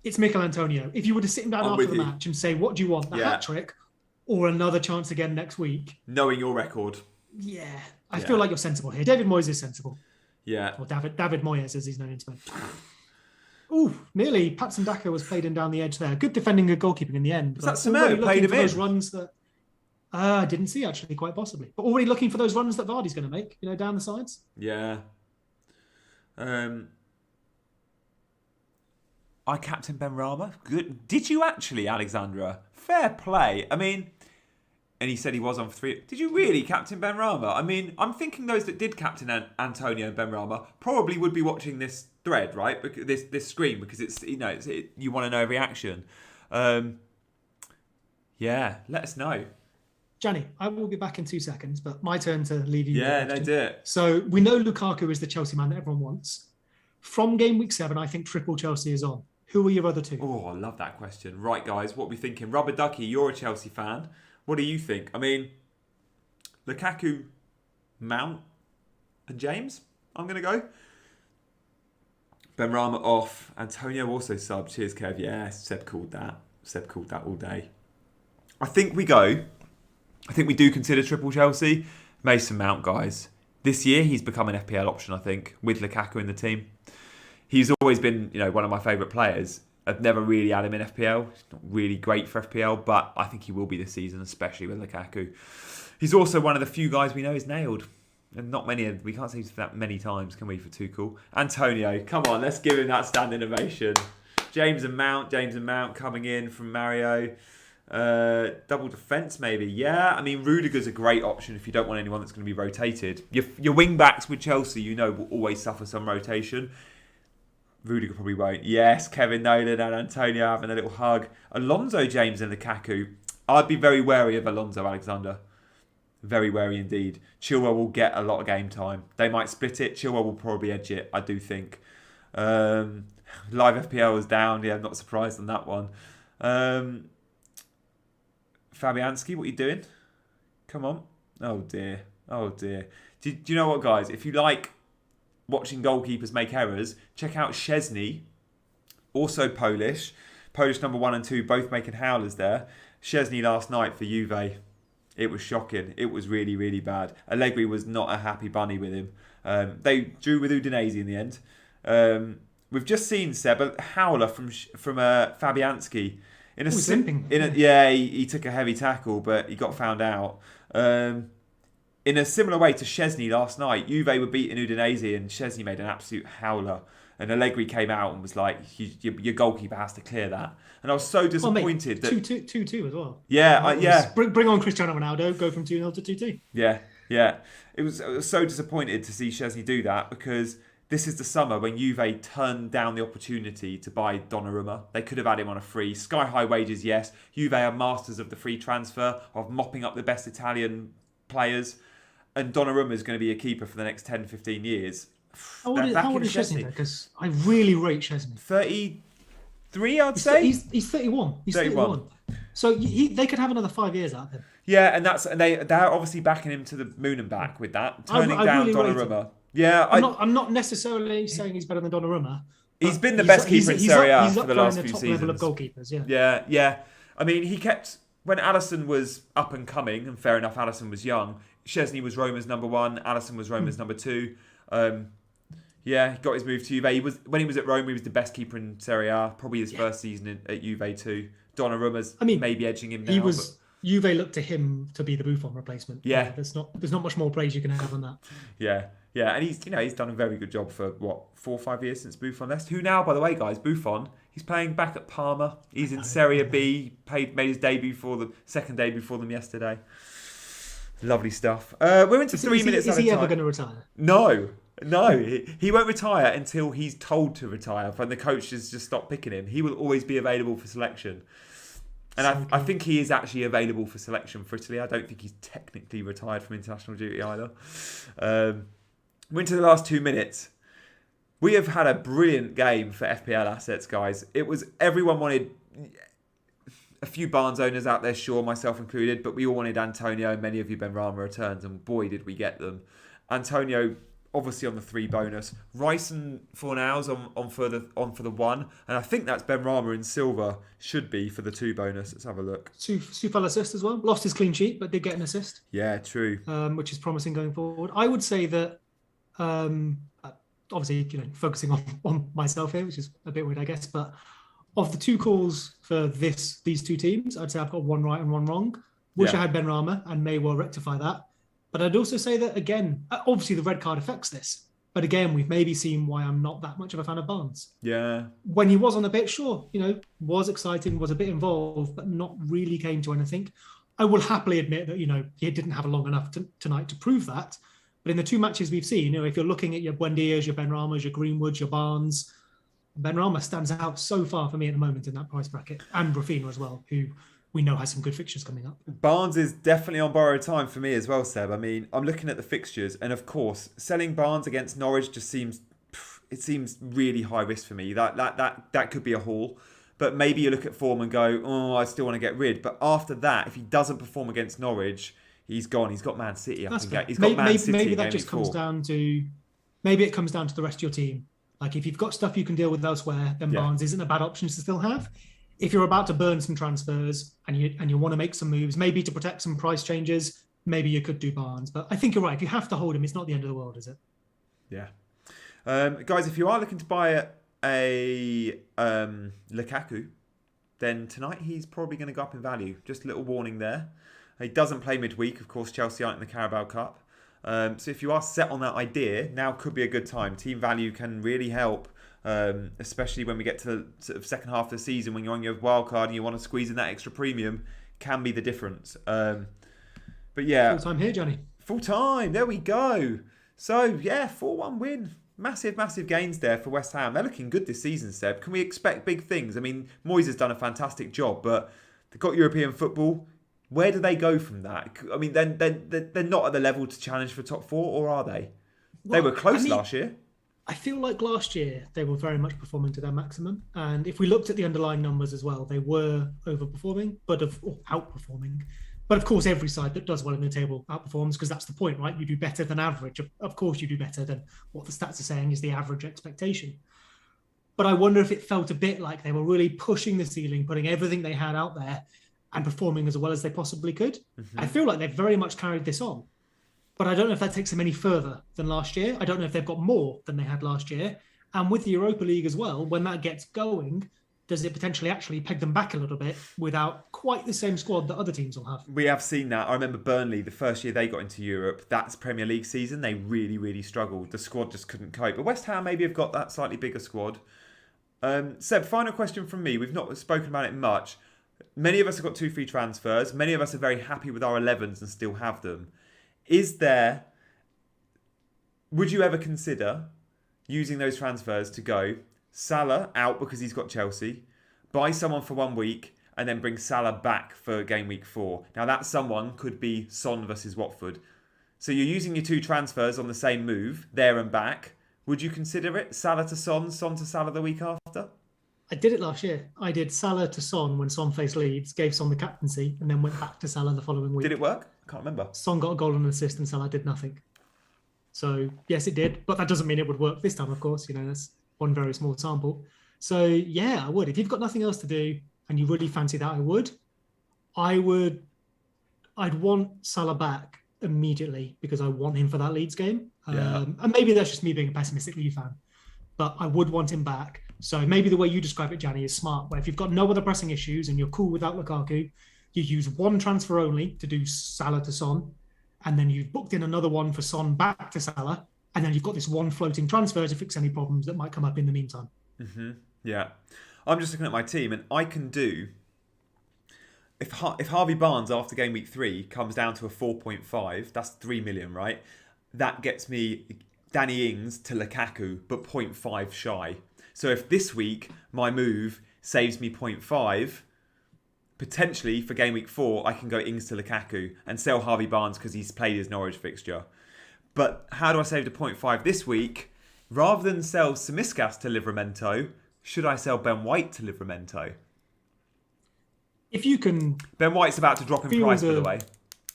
it's Mikel Antonio. If you were to sit him down after the match and say, what do you want, the hat trick or another chance again next week?
Knowing your record.
Yeah. I feel like you're sensible here. David Moyes is sensible.
Yeah.
Or David Moyes, as he's known in Spain. Ooh, nearly. Patson Daka was played in down the edge there. Good defending, good goalkeeping in the end.
Was that Semedo played him in?
Those runs that I didn't see, actually, quite possibly. But already looking for those runs that Vardy's going to make, down the sides.
Yeah. I captain Ben Rama. Good. Did you actually, Alexandra? Fair play. I mean, and he said he was on for 3. Did you really captain Ben Rama? I mean, I'm thinking those that did captain Antonio and Ben Rama probably would be watching this thread, right? Because this screen, because it's you want to know every action. Yeah, let us know.
Gianni, I will be back in 2 seconds, but my turn to leave you with a
Yeah, no,
question.
do it.
So we know Lukaku is the Chelsea man that everyone wants. From game week 7, I think triple Chelsea is on. Who are your other two?
Oh, I love that question. Right, guys, what are we thinking? Rubber Ducky, you're a Chelsea fan. What do you think? I mean, Lukaku, Mount, and James, I'm going to go. Benrahma off. Antonio also sub. Cheers, Kev. Yeah, Seb called that. Seb called that all day. I think we do consider triple Chelsea. Mason Mount, guys. This year, he's become an FPL option, I think, with Lukaku in the team. He's always been, one of my favourite players. I've never really had him in FPL. He's not really great for FPL, but I think he will be this season, especially with Lukaku. He's also one of the few guys we know is nailed. And not many, we can't say that many times, can we, for Tuchel? Antonio, come on, let's give him that standing ovation. James and Mount coming in from Mario. Double defence maybe. Yeah, I mean, Rudiger's a great option if you don't want anyone that's going to be rotated. Your wing backs with Chelsea, will always suffer some rotation. Rudiger probably won't. Yes, Kevin Nolan and Antonio having a little hug. Alonso, James and Lukaku. I'd be very wary of Alonso, Alexander. Very wary indeed. Chilwell will get a lot of game time. They might split it. Chilwell will probably edge it, I do think. Live FPL is down. Yeah, I'm not surprised on that one. Fabianski, what are you doing? Come on. Oh dear. Do you know what, guys? If you like watching goalkeepers make errors, check out Szczesny. Also Polish. Polish number 1 and 2, both making howlers there. Szczesny last night for Juve. It was shocking. It was really, really bad. Allegri was not a happy bunny with him. They drew with Udinese in the end. We've just seen, Seb, a howler from Fabianski. He took a heavy tackle, but he got found out. In a similar way to Szczesny last night, Juve were beating Udinese and Szczesny made an absolute howler. And Allegri came out and was like, your goalkeeper has to clear that. And I was so disappointed that
2-2 as well.
Yeah.
Bring on Cristiano Ronaldo, go from 2-0 to 2-2.
Yeah. I was so disappointed to see Szczesny do that because this is the summer when Juve turned down the opportunity to buy Donnarumma. They could have had him on a free. Sky-high wages, yes. Juve are masters of the free transfer, of mopping up the best Italian players. And Donnarumma is going to be a keeper for the next 10, 15 years.
How old is Szczesny? Because I really rate Szczesny.
33, I'd say.
He's 31. He's 31. So they could have another 5 years out of him.
Yeah, and they're obviously backing him to the moon and back with that. Turning down really Donnarumma. Yeah,
I'm not necessarily saying he's better than Donnarumma.
He's been the best keeper in Serie A for the last few seasons.
He's up there in the top level of goalkeepers,
Yeah. I mean, he kept... When Alisson was up and coming, and fair enough, Alisson was young, Szczesny was Roma's number 1, Alisson was Roma's number 2. He got his move to Juve. When he was at Rome, he was the best keeper in Serie A. Probably his first season at Juve too. Donnarumma's maybe edging him now.
Juve looked to him to be the Buffon replacement.
Yeah.
There's not much more praise you can have on that.
Yeah, and he's done a very good job for 4 or 5 years since Buffon left. Who now, by the way, guys, Buffon, he's playing back at Parma. He's in Serie B. Made his second debut for them yesterday. Lovely stuff. We're into 3 minutes.
Is he ever going to retire?
No, he won't retire until he's told to retire. When the coaches just stop picking him, he will always be available for selection. And I think he is actually available for selection for Italy. I don't think he's technically retired from international duty either. We're into the last 2 minutes. We have had a brilliant game for FPL assets, guys. Everyone wanted a few Barnes owners out there, sure, myself included, but we all wanted Antonio, many of you Benrahma returns, and boy did we get them. Antonio obviously on the 3 bonus, Rice and Fornals on for the 1, and I think that's Benrahma in silver should be for the 2 bonus. Let's have a look.
Sufal assist as well. Lost his clean sheet, but did get an assist.
Yeah, true.
Which is promising going forward. I would say that obviously focusing on myself here, which is a bit weird, I guess, but of the 2 calls for these 2 teams, I'd say I've got 1 right and 1 wrong. Wish I had Benrahma and may well rectify that. But I'd also say that, again, obviously the red card affects this. But again, we've maybe seen why I'm not that much of a fan of Barnes.
Yeah.
When he was on the pitch, sure, was exciting, was a bit involved, but not really came to anything. I will happily admit that, he didn't have long enough tonight to prove that. But in the 2 matches we've seen, if you're looking at your Buendias, your Benrahmas, your Greenwoods, your Barnes, Benrahma stands out so far for me at the moment in that price bracket. And Rafinha as well, who we know has some good fixtures coming up.
Barnes is definitely on borrowed time for me as well, Seb. I mean, I'm looking at the fixtures, and of course, selling Barnes against Norwich just seems really high risk for me. That could be a haul. But maybe you look at form and go, oh, I still want to get rid. But after that, if he doesn't perform against Norwich, he's gone. He's got Man City.
That's fair.
He's got Man City.
Maybe that just comes down to, maybe it comes down to the rest of your team. Like if you've got stuff you can deal with elsewhere, then Barnes isn't a bad option to still have. If you're about to burn some transfers and you want to make some moves, maybe to protect some price changes, maybe you could do Barnes. But I think you're right. If you have to hold him, it's not the end of the world, is it?
Yeah. Guys, if you are looking to buy a Lukaku, then tonight he's probably going to go up in value. Just a little warning there. He doesn't play midweek. Of course, Chelsea aren't in the Carabao Cup. So if you are set on that idea, now could be a good time. Team value can really help, especially when we get to the sort of second half of the season when you're on your wild card and you want to squeeze in that extra premium, can be the difference. But yeah.
Full time here, Gianni.
Full time. There we go. So yeah, 4-1 win. Massive gains there for West Ham. They're looking good this season, Seb. Can we expect big things? I mean, Moyes has done a fantastic job, but they've got European football. Where do they go from that? I mean, they're not at the level to challenge for top four, or are they? Well, they were close last year.
I feel like last year they were very much performing to their maximum. And if we looked at the underlying numbers as well, they were overperforming, or outperforming. But of course, every side that does well in the table outperforms because that's the point, right? You do better than average. Of course, you do better than what the stats are saying is the average expectation. But I wonder if it felt a bit like they were really pushing the ceiling, putting everything they had out there and performing as well as they possibly could. Mm-hmm. I feel like they've very much carried this on. But I don't know if that takes them any further than last year. I don't know if they've got more than they had last year. And with the Europa League as well, when that gets going, does it potentially actually peg them back a little bit without quite the same squad that other teams will have?
We have seen that. I remember Burnley, the first year they got into Europe, that's Premier League season, they really struggled. The squad just couldn't cope. But West Ham maybe have got that slightly bigger squad. Seb, final question from me. We've not spoken about it much. Many of us have got 2 free transfers. Many of us are very happy with our 11s and still have them. Would you ever consider using those transfers to go Salah out because he's got Chelsea, buy someone for 1 week, and then bring Salah back for game week 4? Now that someone could be Son versus Watford. So you're using your 2 transfers on the same move, there and back. Would you consider it? Salah to Son, Son to Salah the week after?
I did it last year. I did Salah to Son when Son faced Leeds, gave Son the captaincy, and then went back to Salah the following week.
Did it work? I can't remember.
Son got a goal and an assist and Salah did nothing. So yes, it did. But that doesn't mean it would work this time, of course. That's one very small sample. So yeah, I would. If you've got nothing else to do and you really fancy that, I'd want Salah back immediately because I want him for that Leeds game. And maybe that's just me being a pessimistic Leeds fan, but I would want him back. So maybe the way you describe it, Gianni, is smart, where if you've got no other pressing issues and you're cool without Lukaku, you use one transfer only to do Salah to Son, and then you've booked in another one for Son back to Salah, and then you've got this one floating transfer to fix any problems that might come up in the meantime.
Mm-hmm. Yeah. I'm just looking at my team, and I can do... If Harvey Barnes after game week 3 comes down to a 4.5, that's 3 million, right? That gets me Danny Ings to Lukaku, but 0.5 shy. So if this week my move saves me 0.5, potentially for game week 4, I can go Ings to Lukaku and sell Harvey Barnes because he's played his Norwich fixture. But how do I save the 0.5 this week? Rather than sell Tsimikas to Livramento, should I sell Ben White to Livramento?
If you can...
Ben White's about to drop in price, by the way.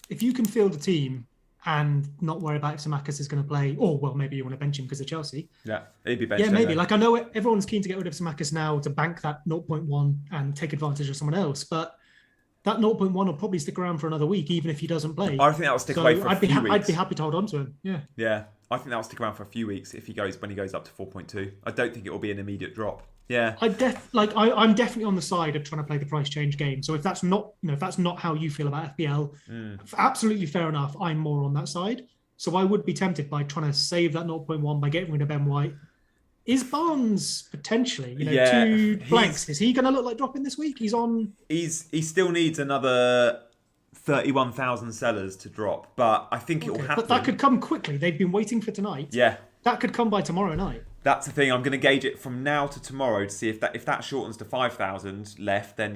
If you can field a team and not worry about if Tsimikas is going to play, or, well, maybe you want to bench him because of Chelsea.
Yeah, he'd be benched.
Yeah, maybe. Like, I know everyone's keen to get rid of Tsimikas now to bank that 0.1 and take advantage of someone else, but that 0.1 will probably stick around for another week, even if he doesn't play.
I think that will stick away for a few weeks.
I'd be happy to hold on to him, yeah.
Yeah, I think that will stick around for a few weeks when he goes up to 4.2. I don't think it will be an immediate drop. Yeah,
I'm definitely on the side of trying to play the price change game. So if that's not how you feel about FPL, absolutely fair enough. I'm more on that side. So I would be tempted by trying to save that 0.1 by getting rid of Ben White. Is Barnes potentially, 2 blanks? Is he going to look like dropping this week? He
still needs another 31,000 sellers to drop, but I think it will happen.
But that could come quickly. They've been waiting for tonight.
Yeah,
that could come by tomorrow night.
That's the thing. I'm going to gauge it from now to tomorrow to see if that shortens to 5,000 left. Then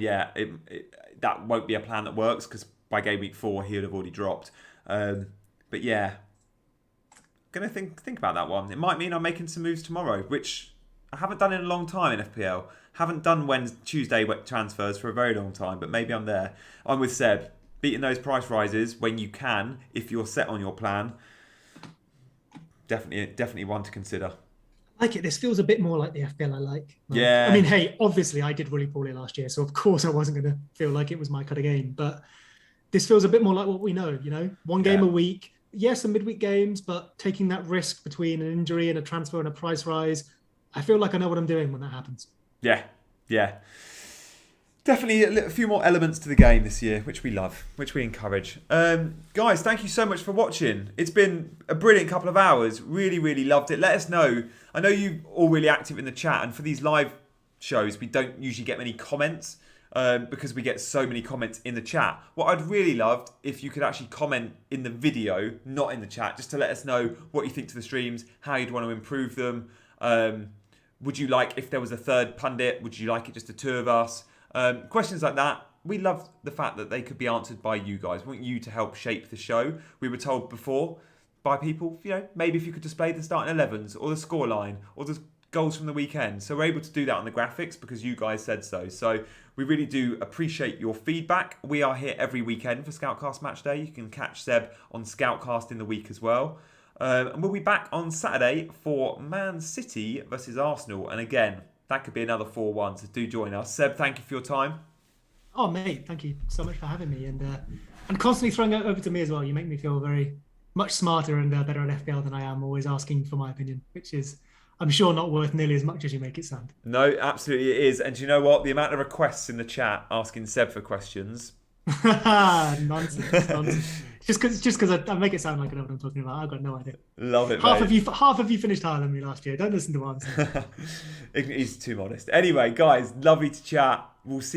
that won't be a plan that works because by game week 4 he would have already dropped. But yeah, gonna think about that one. It might mean I'm making some moves tomorrow, which I haven't done in a long time in FPL. Haven't done Tuesday transfers for a very long time, but maybe I'm there. I'm with Seb. Beating those price rises when you can, if you're set on your plan, definitely one to consider.
I like it. This feels a bit more like the FPL I like.
Yeah.
I mean, hey, obviously I did really poorly last year, so of course I wasn't going to feel like it was my kind of game. But this feels a bit more like what we know, one game a week. Yes, some midweek games, but taking that risk between an injury and a transfer and a price rise. I feel like I know what I'm doing when that happens.
Yeah. Definitely a few more elements to the game this year, which we love, which we encourage. Guys, thank you so much for watching. It's been a brilliant couple of hours. Really, really loved it. Let us know. I know you're all really active in the chat, and for these live shows, we don't usually get many comments because we get so many comments in the chat. What I'd really loved if you could actually comment in the video, not in the chat, just to let us know what you think to the streams, how you'd want to improve them. Would you like if there was a third pundit? Would you like it just the two of us? Questions like that. We love the fact that they could be answered by you guys. We want you to help shape the show. We were told before by people, maybe if you could display the starting 11s or the scoreline or the goals from the weekend. So we're able to do that on the graphics because you guys said so. So we really do appreciate your feedback. We are here every weekend for Scoutcast Matchday. You can catch Seb on Scoutcast in the week as well. And we'll be back on Saturday for Man City versus Arsenal. And again, that could be another 4-1, so do join us. Seb, thank you for your time.
Oh, mate, thank you so much for having me. And constantly throwing it over to me as well. You make me feel very much smarter and better at FPL than I am, always asking for my opinion, which is, I'm sure, not worth nearly as much as you make it sound.
No, absolutely it is. And do you know what? The amount of requests in the chat asking Seb for questions.
Nonsense. Just because I make it sound like I know what I'm talking about. I've got no idea.
Love it,
half
mate.
Half of you finished higher than me last year. Don't listen to what I'm saying.
He's too modest. Anyway, guys, lovely to chat. We'll see